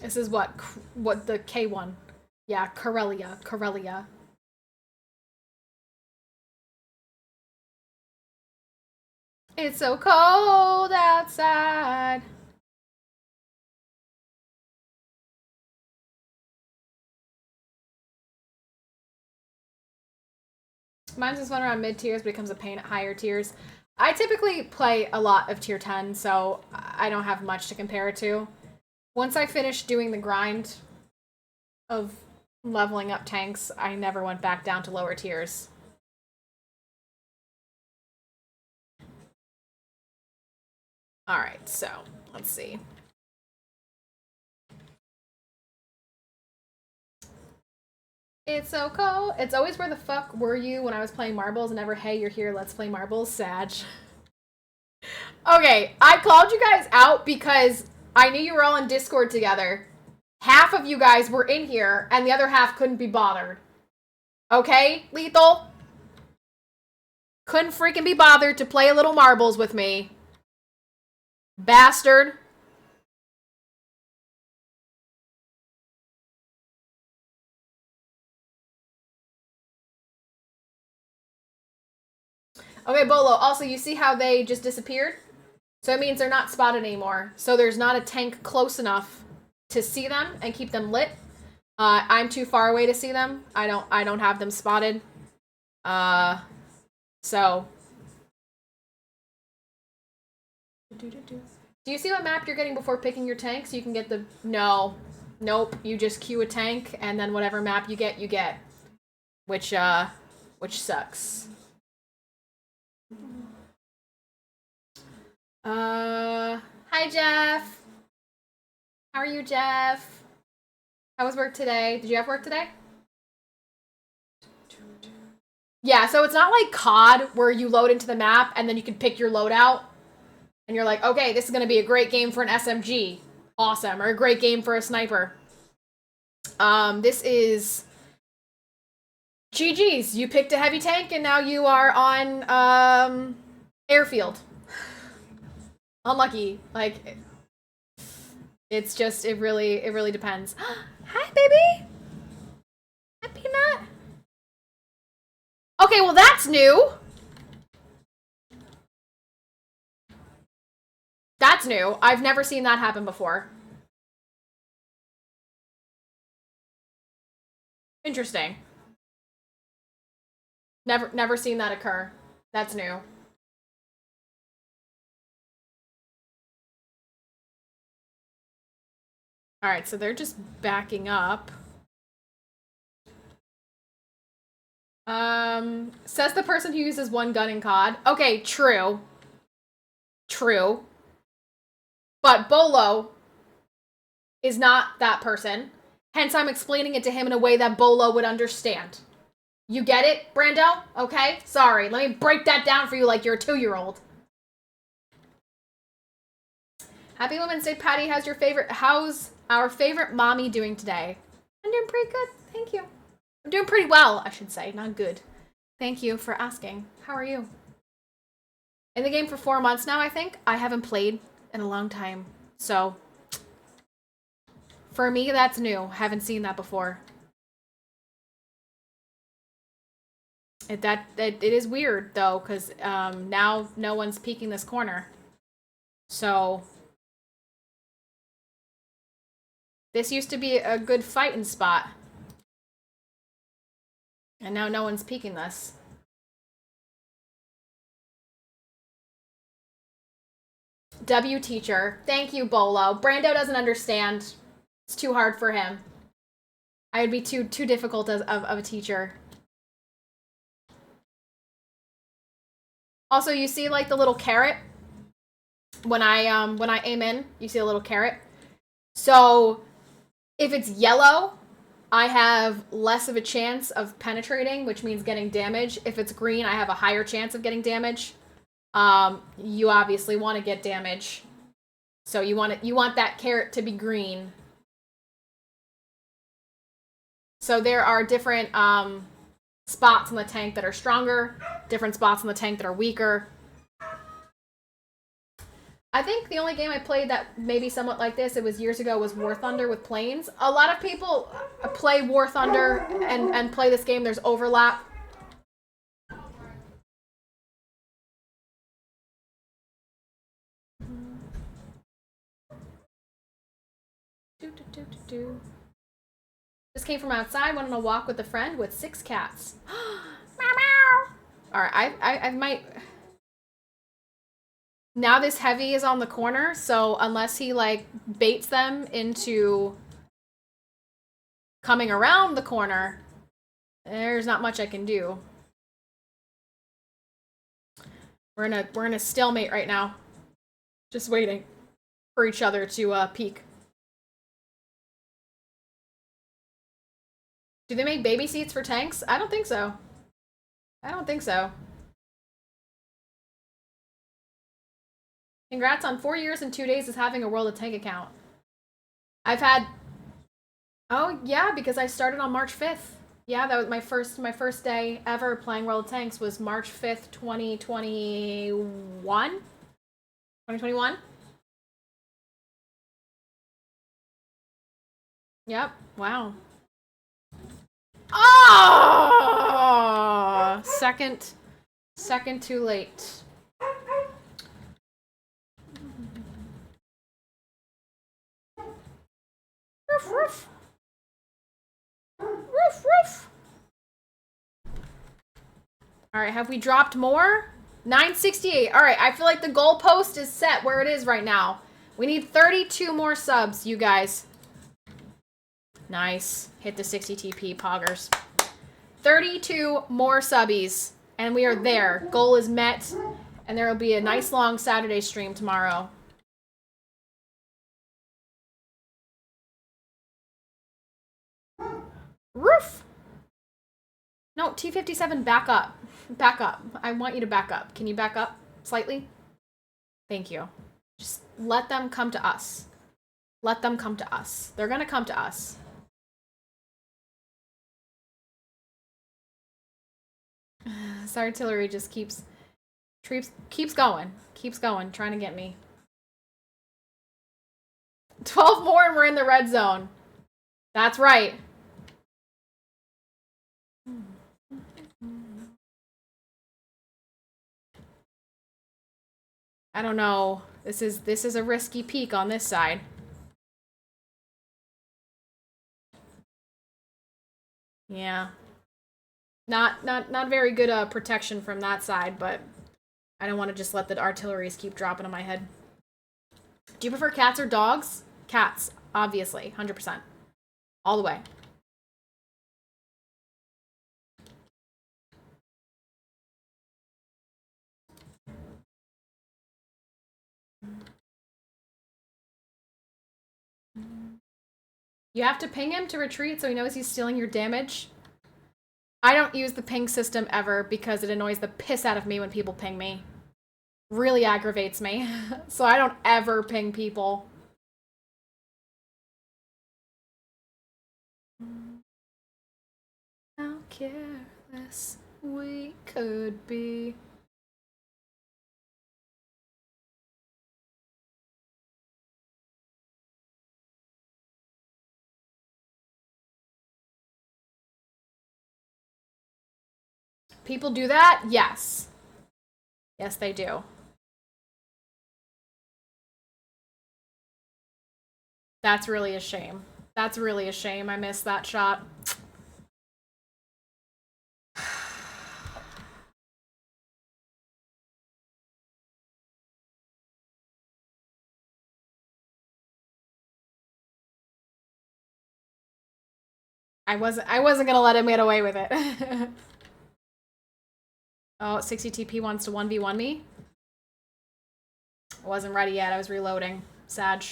This is what the K1. Yeah, Corellia. It's so cold outside. Mine's just fun around mid tiers, but becomes a pain at higher tiers. I typically play a lot of tier 10, so I don't have much to compare it to. Once I finished doing the grind of leveling up tanks, I never went back down to lower tiers. Alright, so, let's see. It's so cold. It's always where the fuck were you when I was playing marbles and never, hey, you're here, let's play marbles. Sag. Okay, I called you guys out because I knew you were all in Discord together. Half of you guys were in here and the other half couldn't be bothered. Okay, Lethal? Couldn't freaking be bothered to play a little marbles with me. Bastard. Okay, Bolo, also, you see how they just disappeared? So it means they're not spotted anymore. So there's not a tank close enough to see them and keep them lit. I'm too far away to see them. I don't have them spotted. So. Do you see what map you're getting before picking your tank? So you can get the... No. Nope. You just queue a tank, and then whatever map you get, you get. Which sucks. Hi, Jeff. How are you, Jeff? How was work today? Did you have work today? Yeah, so it's not like COD where you load into the map and then you can pick your loadout. And you're like, okay, this is going to be a great game for an SMG. Awesome. Or a great game for a sniper. This is... GG's. You picked a heavy tank and now you are on, airfield. Unlucky. Like, it's just, it really depends. Hi, baby! Hi, Peanut! Okay, well that's new! That's new. I've never seen that happen before. Interesting. Never seen that occur. That's new. Alright, so they're just backing up. Says the person who uses one gun in COD. Okay, true. True. But Bolo is not that person. Hence, I'm explaining it to him in a way that Bolo would understand. You get it, Brando? Okay? Sorry, let me break that down for you like you're a 2-year-old. Happy Women's Day, Patty. How's our favorite mommy doing today? I'm doing pretty good. Thank you. I'm doing pretty well, I should say. Not good. Thank you for asking. How are you? In the game for 4 months now, I think. I haven't played in a long time. So, for me, that's new. Haven't seen that before. It is weird, though, because now no one's peeking this corner. So... This used to be a good fighting spot. And now no one's peeking this. W teacher. Thank you, Bolo. Brando doesn't understand. It's too hard for him. I would be too difficult of a teacher. Also, you see like the little carrot? When I aim in, you see a little carrot? So... if it's yellow, I have less of a chance of penetrating, which means getting damage. If it's green, I have a higher chance of getting damage. You obviously want to get damage. So you want that carrot to be green. So there are different spots in the tank that are stronger, different spots in the tank that are weaker. I think the only game I played that maybe somewhat like this, it was years ago, was War Thunder with planes. A lot of people play War Thunder and play this game. There's overlap. Just came from outside, went on a walk with a friend with 6 cats. Meow meow. Alright, I might... Now this heavy is on the corner, so unless he, like, baits them into coming around the corner, there's not much I can do. We're in a stalemate right now. Just waiting for each other to peek. Do they make baby seats for tanks? I don't think so. I don't think so. Congrats on 4 years and 2 days as having a World of Tank account. I've had... Oh, yeah, because I started on March 5th. Yeah, that was my first day ever playing World of Tanks was March 5th, 2021? 2021? Yep. Wow. Oh! Second too late. Roof, roof. Roof, roof. Alright, have we dropped more? 968. Alright, I feel like the goalpost is set where it is right now. We need 32 more subs, you guys. Nice. Hit the 60 TP, poggers. 32 more subbies. And we are there. Goal is met. And there will be a nice long Saturday stream tomorrow. Roof! No, T57, back up. Back up. I want you to back up. Can you back up slightly? Thank you. Just let them come to us. Let them come to us. They're gonna come to us. This artillery just keeps going. Keeps going, trying to get me. 12 more and we're in the red zone. That's right. I don't know. This is a risky peek on this side. Yeah. Not very good protection from that side, but I don't want to just let the artilleries keep dropping on my head. Do you prefer cats or dogs? Cats, obviously, 100%. All the way. You have to ping him to retreat so he knows he's stealing your damage. I don't use the ping system ever because it annoys the piss out of me when people ping me. Really aggravates me. So I don't ever ping people. How careless we could be. People do that? Yes. Yes, they do. That's really a shame. That's really a shame. I missed that shot. I wasn't gonna let him get away with it. Oh, 60 TP wants to 1v1 me? I wasn't ready yet. I was reloading. Sag.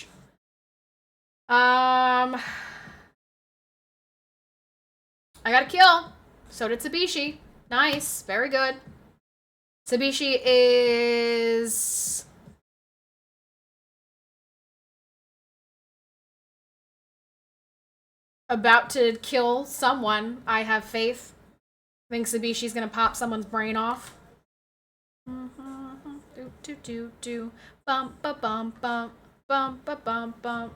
I got a kill. So did Sabishii. Nice. Very good. Sabishii is... about to kill someone. I have faith. I think Sabishi's gonna pop someone's brain off. Do do do do. Bump ba bump bump. Bump ba bump bump.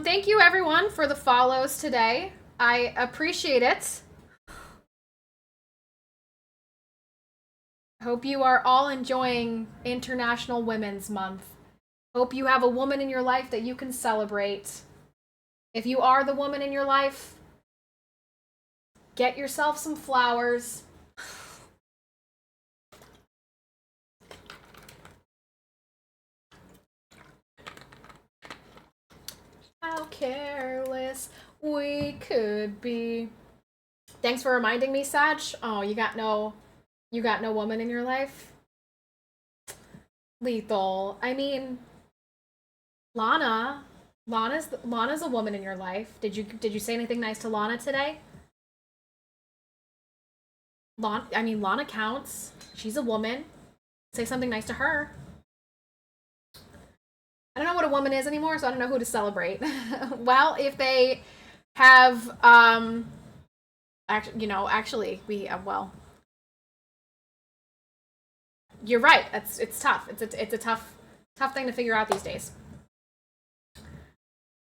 Thank you everyone for the follows today. I appreciate it. Hope you are all enjoying International Women's Month. Hope you have a woman in your life that you can celebrate. If you are the woman in your life, get yourself some flowers. How careless we could be. Thanks for reminding me, Sag. Oh, you got no woman in your life? Lethal. I mean, Lana's a woman in your life. Did you say anything nice to Lana today? Lana counts. She's a woman. Say something nice to her. I don't know what a woman is anymore, so I don't know who to celebrate. Well, if they have actually we well, you're right. It's tough. It's a tough thing to figure out these days.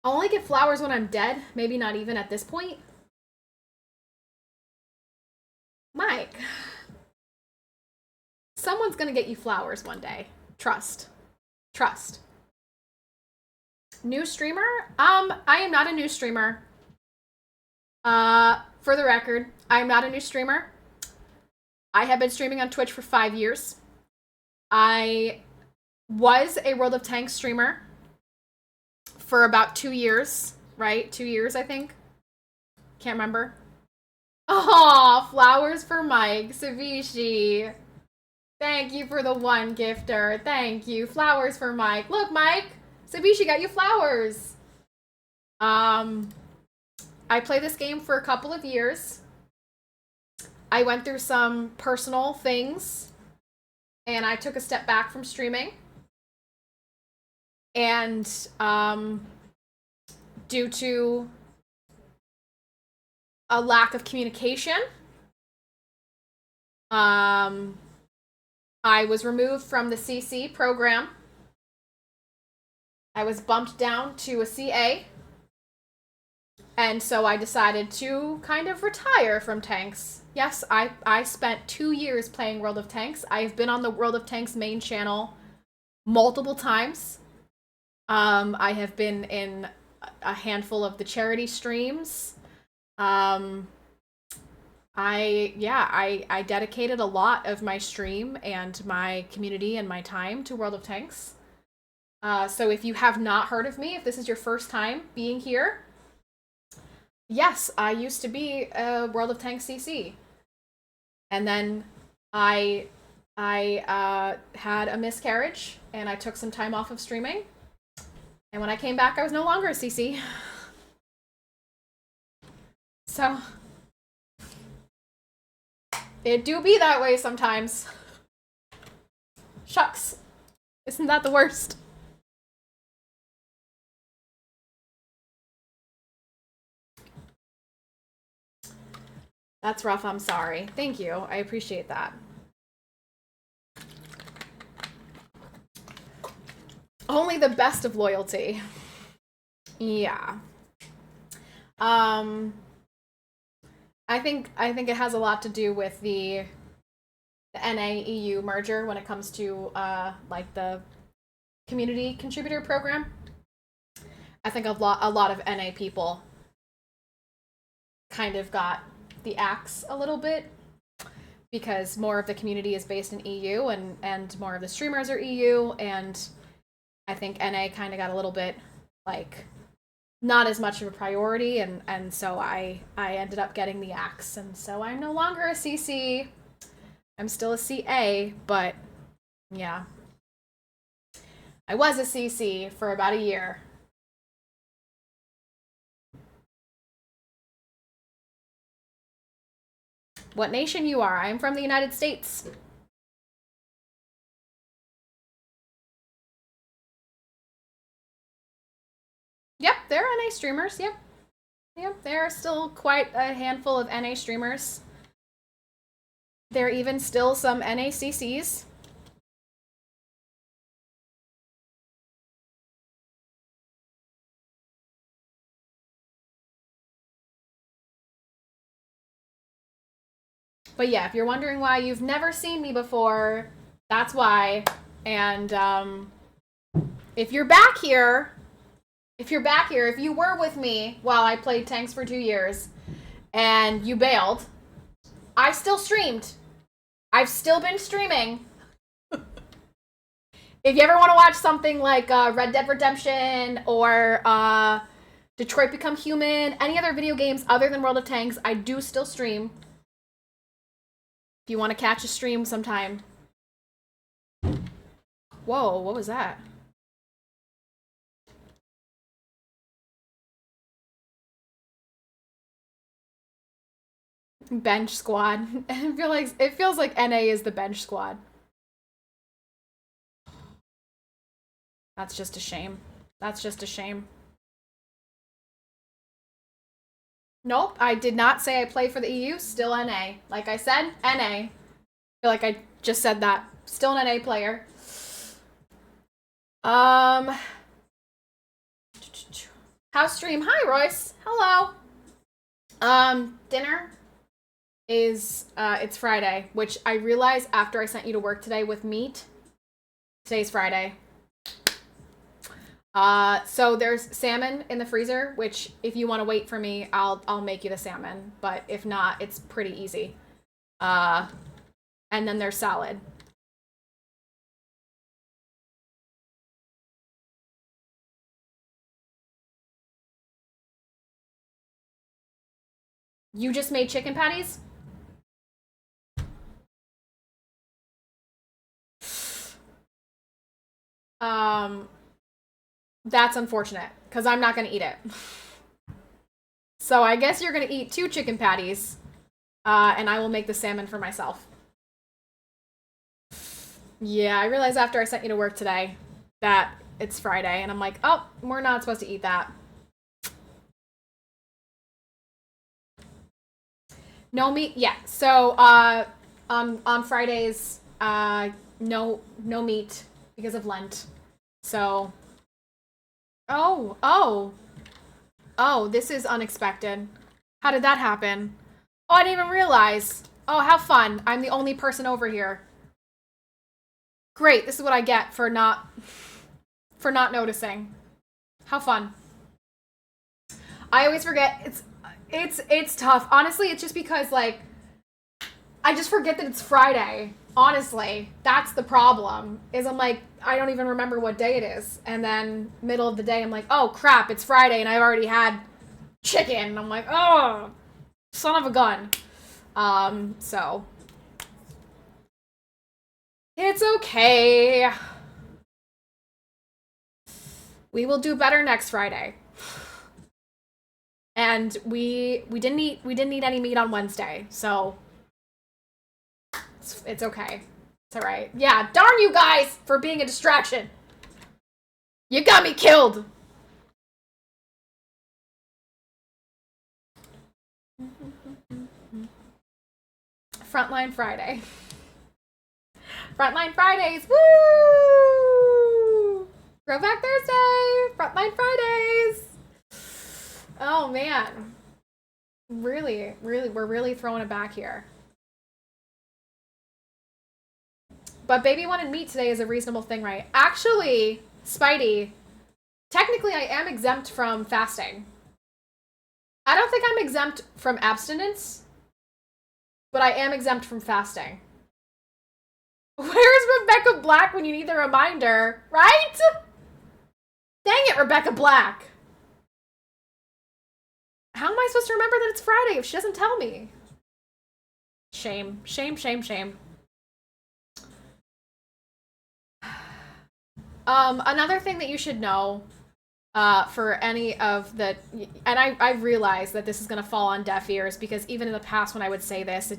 I'll only get flowers when I'm dead. Maybe not even at this point. Mike, someone's gonna get you flowers one day. Trust. New streamer? I am not a new streamer. For the record, I am not a new streamer. I have been streaming on Twitch for 5 years. I was a World of Tanks streamer for about 2 years, right? 2 years, I think. Can't remember. Oh, flowers for Mike. Sabishii. Thank you for the 1 gifter. Thank you. Flowers for Mike. Look, Mike. Sabishii got you flowers. I played this game for a couple of years. I went through some personal things, and I took a step back from streaming. And due to a lack of communication, I was removed from the CC program. I was bumped down to a CA. And so I decided to kind of retire from tanks. Yes, I spent 2 years playing World of Tanks. I've been on the World of Tanks main channel multiple times. I have been in a handful of the charity streams. I dedicated a lot of my stream and my community and my time to World of Tanks. So if you have not heard of me, if this is your first time being here, yes, I used to be a World of Tanks CC. And then I had a miscarriage, and I took some time off of streaming. And when I came back, I was no longer a CC. So, it do be that way sometimes. Shucks. Isn't that the worst? That's rough, I'm sorry. Thank you, I appreciate that. Only the best of loyalty. Yeah. I think it has a lot to do with the NA-EU merger when it comes to like the community contributor program. I think a lot of NA people kind of got the axe a little bit because more of the community is based in EU and more of the streamers are EU, and I think NA kind of got a little bit like not as much of a priority, and so I ended up getting the axe, and so I'm no longer a CC. I'm still a CA, but yeah. I was a CC for about a year. What nation you are? I am from the United States. Yep, there are NA streamers. Yep. Yep, there are still quite a handful of NA streamers. There are even still some NACCs. But yeah, if you're wondering why you've never seen me before, that's why. And if you're back here, if you were with me while I played tanks for 2 years and you bailed, I still streamed. I've still been streaming. If you ever want to watch something like Red Dead Redemption or Detroit Become Human, any other video games other than World of Tanks, I do still stream. If you want to catch a stream sometime. Whoa, what was that? Bench squad. It feels like NA is the bench squad. That's just a shame. That's just a shame. Nope, I did not say I play for the EU. Still NA. Like I said, NA. I feel like I just said that. Still an NA player. House stream. Hi, Royce. Hello. Dinner is, it's Friday, which I realized after I sent you to work today with meat. Today's Friday. So there's salmon in the freezer, which if you want to wait for me, I'll make you the salmon. But if not, it's pretty easy. And then there's salad. You just made chicken patties? That's unfortunate, because I'm not going to eat it. So I guess you're going to eat 2 chicken patties, and I will make the salmon for myself. Yeah, I realized after I sent you to work today that it's Friday, and I'm like, oh, we're not supposed to eat that. No meat? Yeah, so on Fridays, no meat because of Lent. So... Oh, this is unexpected. How did that happen? Oh, I didn't even realize. Oh, how fun. I'm the only person over here. Great, this is what I get for not noticing. How fun. I always forget. It's tough. Honestly, it's just because, like, I just forget that it's Friday. Honestly, that's the problem. Is I'm like, I don't even remember what day it is. And then middle of the day, I'm like, oh crap, it's Friday and I've already had chicken. And I'm like, oh, son of a gun. So it's okay. We will do better next Friday. And we didn't eat any meat on Wednesday, so it's okay. It's all right. Yeah, darn you guys for being a distraction. You got me killed. Frontline Friday. Frontline Fridays. Woo! Throwback Thursday. Frontline Fridays. Oh man. Really, we're really throwing it back here. But baby wanted meat today is a reasonable thing, right? Actually, Spidey, technically I am exempt from fasting. I don't think I'm exempt from abstinence, but I am exempt from fasting. Where's Rebecca Black when you need the reminder, right? Dang it, Rebecca Black. How am I supposed to remember that it's Friday if she doesn't tell me? Shame, shame, shame, shame. Another thing that you should know, for any of the, and I realize that this is gonna fall on deaf ears because even in the past when I would say this,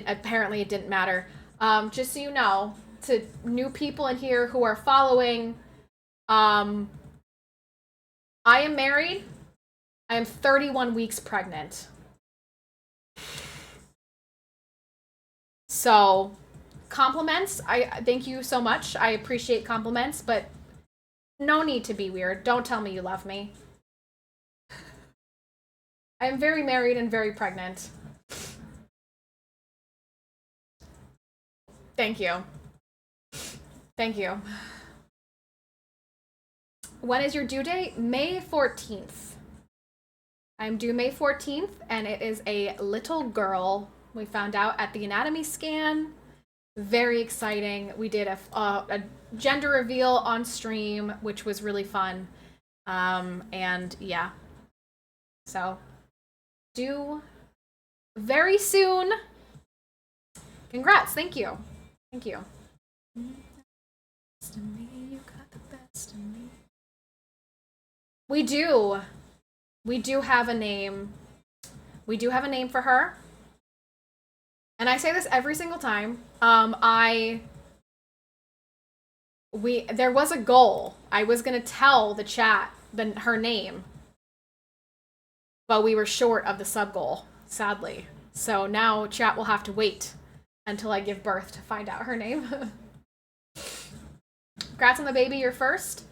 apparently it didn't matter. Just so you know, to new people in here who are following, I am married. I am 31 weeks pregnant. So, compliments, I thank you so much. I appreciate compliments, but no need to be weird. Don't tell me you love me. I am very married and very pregnant. Thank you. Thank you. When is your due date? May 14th. I'm due May 14th, and it is a little girl. We found out at the anatomy scan. Very exciting. We did a gender reveal on stream, which was really fun. And yeah. So, due very soon. Congrats. Thank you. Thank you. You got the best of me. We do. We do have a name. We do have a name for her. And I say this every single time. There was a goal. I was gonna tell the chat her name, but we were short of the sub goal, sadly. So now chat will have to wait until I give birth to find out her name. Congrats on the baby, you're first.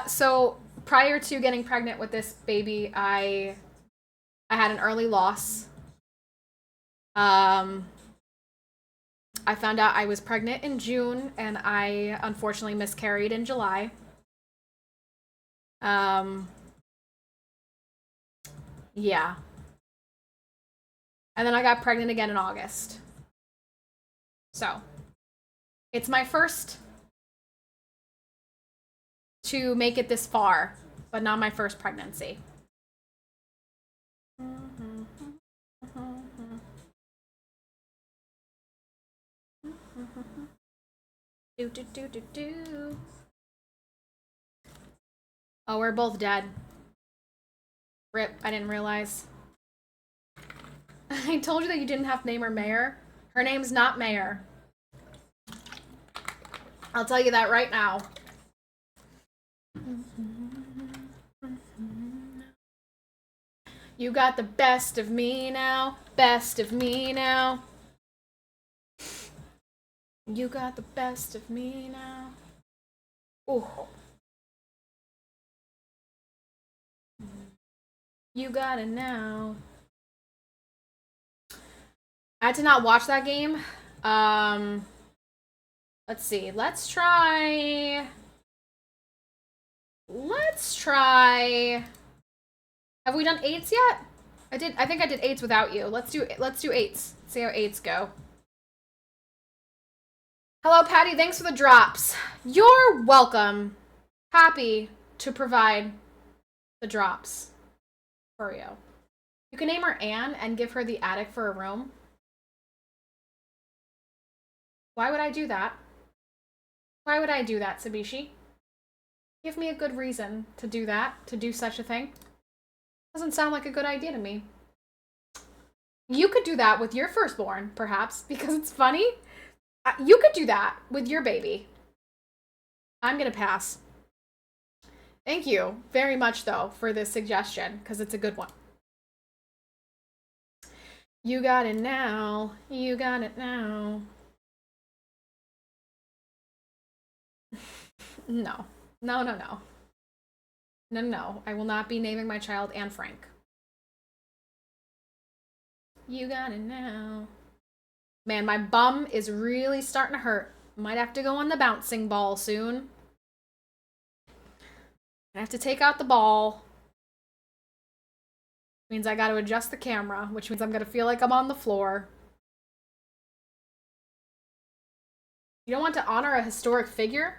So prior to getting pregnant with this baby, I had an early loss. I found out I was pregnant in June, and I unfortunately miscarried in July. Yeah. And then I got pregnant again in August. So, it's my first to make it this far, but not my first pregnancy. Oh, we're both dead. Rip, I didn't realize. I told you that you didn't have to name her Mayor. Her name's not Mayor. I'll tell you that right now. You got the best of me now. Best of me now. You got the best of me now. Ooh. You got it now. I had to not watch that game. Let's see. Let's try. Have we done 8s yet? I think I did 8s without you. Let's do 8s. See how 8s go. Hello, Patty. Thanks for the drops. You're welcome. Happy to provide the drops for you. You can name her Anne and give her the attic for a room. Why would I do that? Why would I do that, Sabishii? Give me a good reason to do that, to do such a thing. Doesn't sound like a good idea to me. You could do that with your firstborn, perhaps, because it's funny. You could do that with your baby. I'm gonna pass. Thank you very much, though, for this suggestion, because it's a good one. You got it now. You got it now. No. No, no, no. No, no. I will not be naming my child Anne Frank. You got it now. Man, my bum is really starting to hurt. Might have to go on the bouncing ball soon. I have to take out the ball. Means I gotta adjust the camera, which means I'm gonna feel like I'm on the floor. You don't want to honor a historic figure?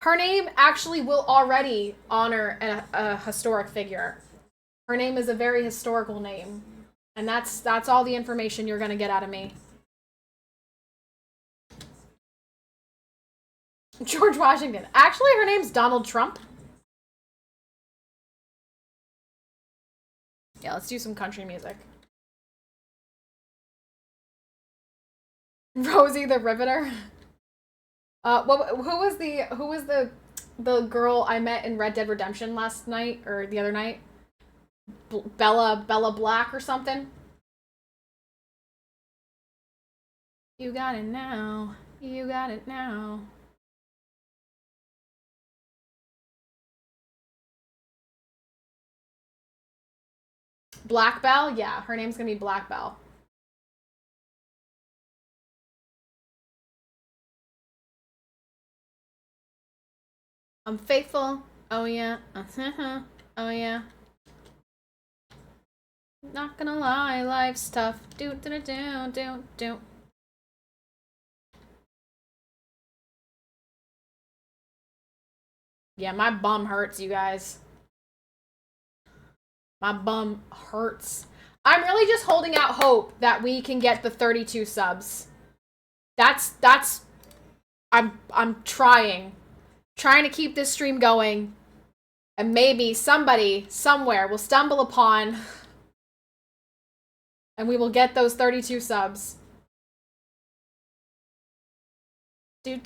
Her name actually will already honor a historic figure. Her name is a very historical name. And that's all the information you're gonna get out of me. George Washington. Actually, her name's Donald Trump. Yeah, let's do some country music. Rosie the Riveter. Who was the girl I met in Red Dead Redemption last night or the other night? Bella Black or something? You got it now. You got it now. Black Belle? Yeah, her name's gonna be Black Belle. I'm faithful. Oh yeah. Oh yeah. Not gonna lie, life's tough. Do. Yeah, my bum hurts, you guys. My bum hurts. I'm really just holding out hope that we can get the 32 subs. I'm trying to keep this stream going, and maybe somebody somewhere will stumble upon and we will get those 32 subs. Do.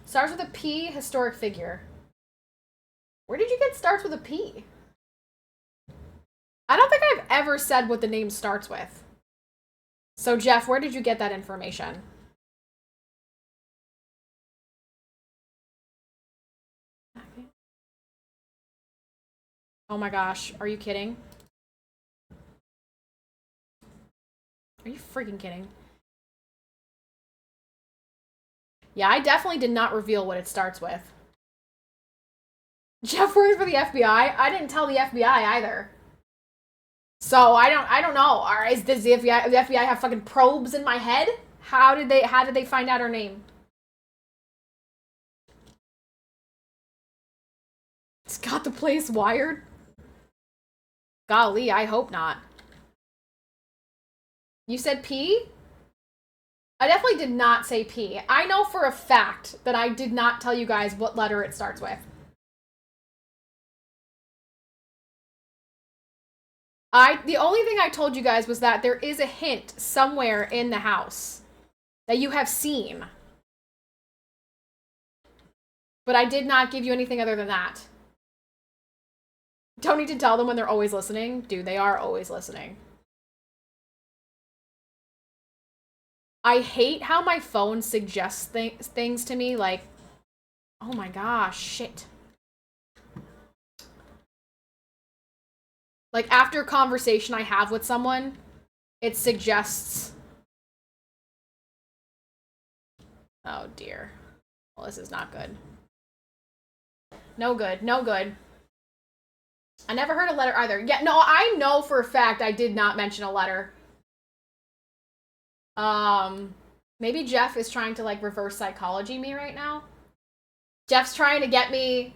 Starts with a P, historic figure. Where did you get starts with a P? I don't think I've ever said what the name starts with. So Jeff, where did you get that information? Oh my gosh, are you kidding? Are you freaking kidding? Yeah, I definitely did not reveal what it starts with. Jeff works for the FBI? I didn't tell the FBI either. So I don't know. Alright, does the FBI have fucking probes in my head? How did they find out her name? It's got the place wired? Golly, I hope not. You said P? I definitely did not say P. I know for a fact that I did not tell you guys what letter it starts with. The only thing I told you guys was that there is a hint somewhere in the house that you have seen. But I did not give you anything other than that. Don't need to tell them when they're always listening. Dude, they are always listening. I hate how my phone suggests things to me, like, oh my gosh, shit. Like, after a conversation I have with someone, it suggests... Oh dear. Well, this is not good. No good, no good. I never heard a letter either. Yeah, no, I know for a fact I did not mention a letter. Maybe Jeff is trying to, like, reverse psychology me right now. Jeff's trying to get me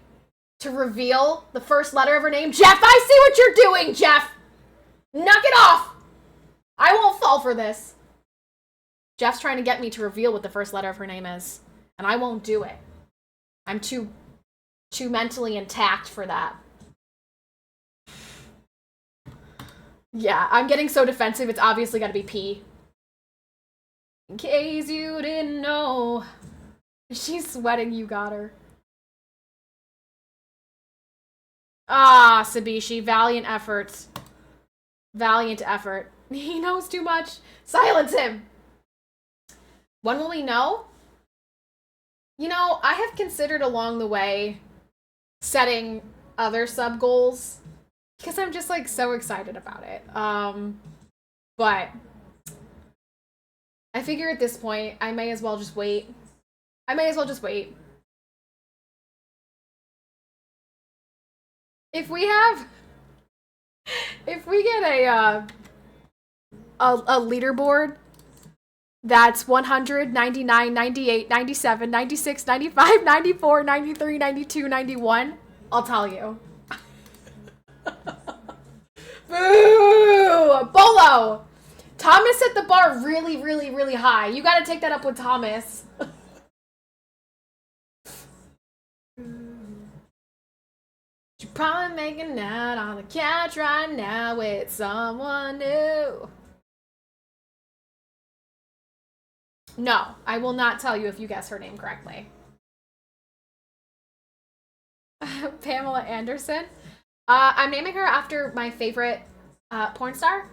to reveal the first letter of her name. Jeff, I see what you're doing, Jeff! Knock it off! I won't fall for this. Jeff's trying to get me to reveal what the first letter of her name is. And I won't do it. I'm too mentally intact for that. Yeah, I'm getting so defensive, it's obviously gotta be P. In case you didn't know. She's sweating, you got her. Ah, Sabishii, valiant efforts. Valiant effort. He knows too much. Silence him! When will we know? You know, I have considered along the way setting other sub goals because I'm just, like, so excited about it. But I figure at this point, I may as well just wait. If we get a leaderboard that's 100, 99, 98, 97, 96, 95, 94, 93, 92, 91, I'll tell you. Boo! Bolo! Thomas set the bar really, really, really high. You gotta take that up with Thomas. You're probably making out on the couch right now with someone new. No, I will not tell you if you guess her name correctly. Pamela Anderson. I'm naming her after my favorite porn star.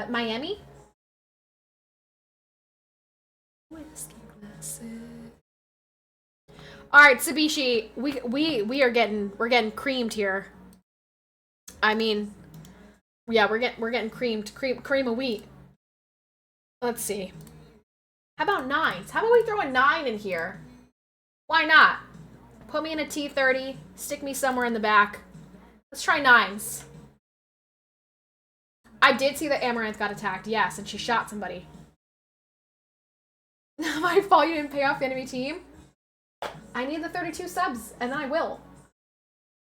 Miami. Whiskey glasses. All right, Sabishii, we're getting creamed here. I mean, yeah, we're getting creamed, cream of wheat. Let's see. How about nines? How about we throw a 9 in here? Why not? Put me in a T30, stick me somewhere in the back. Let's try 9s. I did see that Amaranth got attacked, yes, and she shot somebody. My fault you didn't pay off the enemy team. I need the 32 subs, and then I will.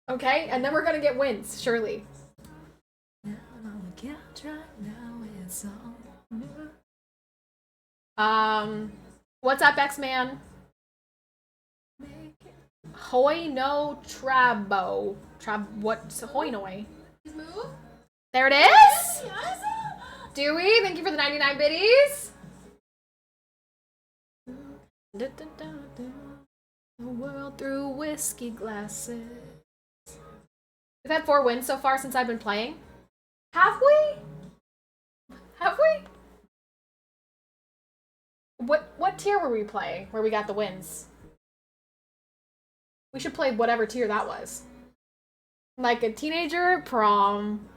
Okay? And then we're gonna get wins, surely. What's up, X-Man? Hoy no trabo. What's hoinoi? There it is! Dewey, thank you for the 99 biddies. The world through whiskey glasses. We've had 4 wins so far since I've been playing. Have we? Have we? What tier were we playing where we got the wins? We should play whatever tier that was. Like a teenager at prom.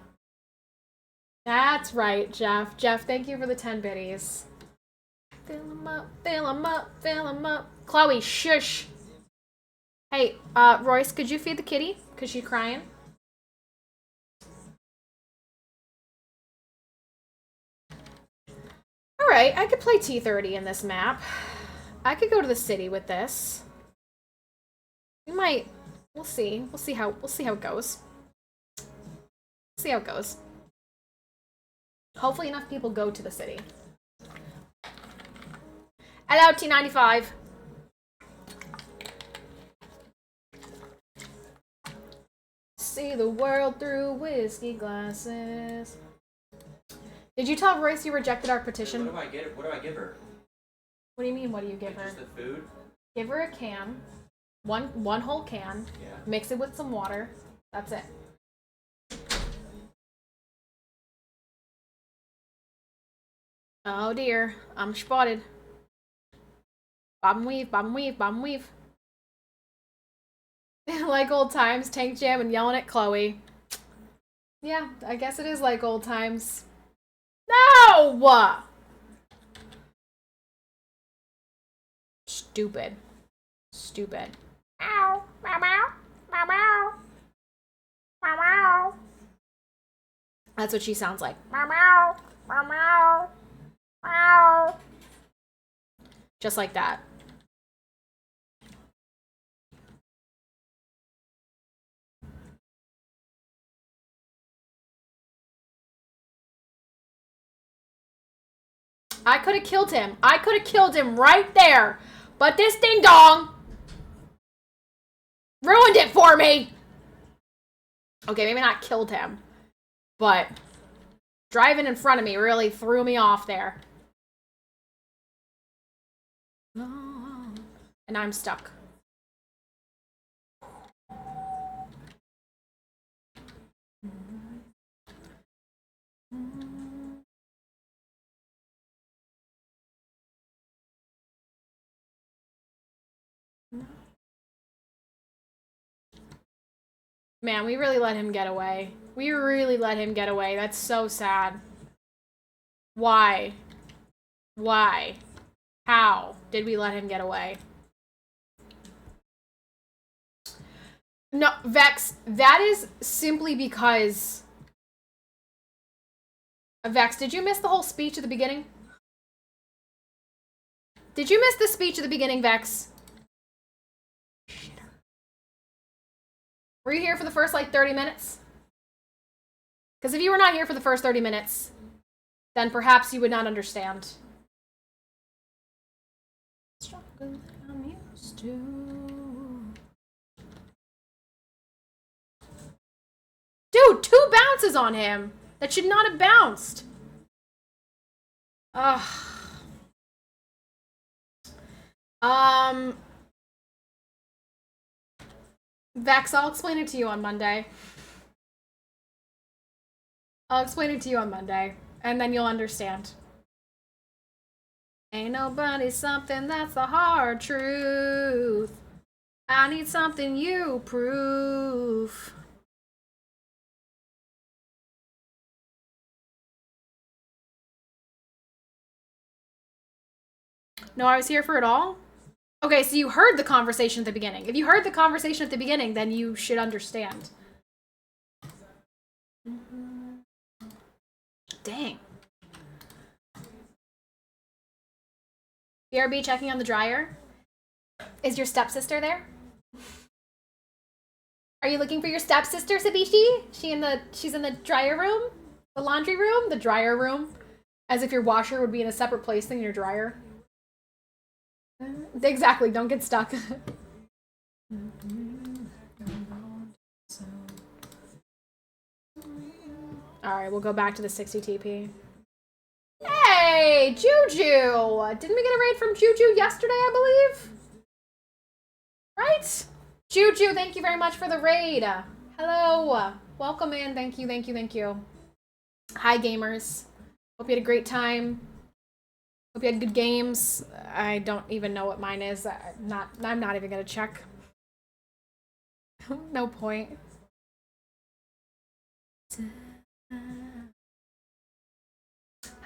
That's right, Jeff. Jeff, thank you for the 10 biddies. Fill 'em up, fill 'em up, fill 'em up. Chloe, shush. Hey, Royce, could you feed the kitty? Cause she's crying. Alright, I could play T30 in this map. I could go to the city with this. We might. We'll see. We'll see how it goes. See how it goes. Hopefully enough people go to the city. Hello, T95. See the world through whiskey glasses. Did you tell Royce you rejected our petition? What do I give her? What do you mean, what do you give her? Just the food? Give her a can. One whole can. Yeah. Mix it with some water. That's it. Oh dear. I'm spotted. Bob and weave, bob and weave, bob and weave. Like old times, Tank Jam and yelling at Chloe. Yeah, I guess it is like old times. No! Stupid. Stupid. Ow, meow, meow, meow, meow, meow, meow. That's what she sounds like. Meow, meow, meow, meow, meow. Just like that. I could have killed him. I could have killed him right there. But this ding dong ruined it for me. Okay, maybe not killed him. But driving in front of me really threw me off there. And I'm stuck. Man, we really let him get away. We really let him get away. That's so sad. Why? Why? How did we let him get away? No, Vex, that is simply because... Vex, did you miss the whole speech at the beginning? Did you miss the speech at the beginning, Vex? Were you here for the first, like, 30 minutes? Because if you were not here for the first 30 minutes, then perhaps you would not understand. Stronger than I'm used to. Dude, 2 bounces on him. That should not have bounced. Ugh. Vex, I'll explain it to you on Monday. I'll explain it to you on Monday, and then you'll understand. Ain't nobody something, that's the hard truth. I need something you prove. No, I was here for it all? Okay, so you heard the conversation at the beginning. If you heard the conversation at the beginning, then you should understand. Dang. BRB checking on the dryer. Is your stepsister there? Are you looking for your stepsister, Sabishii? She's in the dryer room? The laundry room? The dryer room? As if your washer would be in a separate place than your dryer. Exactly, don't get stuck. Alright, we'll go back to the 60 TP. Hey, Juju! Didn't we get a raid from Juju yesterday, I believe? Right? Juju, thank you very much for the raid. Hello. Welcome in. Thank you, thank you, thank you. Hi, gamers. Hope you had a great time. Hope you had good games. I don't even know what mine is. I'm not even gonna check. No point.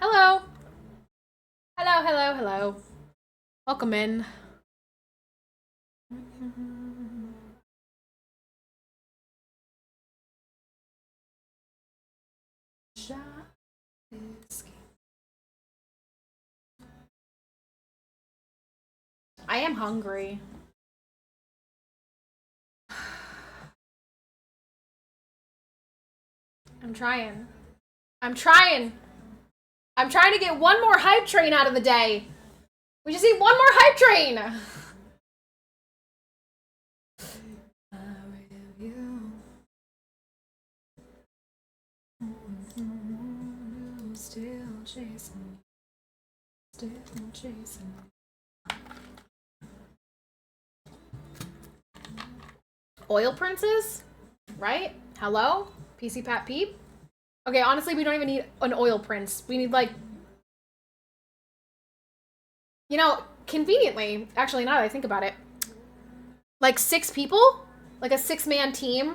Hello. Hello, hello, hello. Welcome in. I am hungry. I'm trying. I'm trying. I'm trying to get one more hype train out of the day. We just need one more hype train. Still chasing. Still chasing. Oil princes? Right? Hello? PCPat Peep? Okay, honestly, we don't even need an oil prince. We need, like... You know, conveniently, actually, now that I think about it, like 6 people? Like a 6-man team?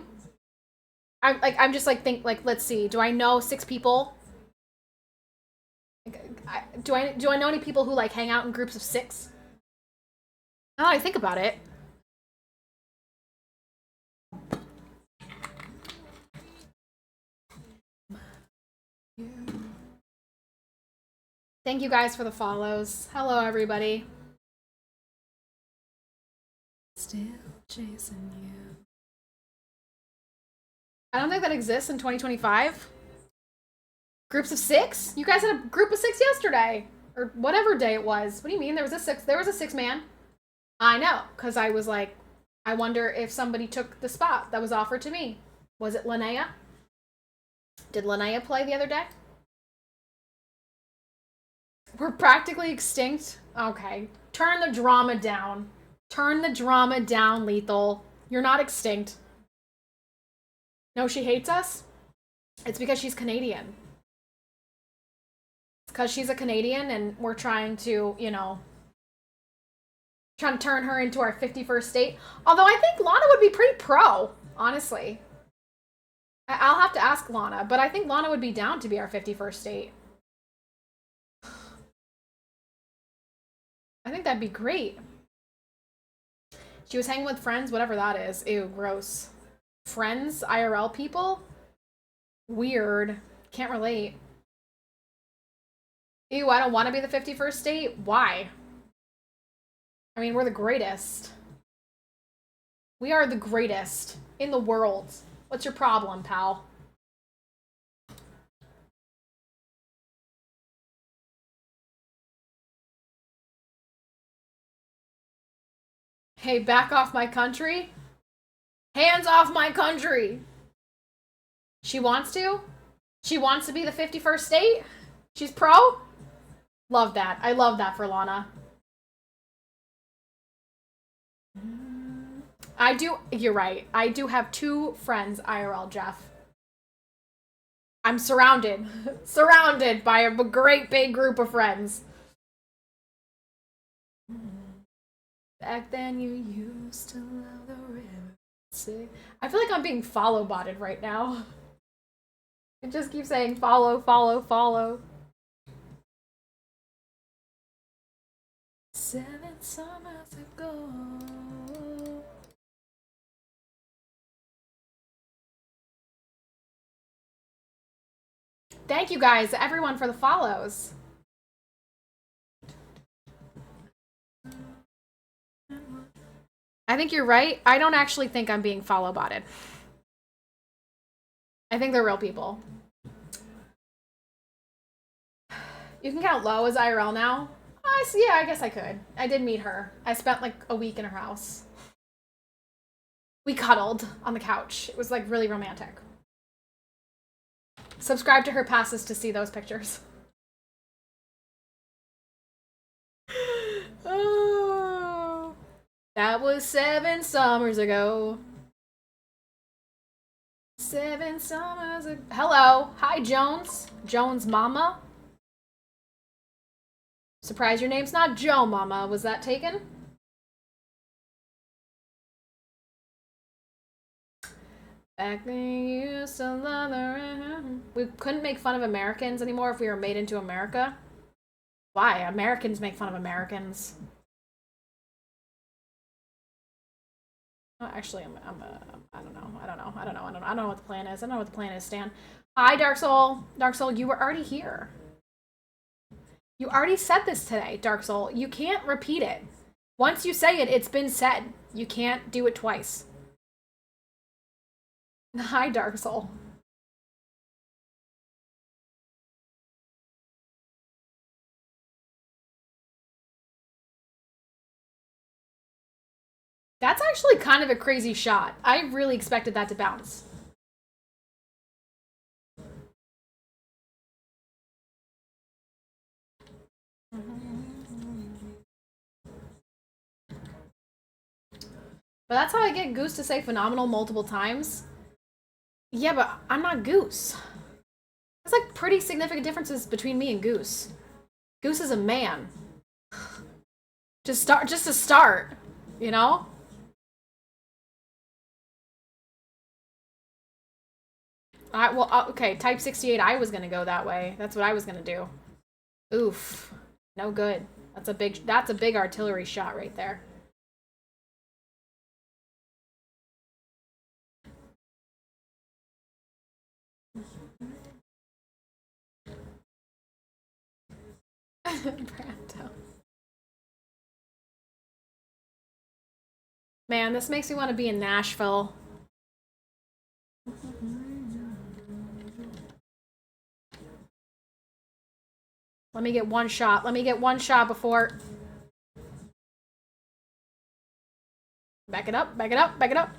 I'm just like, let's see. Do I know 6 people? Do I know any people who, like, hang out in groups of 6? Now that I think about it. Thank you guys for the follows. Hello, everybody. Still chasing you. I don't think that exists in 2025. Groups of 6? You guys had a group of 6 yesterday. Or whatever day it was. What do you mean? There was a 6-man. I know, because I was like, I wonder if somebody took the spot that was offered to me. Was it Linnea? Did Linnea play the other day? We're practically extinct? Okay. Turn the drama down. Turn the drama down, Lethal. You're not extinct. No, she hates us? It's because she's Canadian. It's because she's a Canadian and we're trying to, you know, trying to turn her into our 51st state. Although I think Lana would be pretty pro, honestly. I'll have to ask Lana, but I think Lana would be down to be our 51st state. I think that'd be great. She was hanging with friends, whatever that is. Ew, gross. Friends? IRL people? Weird. Can't relate. Ew, I don't want to be the 51st state? Why? I mean, we're the greatest. We are the greatest in the world. What's your problem, pal? Hey, back off my country. Hands off my country. She wants to? She wants to be the 51st state? She's pro? Love that. I love that for Lana. I do, you're right. I do have 2 friends IRL, Jeff. I'm surrounded. Surrounded by a great big group of friends. Back then you used to love the river. I feel like I'm being follow-botted right now. It just keeps saying follow, follow, follow. 7 summers ago. Thank you guys, everyone, for the follows. I think you're right. I don't actually think I'm being follow-botted. I think they're real people. You can count low as IRL now? Yeah, I guess I could. I did meet her. I spent like a week in her house. We cuddled on the couch. It was like really romantic. Subscribe to her passes to see those pictures. Oh, that was 7 summers ago. 7 summers ago. Hello. Hi, Jones. Jones Mama. Surprise, your name's not Joe, Mama. Was that taken? Back then you used to love the... We couldn't make fun of Americans anymore if we were made into America. Why? Americans make fun of Americans. Oh, actually, I don't know. I don't know what the plan is. I don't know what the plan is, Stan. Hi, Dark Soul. Dark Soul, you were already here. You already said this today, Dark Soul. You can't repeat it. Once you say it, it's been said. You can't do it twice. Hi, Dark Soul. That's actually kind of a crazy shot. I really expected that to bounce. But that's how I get Goose to say phenomenal multiple times. Yeah, but I'm not Goose. There's like pretty significant differences between me and Goose. Goose is a man. Just to start, you know? Okay, type 68, I was gonna go that way. That's what I was gonna do. Oof. No good. That's a big artillery shot right there. Brando. Man, this makes me want to be in Nashville. Let me get one shot. Let me get one shot before... Back it up, back it up, back it up.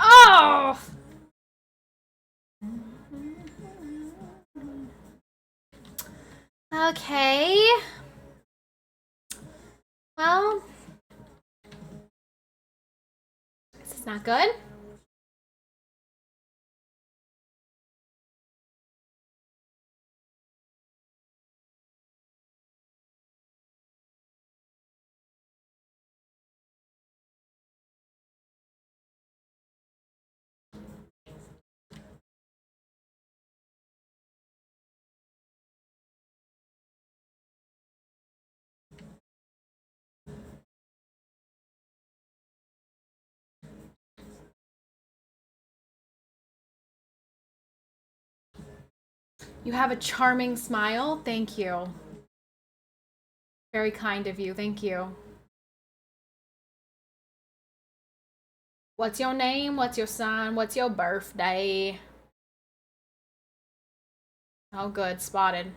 Oh! Okay. Well, this is not good. You have a charming smile. Thank you. Very kind of you. Thank you. What's your name? What's your sign? What's your birthday? Oh, good. Spotted.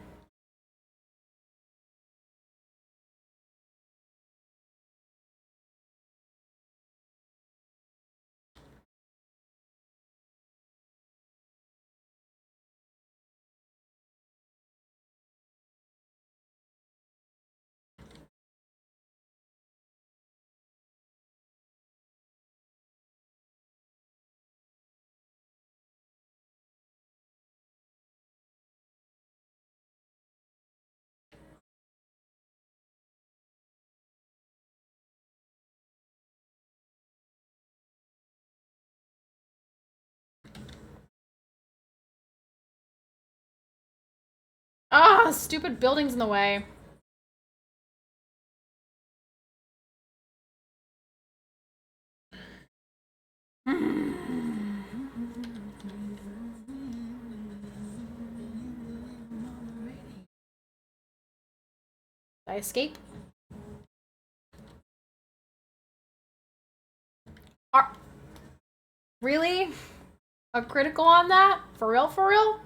Ah, stupid buildings in the way. Did I escape? Really? A critical on that? For real, for real?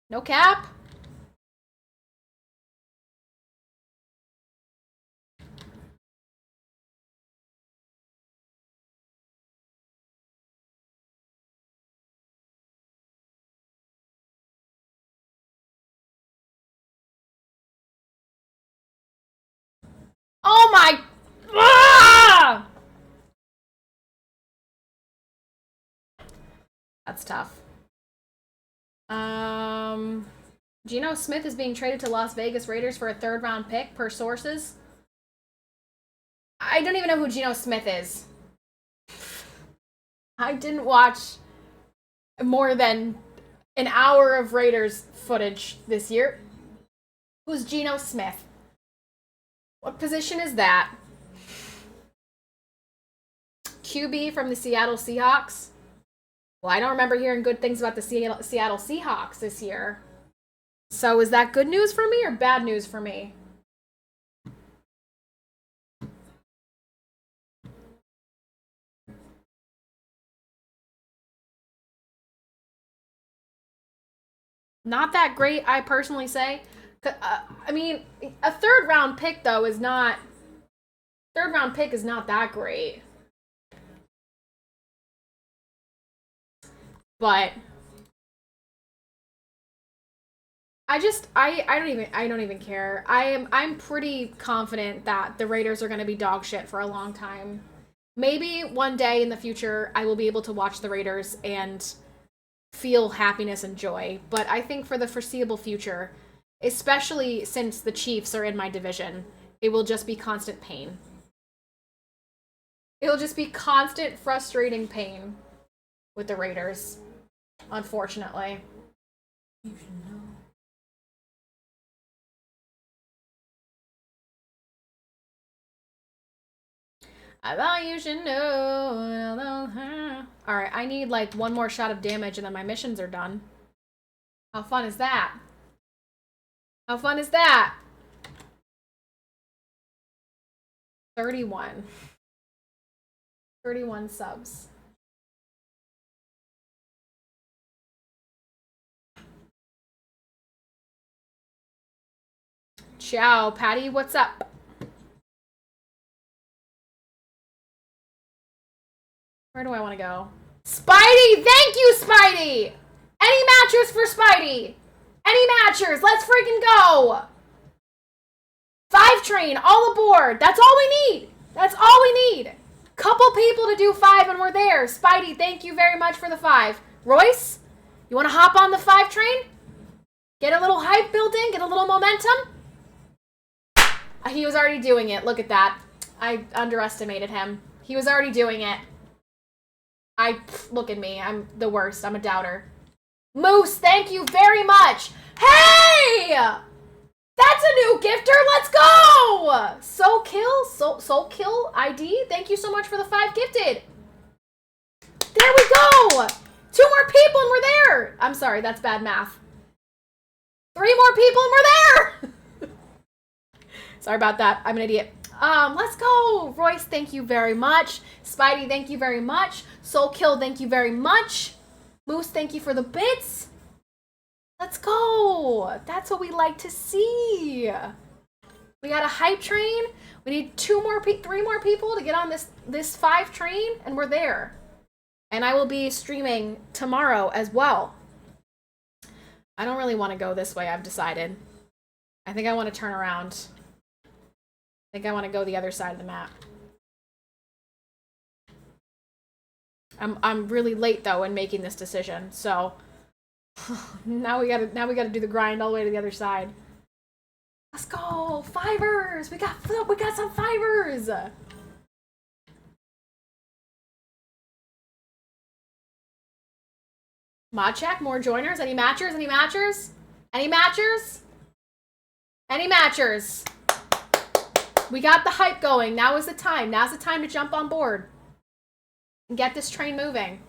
No cap? Oh my... Ah! That's tough. Geno Smith is being traded to Las Vegas Raiders for a third-round pick, per sources. I don't even know who Geno Smith is. I didn't watch more than an hour of Raiders footage this year. Who's Geno Smith? What position is that? QB from the Seattle Seahawks? Well, I don't remember hearing good things about the Seattle Seahawks this year. So is that good news for me or bad news for me? Not that great, I personally say. I mean, a third-round pick, though, is not... Third-round pick is not that great. But... I don't even care. I'm pretty confident that the Raiders are going to be dog shit for a long time. Maybe one day in the future I will be able to watch the Raiders and feel happiness and joy. But I think for the foreseeable future, especially since the Chiefs are in my division, it will just be constant pain. It'll just be constant frustrating pain with the Raiders, unfortunately. You should know. I thought you should know. Alright, I need like one more shot of damage and then my missions are done. How fun is that? How fun is that? 31. 31 subs. Ciao, Patty. What's up? Where do I want to go? Spidey! Thank you, Spidey! Any matchers for Spidey? Any matchers? Let's freaking go! 5 train, all aboard. That's all we need. That's all we need. Couple people to do 5 and we're there. Spidey, thank you very much for the 5. Royce, you want to hop on the 5 train? Get a little hype building, get a little momentum? He was already doing it. Look at that. I underestimated him. He was already doing it. Look at me. I'm the worst. I'm a doubter. Moose, thank you very much. Hey! That's a new gifter. Let's go! Soul Kill ID. Thank you so much for the 5 gifted. There we go. 2 more people and we're there. I'm sorry. That's bad math. 3 more people and we're there. Sorry about that. I'm an idiot. Let's go. Royce, thank you very much. Spidey, thank you very much. Soul Kill, thank you very much. Moose, thank you for the bits. Let's go. That's what we like to see. We got a hype train. We need 3 more people to get on this 5 train, and we're there. And I will be streaming tomorrow as well. I don't really want to go this way, I've decided. I think I want to turn around. I think I want to go the other side of the map. I'm really late though in making this decision, so now we gotta do the grind all the way to the other side. Let's go! Fivers! We got some fivers! Mod check, more joiners. Any matchers? Any matchers? Any matchers? Any matchers? We got the hype going. Now is the time. Now's the time to jump on board and get this train moving.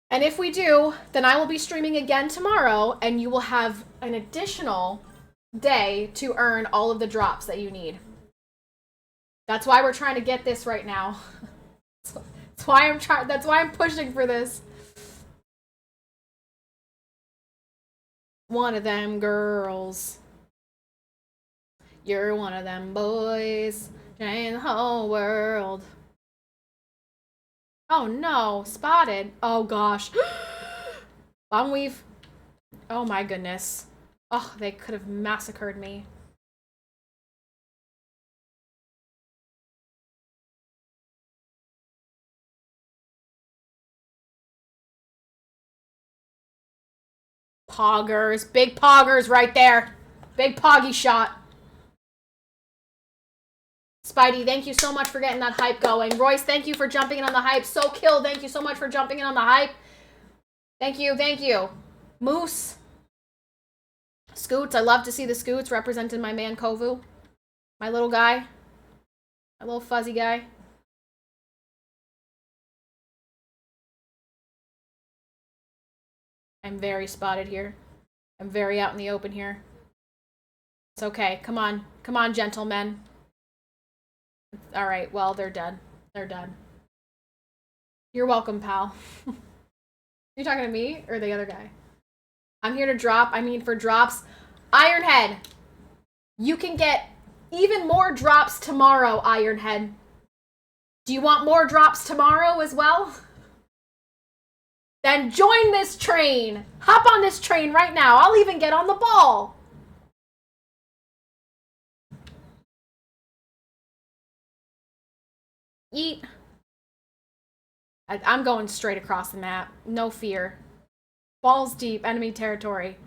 And if we do, then I will be streaming again tomorrow, and you will have an additional day to earn all of the drops that you need. That's why we're trying to get this right now. That's why I'm pushing for this. One of them girls. You're one of them boys. Change the whole world. Oh no, spotted. Oh gosh. Long weave. Oh my goodness. Oh, they could have massacred me. Poggers. Big poggers right there. Big poggy shot. Spidey, thank you so much for getting that hype going. Royce, thank you for jumping in on the hype. So Kill, thank you so much for jumping in on the hype. Thank you, thank you. Moose. Scoots, I love to see the Scoots representing my man Kovu. My little guy. My little fuzzy guy. I'm very spotted here. I'm very out in the open here. It's okay. Come on. Come on, gentlemen. Alright, well, they're dead. They're dead. You're welcome, pal. You talking to me or the other guy? I'm here to drop. I mean, for drops. Ironhead. You can get even more drops tomorrow, Ironhead. Do you want more drops tomorrow as well? Then join this train. Hop on this train right now. I'll even get on the ball. Eat. I'm going straight across the map. No fear. Balls deep. Enemy territory.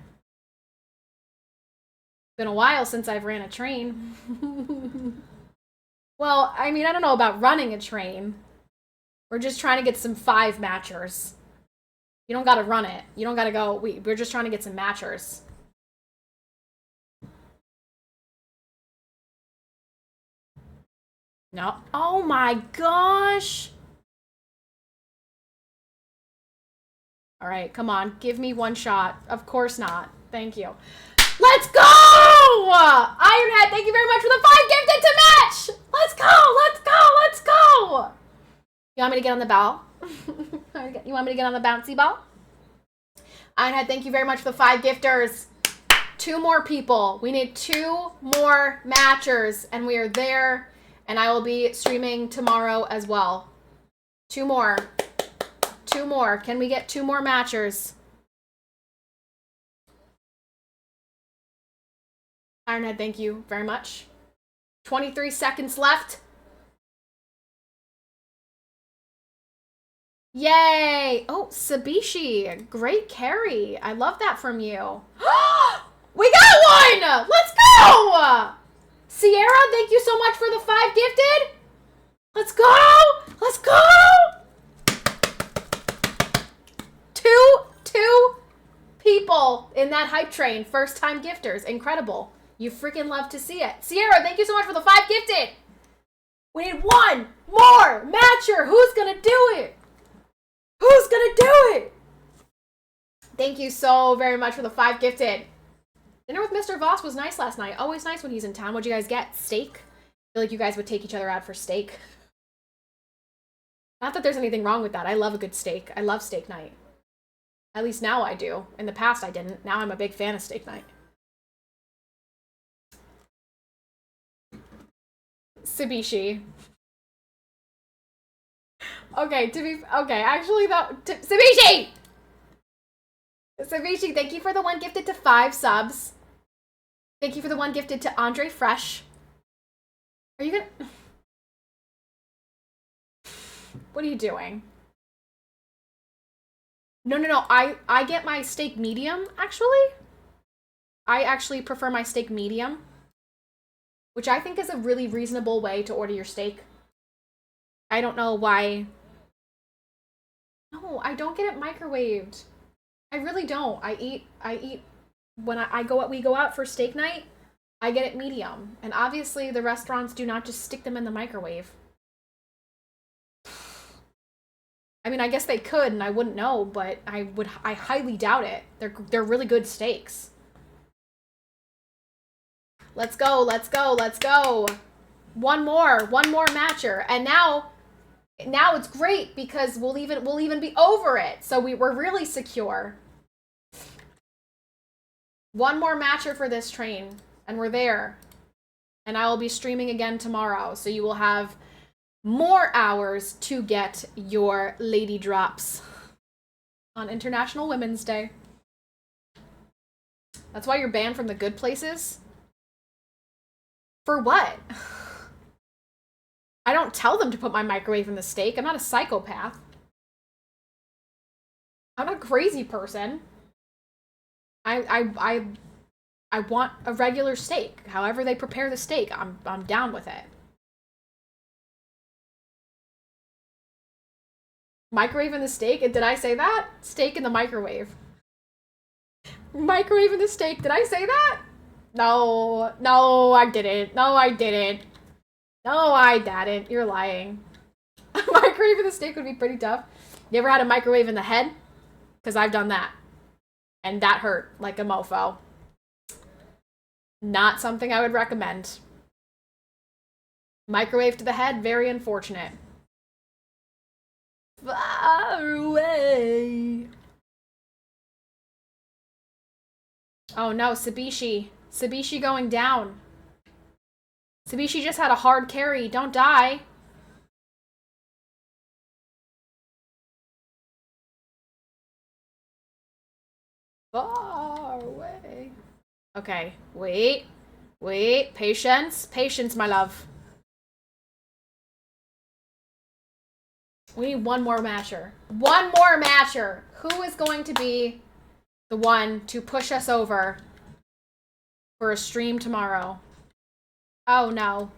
Been a while since I've ran a train. Well, I mean, I don't know about running a train. We're just trying to get some 5 matchers. You don't gotta run it. You don't gotta go. We're just trying to get some matchers. No. Oh my gosh. All right, come on. Give me one shot. Of course not. Thank you. Let's go! Ironhead, thank you very much for the 5 gifted to match! Let's go! Let's go! Let's go! You want me to get on the ball? You want me to get on the bouncy ball? Ironhead, thank you very much for the 5 gifters. 2 more people. We need 2 more matchers, and we are there. And I will be streaming tomorrow as well. 2 more. 2 more. Can we get 2 more matchers? Ironhead, thank you very much. 23 seconds left. Yay! Oh, Sabishii. Great carry. I love that from you. We got one! Let's go! Sierra, thank you so much for the 5 gifted. Let's go! Let's go! 2 people in that hype train. First time gifters. Incredible. You freaking love to see it. Sierra, thank you so much for the 5 gifted. We need 1 more matcher. Who's gonna do it? Who's gonna do it? Thank you so very much for the 5 gifted. Dinner with Mr. Voss was nice last night. Always nice when he's in town. What'd you guys get? Steak? I feel like you guys would take each other out for steak. Not that there's anything wrong with that. I love a good steak. I love steak night. At least now I do. In the past I didn't. Now I'm a big fan of steak night. Sabishii. Okay, actually though, Sabishii! Sabishii, thank you for the one gifted to 5 subs. Thank you for the one gifted to Andre Fresh. Are you gonna... What are you doing? No. I get my steak medium, actually. I actually prefer my steak medium, which I think is a really reasonable way to order your steak. I don't know why. No, I don't get it microwaved. I really don't. I eat when we go out for steak night, I get it medium. And obviously the restaurants do not just stick them in the microwave. I mean, I guess they could and I wouldn't know, but I highly doubt it. They're really good steaks. Let's go. One more matcher. And now it's great because we'll even be over it. So we're really secure. One more matcher for this train and we're there. And I will be streaming again tomorrow. So you will have more hours to get your lady drops on International Women's Day. That's why you're banned from the good places? For what? I don't tell them to put my microwave in the steak. I'm not a psychopath. I'm a crazy person. I want a regular steak. However they prepare the steak, I'm down with it. Microwave in the steak? Did I say that? Steak in the microwave. Microwave in the steak. Did I say that? No, I didn't. No, I didn't. You're lying. Microwave in the steak would be pretty tough. You ever had a microwave in the head? Because I've done that. And that hurt like a mofo. Not something I would recommend. Microwave to the head, very unfortunate. Far away. Oh no, Sabishii. Sabishii going down. Sabishii just had a hard carry. Don't die. Far away. Okay, wait. Patience, my love. We need one more matcher. One more matcher. Who is going to be the one to push us over for a stream tomorrow? Oh no.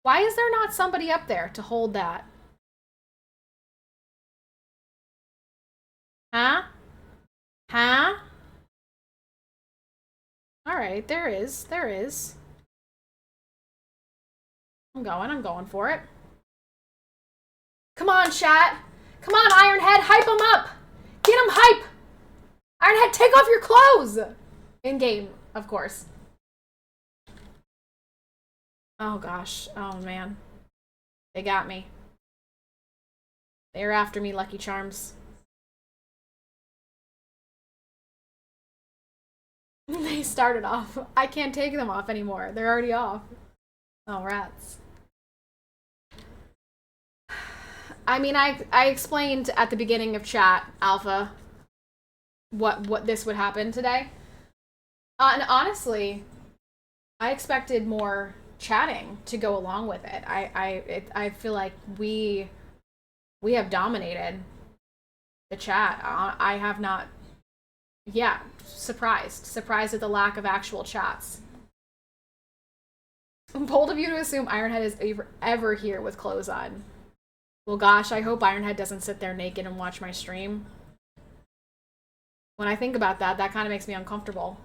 Why is there not somebody up there to hold that? Huh? Alright, there is. I'm going for it. Come on, chat. Come on, Ironhead, hype him up. Get him hype. Ironhead, take off your clothes. In game, of course. Oh gosh. Oh man. They got me. They're after me, Lucky Charms. They started off. I can't take them off anymore. They're already off. Oh, rats. I mean, I explained at the beginning of chat, Alpha, what this would happen today. And honestly, I expected more chatting to go along with it. I feel like we have dominated the chat. I have not. Yeah, surprised at the lack of actual chats. Bold of you to assume Ironhead is ever here with clothes on. Well, gosh, I hope Ironhead doesn't sit there naked and watch my stream. When I think about that, that kind of makes me uncomfortable.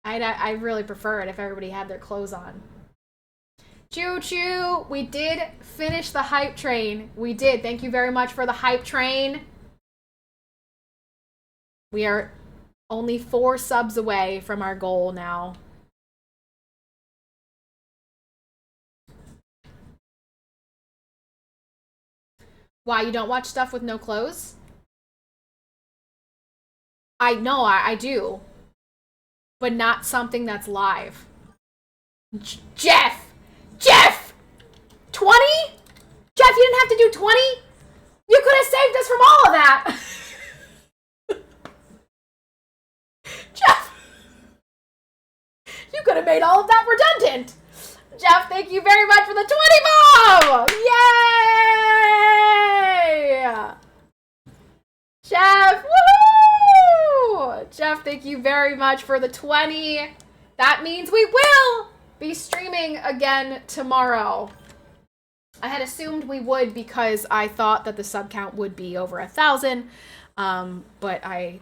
I really prefer it if everybody had their clothes on. Choo choo! We did finish the hype train. We did. Thank you very much for the hype train. We are only 4 subs away from our goal now. Why, you don't watch stuff with no clothes? I know, I do. But not something that's live. Jeff! Jeff! 20? Jeff, you didn't have to do 20? You could have saved us from all of that! Jeff! You could have made all of that redundant! Jeff, thank you very much for the 20 bomb! Yay! Jeff, woohoo! Jeff, thank you very much for the 20. That means we will be streaming again tomorrow. I had assumed we would because I thought that the sub count would be over 1,000, but I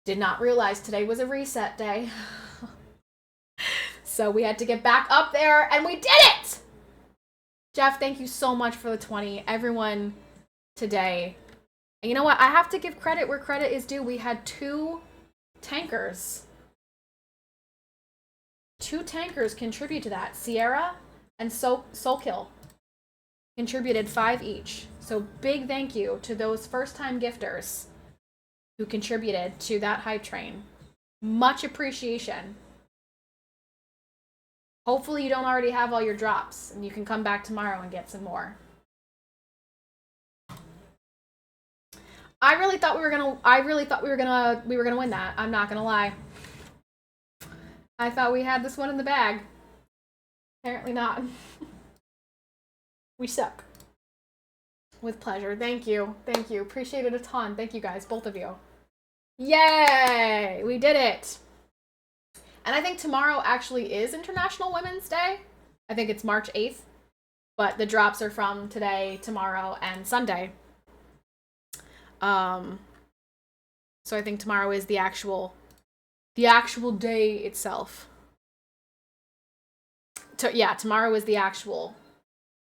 did not realize today was a reset day. So we had to get back up there, and we did it! Jeff, thank you so much for the 20. Everyone today. And you know what? I have to give credit where credit is due. We had 2 tankers. 2 tankers contribute to that. Sierra and Soulkill contributed 5 each. So big thank you to those first-time gifters who contributed to that hype train. Much appreciation. Hopefully you don't already have all your drops and you can come back tomorrow and get some more. I really thought we were gonna win that. I'm not gonna lie. I thought we had this one in the bag. Apparently not. We suck. With pleasure. Thank you. Thank you. Appreciate it a ton. Thank you guys, both of you. Yay! We did it. And I think tomorrow actually is International Women's Day. I think it's March 8th. But the drops are from today, tomorrow, and Sunday. So I think tomorrow is the actual day itself. Yeah, tomorrow is the actual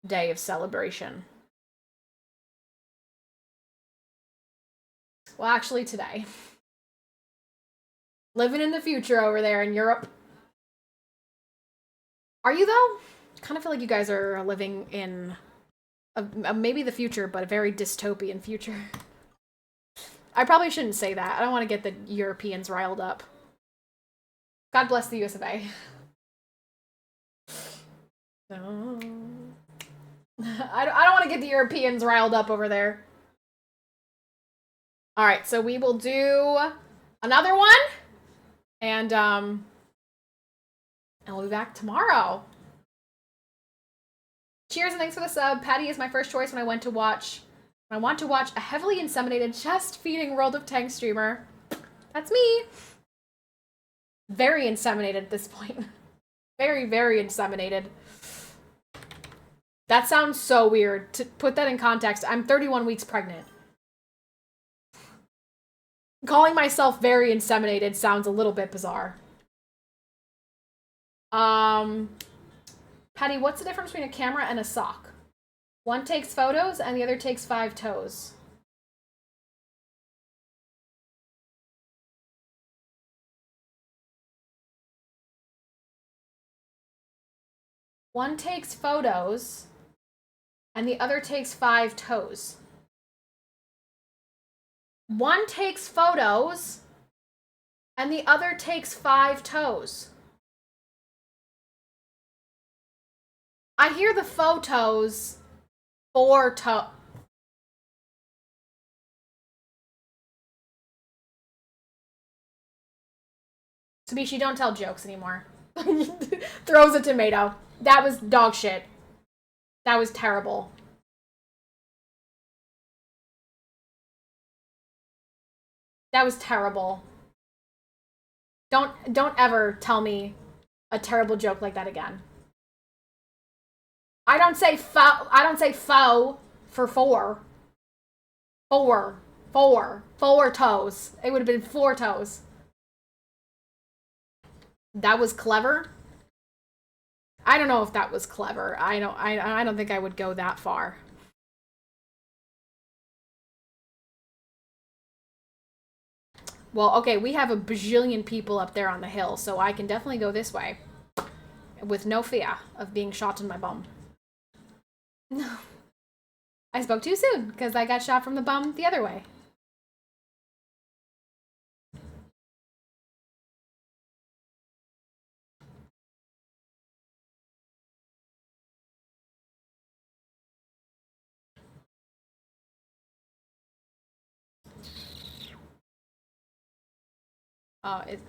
day of celebration. Well, actually today. Living in the future over there in Europe. Are you, though? I kind of feel like you guys are living in maybe the future, but a very dystopian future. I probably shouldn't say that. I don't want to get the Europeans riled up. God bless the US of A. No. I don't want to get the Europeans riled up over there. Alright, so we will do another one. And we'll be back tomorrow. Cheers and thanks for the sub. Patty is my first choice when I want to watch a heavily inseminated, chest-feeding World of Tanks streamer. That's me. Very inseminated at this point. Very, very inseminated. That sounds so weird. To put that in context, I'm 31 weeks pregnant. Calling myself very inseminated sounds a little bit bizarre. Patty, what's the difference between a camera and a sock? One takes photos and the other takes 5 toes. One takes photos and the other takes 5 toes. One takes photos and the other takes 5 toes. I hear the photos 4 toe. Sabishii, don't tell jokes anymore. Throws a tomato. That was dog shit. That was terrible. That was terrible. Don't ever tell me a terrible joke like that again. I don't say faux for 4. 4 toes. It would have been 4 toes. That was clever. I don't know if that was clever. I don't think I would go that far. Well, okay, we have a bajillion people up there on the hill, so I can definitely go this way. With no fear of being shot in my bum. No. I spoke too soon, because I got shot from the bum the other way.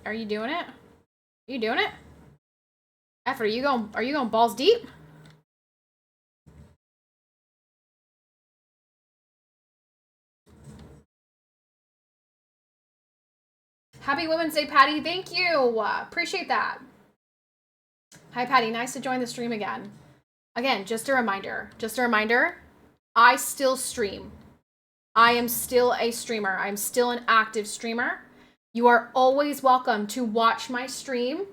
Are you doing it? Are you doing it? F, are you going balls deep? Happy Women's Day, Patty. Thank you. Appreciate that. Hi, Patty. Nice to join the stream again. Again, just a reminder. I still stream. I am still a streamer. I'm still an active streamer. You are always welcome to watch my stream.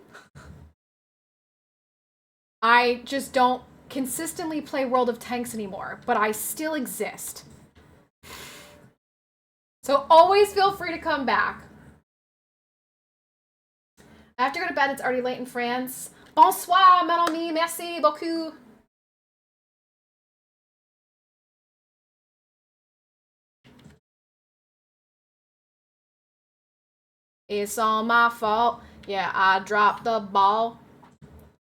I just don't consistently play World of Tanks anymore, but I still exist. So always feel free to come back. I have to go to bed. It's already late in France. Bonsoir, mon ami. Merci beaucoup. It's all my fault. Yeah, I dropped the ball.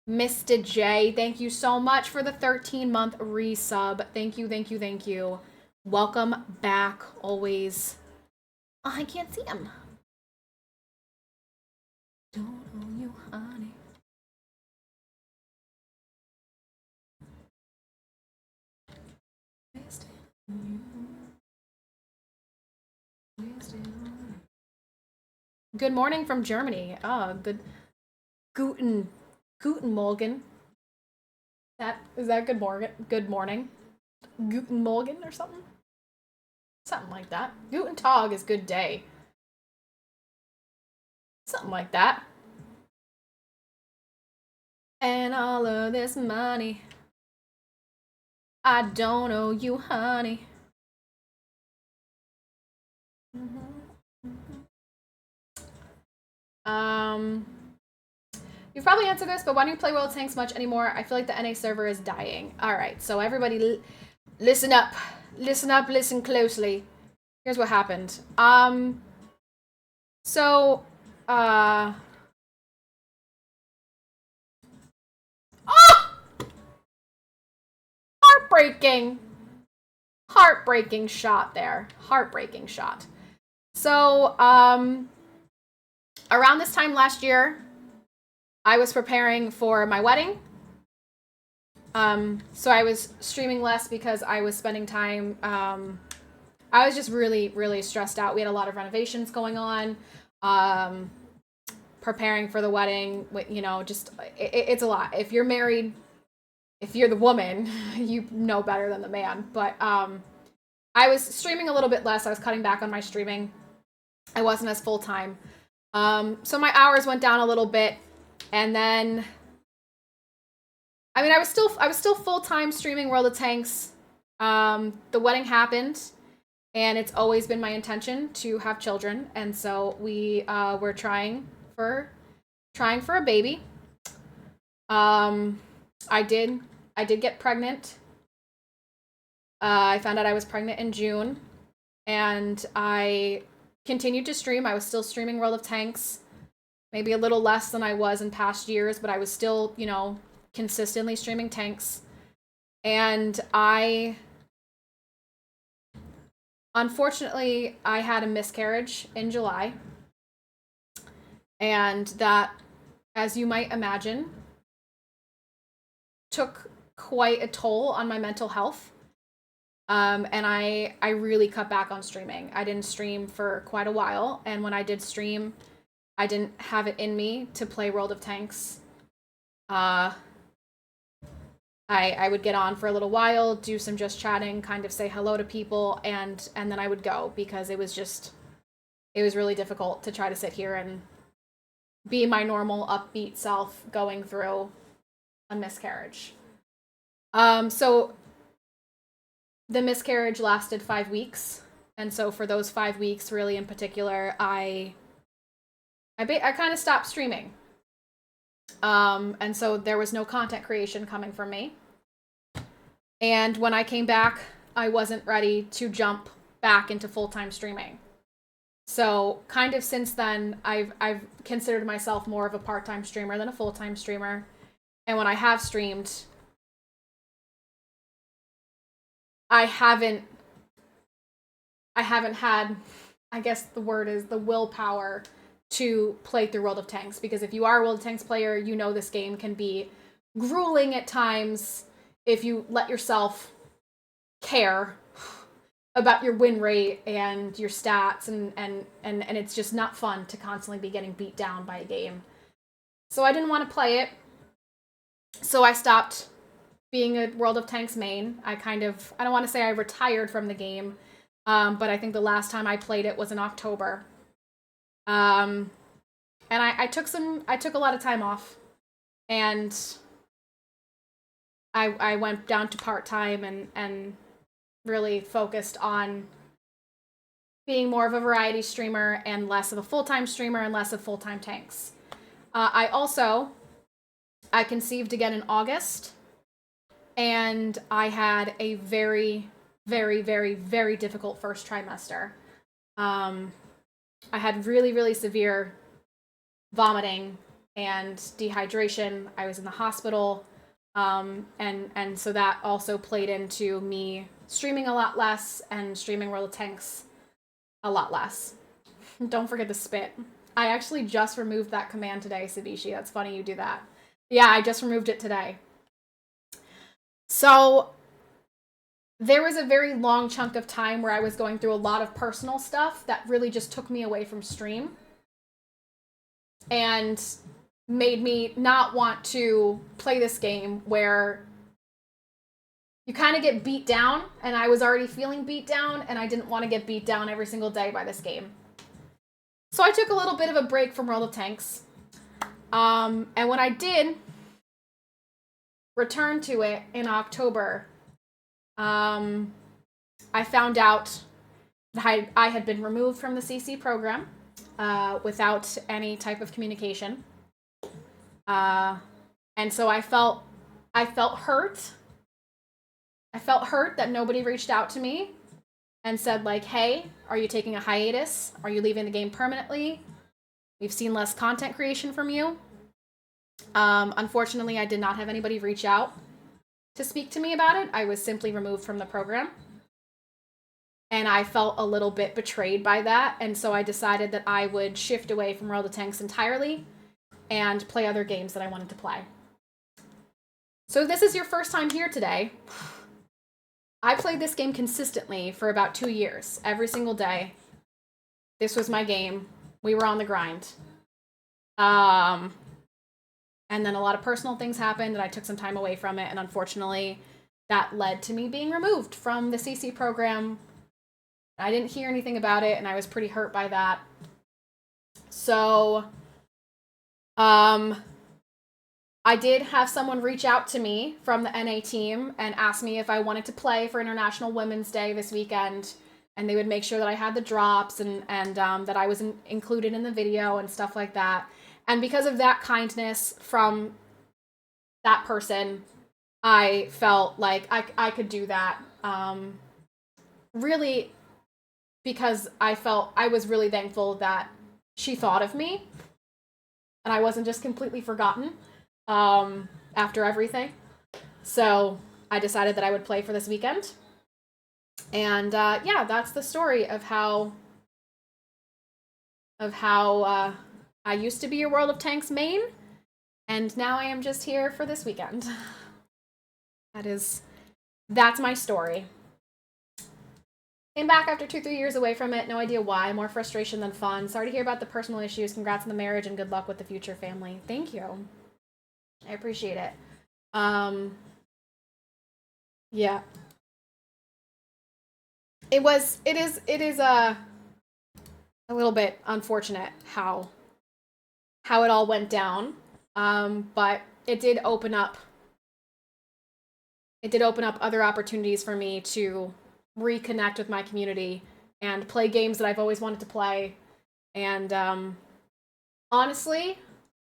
Mr. J, thank you so much for the 13-month resub. Thank you, thank you, thank you. Welcome back, always. Oh, I can't see him. Don't owe you, honey. Good morning from Germany. Guten Morgen. Is that good morning? Good morning. Guten Morgen or something? Something like that. Guten Tag is good day. Something like that. And all of this money, I don't owe you, honey. You've probably answered this, but why don't you play World of Tanks much anymore? I feel like the NA server is dying. Alright, so everybody listen up. Listen up, listen closely. Here's what happened. Heartbreaking. Heartbreaking shot there. Heartbreaking shot. So, around this time last year, I was preparing for my wedding. So I was streaming less because I was spending time, I was just really, really stressed out. We had a lot of renovations going on, preparing for the wedding, you know, just, it's a lot. If you're married, if you're the woman, you know better than the man. But I was streaming a little bit less. I was cutting back on my streaming. I wasn't as full-time. So my hours went down a little bit. And then, I mean, I was still full-time streaming World of Tanks. The wedding happened, and it's always been my intention to have children. And so we were trying for a baby. I did get pregnant. I found out I was pregnant in June, and I continued to stream. I was still streaming World of Tanks, maybe a little less than I was in past years, but I was still, you know, consistently streaming tanks. And unfortunately, I had a miscarriage in July. And that, as you might imagine, took quite a toll on my mental health. And I really cut back on streaming. I didn't stream for quite a while, and when I did stream, I didn't have it in me to play World of Tanks. I would get on for a little while, do some just chatting, kind of say hello to people, and then I would go, because it was really difficult to try to sit here and be my normal upbeat self going through a miscarriage. So the miscarriage lasted 5 weeks. And so for those 5 weeks, really in particular, I I kind of stopped streaming. And so there was no content creation coming from me. And when I came back, I wasn't ready to jump back into full-time streaming. So kind of since then, I've considered myself more of a part-time streamer than a full-time streamer. And when I have streamed, I haven't had, I guess the word is the willpower to play through World of Tanks. Because if you are a World of Tanks player, you know this game can be grueling at times if you let yourself care about your win rate and your stats, and it's just not fun to constantly be getting beat down by a game. So I didn't want to play it. So I stopped being a World of Tanks main. I don't want to say I retired from the game, but I think the last time I played it was in October. And I took a lot of time off, and I went down to part-time and really focused on being more of a variety streamer and less of a full-time streamer and less of full-time tanks. I conceived again in August, and I had a very, very, very, very difficult first trimester. I had really, really severe vomiting and dehydration. I was in the hospital. And so that also played into me streaming a lot less and streaming World of Tanks a lot less. Don't forget the spit. I actually just removed that command today, Sabishii. That's funny you do that. Yeah, I just removed it today. So there was a very long chunk of time where I was going through a lot of personal stuff that really just took me away from stream and made me not want to play this game where you kind of get beat down, and I was already feeling beat down, and I didn't want to get beat down every single day by this game. So I took a little bit of a break from World of Tanks. And when I did return to it in October, I found out that I had been removed from the CC program without any type of communication. And so I felt hurt. I felt hurt that nobody reached out to me and said, like, hey, are you taking a hiatus? Are you leaving the game permanently? We've seen less content creation from you. Unfortunately, I did not have anybody reach out to speak to me about it. I was simply removed from the program. And I felt a little bit betrayed by that. And so I decided that I would shift away from World of Tanks entirely and play other games that I wanted to play. So if this is your first time here today, I played this game consistently for about 2 years, every single day. This was my game. We were on the grind. And then a lot of personal things happened, and I took some time away from it, and unfortunately, that led to me being removed from the CC program. I didn't hear anything about it, and I was pretty hurt by that. So, I did have someone reach out to me from the NA team and ask me if I wanted to play for International Women's Day this weekend, and they would make sure that I had the drops and that I was included in the video and stuff like that. And because of that kindness from that person, I felt like I could do that. Really, because I was really thankful that she thought of me and I wasn't just completely forgotten after everything. So I decided that I would play for this weekend. And yeah, that's the story of how I used to be your World of Tanks main, and now I am just here for this weekend. That's my story. Came back after 2-3 years away from it, no idea why, more frustration than fun. Sorry to hear about the personal issues, congrats on the marriage, and good luck with the future family. Thank you. I appreciate it. Yeah. It is a little bit unfortunate how it all went down. But it did open up other opportunities for me to reconnect with my community and play games that I've always wanted to play. And Honestly,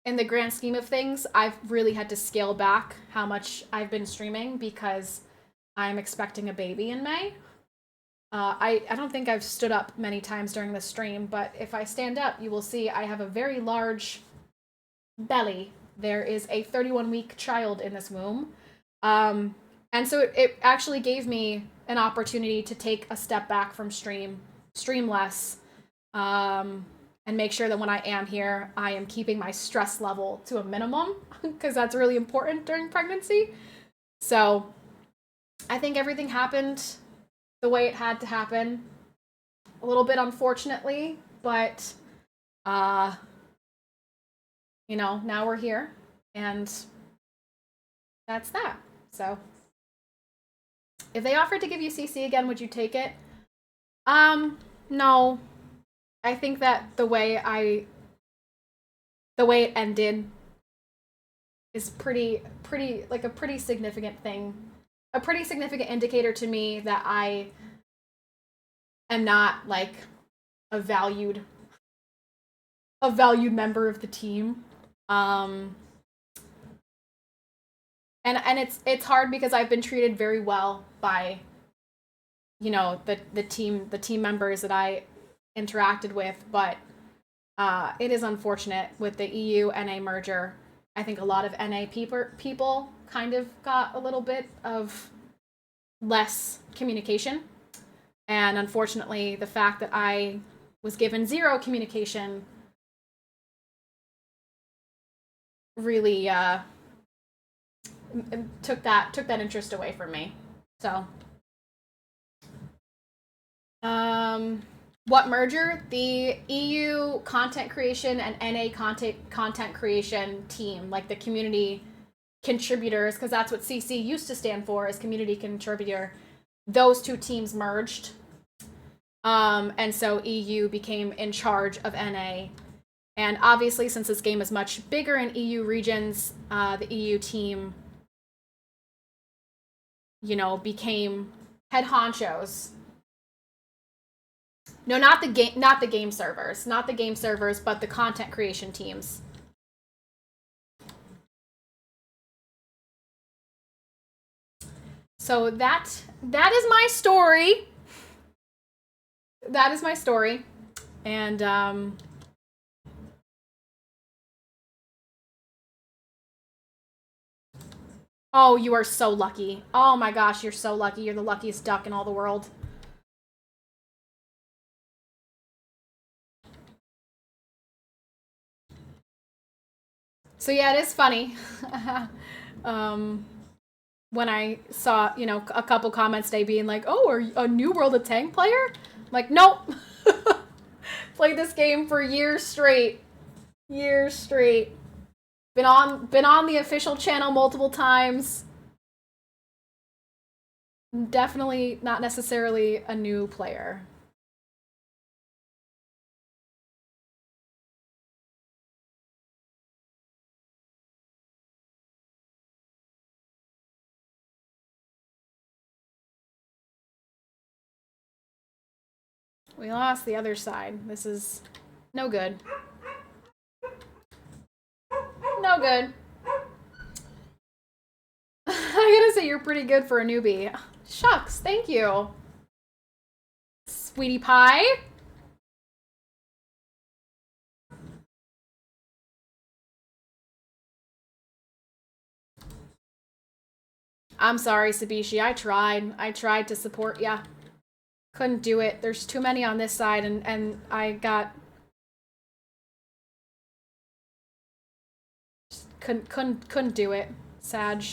in the grand scheme of things, I've really had to scale back how much I've been streaming because I'm expecting a baby in May. I don't think I've stood up many times during the stream, but if I stand up, you will see I have a very large belly. There is a 31-week child in this womb. And so it actually gave me an opportunity to take a step back from stream less, and make sure that when I am here, I am keeping my stress level to a minimum because that's really important during pregnancy. So I think everything happened the way it had to happen. A little bit unfortunately, but now we're here and that's that. So if they offered to give you CC again, would you take it? No. I think that the way it ended is pretty like a pretty significant thing. A pretty significant indicator to me that I am not like a valued member of the team. And it's hard because I've been treated very well by the team members that I interacted with, but it is unfortunate with the EU NA merger. I think a lot of NA people kind of got a little bit of less communication, and unfortunately the fact that I was given zero communication really took that interest away from me. So what merger? The EU content creation and NA content creation team, like the community contributors, because that's what CC used to stand for, is community contributor. Those two teams merged, and so EU became in charge of NA. And obviously, since this game is much bigger in EU regions, the EU team, became head honchos. No, not the game servers, but the content creation teams. So that is my story. That is my story. And oh, you are so lucky. Oh my gosh, you're so lucky. You're the luckiest duck in all the world. So yeah, it is funny. When I saw, a couple comments today being like, "Oh, are you a New World of Tank player?" I'm like, nope. Played this game for years straight. Years straight. Been on the official channel multiple times. Definitely not necessarily a new player. We lost the other side. This is no good. No good. I gotta say, you're pretty good for a newbie. Shucks, thank you. Sweetie pie. I'm sorry, Sabishii. I tried to support ya. Couldn't do it. There's too many on this side, and I got... Just couldn't do it. Sag.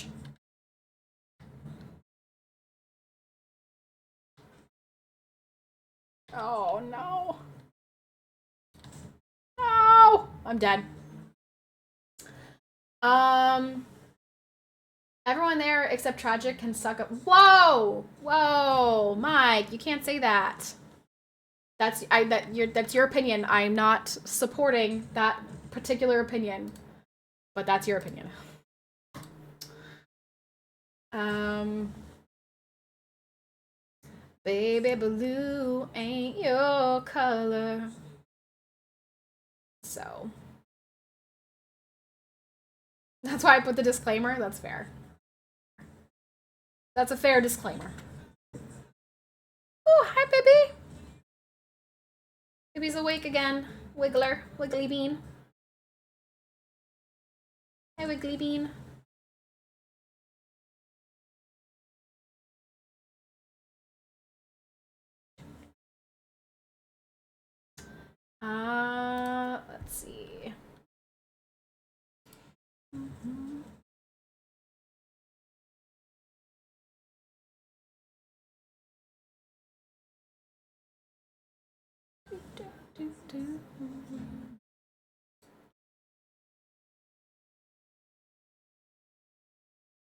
Oh, no. No! I'm dead. Everyone there except Tragic can suck up. Whoa! Whoa! Mike, you can't say that. That's your opinion. I'm not supporting that particular opinion. But that's your opinion. Baby blue ain't your color. So That's why I put the disclaimer. That's fair. That's a fair disclaimer. Oh, hi, baby. Baby's awake again. Wiggler. Wiggly bean. Hi, Wiggly bean. Let's see.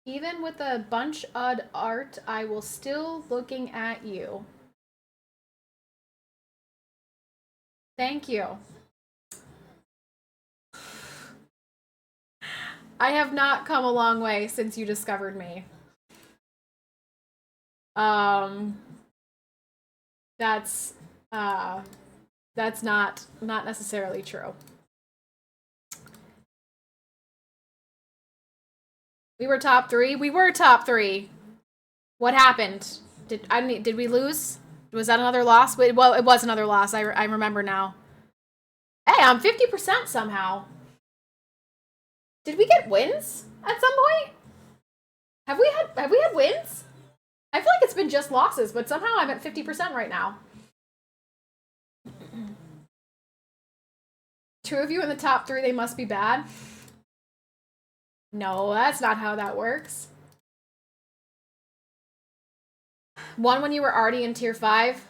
Even with a bunch of art, I will still looking at you. Thank you. I have not come a long way since you discovered me. That's not necessarily true. We were top 3. We were top 3. What happened? Did we lose? Was that another loss? Well, it was another loss. I remember now. Hey, I'm 50% somehow. Did we get wins at some point? Have we had wins? I feel like it's been just losses, but somehow I'm at 50% right now. 2 of you in the top 3, they must be bad. No, that's not how that works. 1 when you were already in tier 5.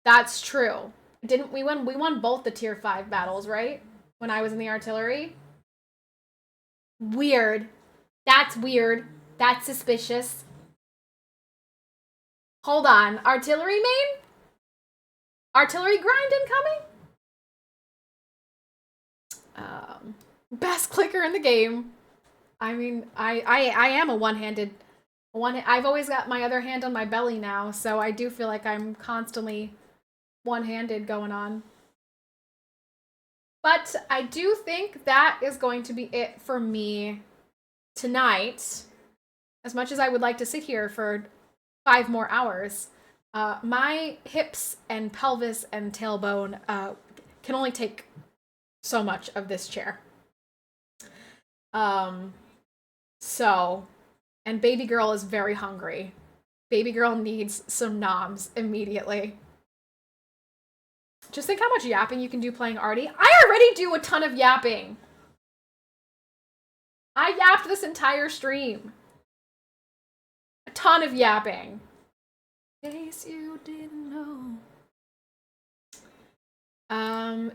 That's true. Didn't we win? We won both the tier 5 battles, right? When I was in the artillery. Weird. That's weird. That's suspicious. Hold on. Artillery main? Artillery grind incoming? Best clicker in the game. I mean, I am a one-handed. I've always got my other hand on my belly now, so I do feel like I'm constantly one-handed going on. But I do think that is going to be it for me tonight. As much as I would like to sit here for 5 more hours, my hips and pelvis and tailbone can only take so much of this chair. So, and baby girl is very hungry. Baby girl needs some noms immediately. Just think how much yapping you can do playing Artie. I already do a ton of yapping. I yapped this entire stream. A ton of yapping. In case you didn't know.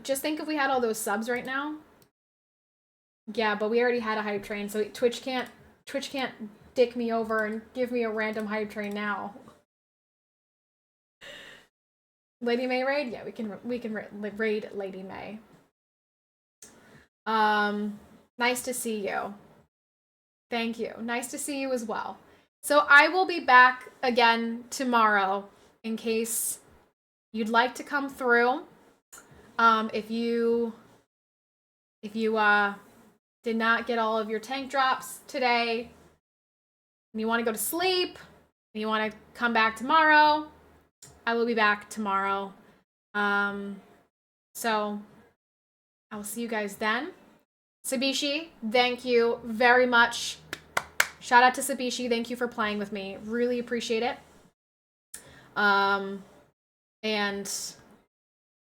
Just think if we had all those subs right now. Yeah, but we already had a hype train, so Twitch can't dick me over and give me a random hype train now. Lady May raid? Yeah, we can raid Lady May. Nice to see you. Thank you. Nice to see you as well. So I will be back again tomorrow in case you'd like to come through. If you did not get all of your tank drops today, and you want to go to sleep, and you want to come back tomorrow, I will be back tomorrow. So I will see you guys then. Sabishii, thank you very much. Shout out to Sabishii. Thank you for playing with me. Really appreciate it. And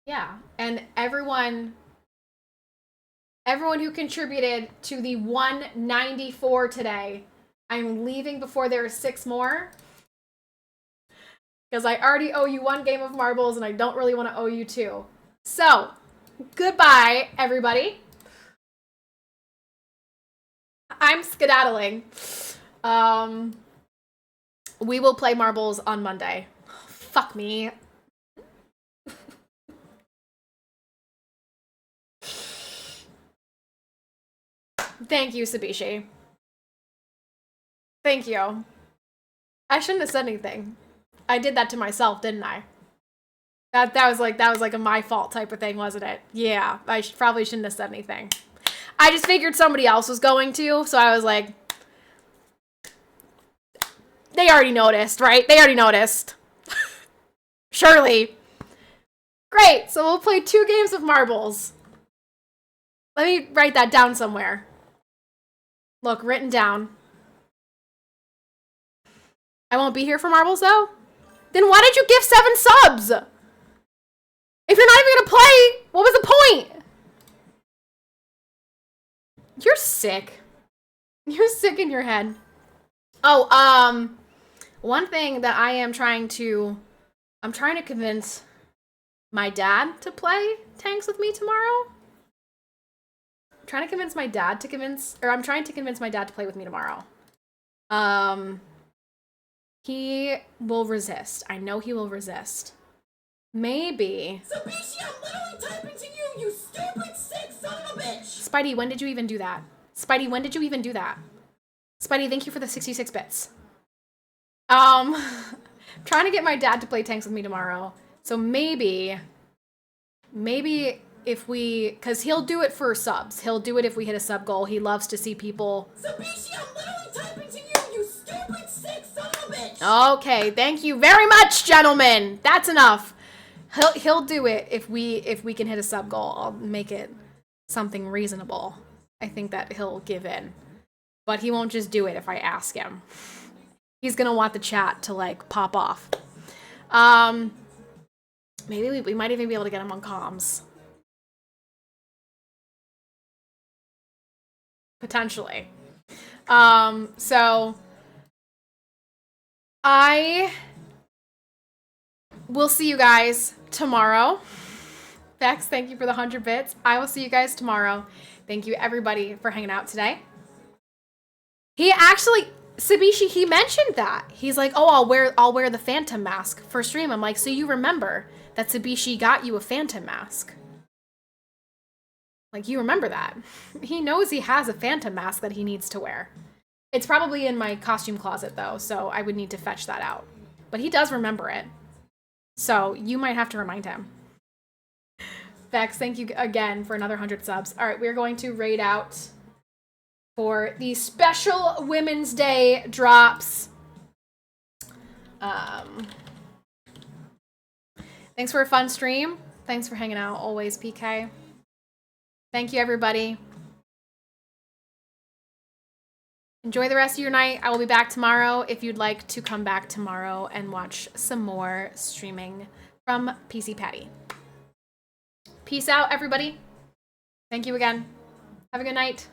yeah, and everyone who contributed to the 194 today, I'm leaving before there are 6 more. Because I already owe you 1 game of marbles and I don't really want to owe you 2. So, goodbye, everybody. I'm skedaddling. We will play marbles on Monday. Fuck me. Thank you, Sabishii. Thank you. I shouldn't have said anything. I did that to myself, didn't I? That was like a my fault type of thing, wasn't it? Yeah, I probably shouldn't have said anything. I just figured somebody else was going to, so I was like, they already noticed, right? They already noticed. Surely. Great, so we'll play 2 games of marbles. Let me write that down somewhere. Look, written down. I won't be here for marbles, though? Then why did you give 7 subs? If you're not even gonna play, what was the point? You're sick. You're sick in your head. Oh, one thing that I'm trying to convince my dad to play tanks with me tomorrow. I'm trying to convince my dad to play with me tomorrow. He will resist. I know he will resist. Maybe. Sabishii, I'm literally typing to you, you stupid sick son of a bitch! Spidey, when did you even do that? Spidey, when did you even do that? Spidey, thank you for the 66 bits. Trying to get my dad to play tanks with me tomorrow. So maybe if we, because he'll do it for subs. He'll do it if we hit a sub goal. He loves to see people. Sabishii, I'm literally typing to you, you stupid sick son of a bitch! Okay, thank you very much, gentlemen. That's enough. He'll do it if we can hit a sub goal. I'll make it something reasonable. I think that he'll give in. But he won't just do it if I ask him. He's gonna want the chat to like pop off. Maybe we might even be able to get him on comms. Potentially. So I will see you guys tomorrow. Bex, thank you for the 100 bits. I will see you guys tomorrow. Thank you everybody for hanging out today. He actually, Sabishii, he mentioned that. He's like, oh, I'll wear the phantom mask for stream. I'm like, so you remember that Sabishii got you a phantom mask. Like, you remember that. He knows he has a phantom mask that he needs to wear. It's probably in my costume closet, though, so I would need to fetch that out. But he does remember it. So you might have to remind him. Vex, thank you again for another 100 subs. All right, we're going to raid out for the special Women's Day drops. Thanks for a fun stream. Thanks for hanging out always, PK. Thank you, everybody. Enjoy the rest of your night. I will be back tomorrow if you'd like to come back tomorrow and watch some more streaming from PCPatty. Peace out, everybody. Thank you again. Have a good night.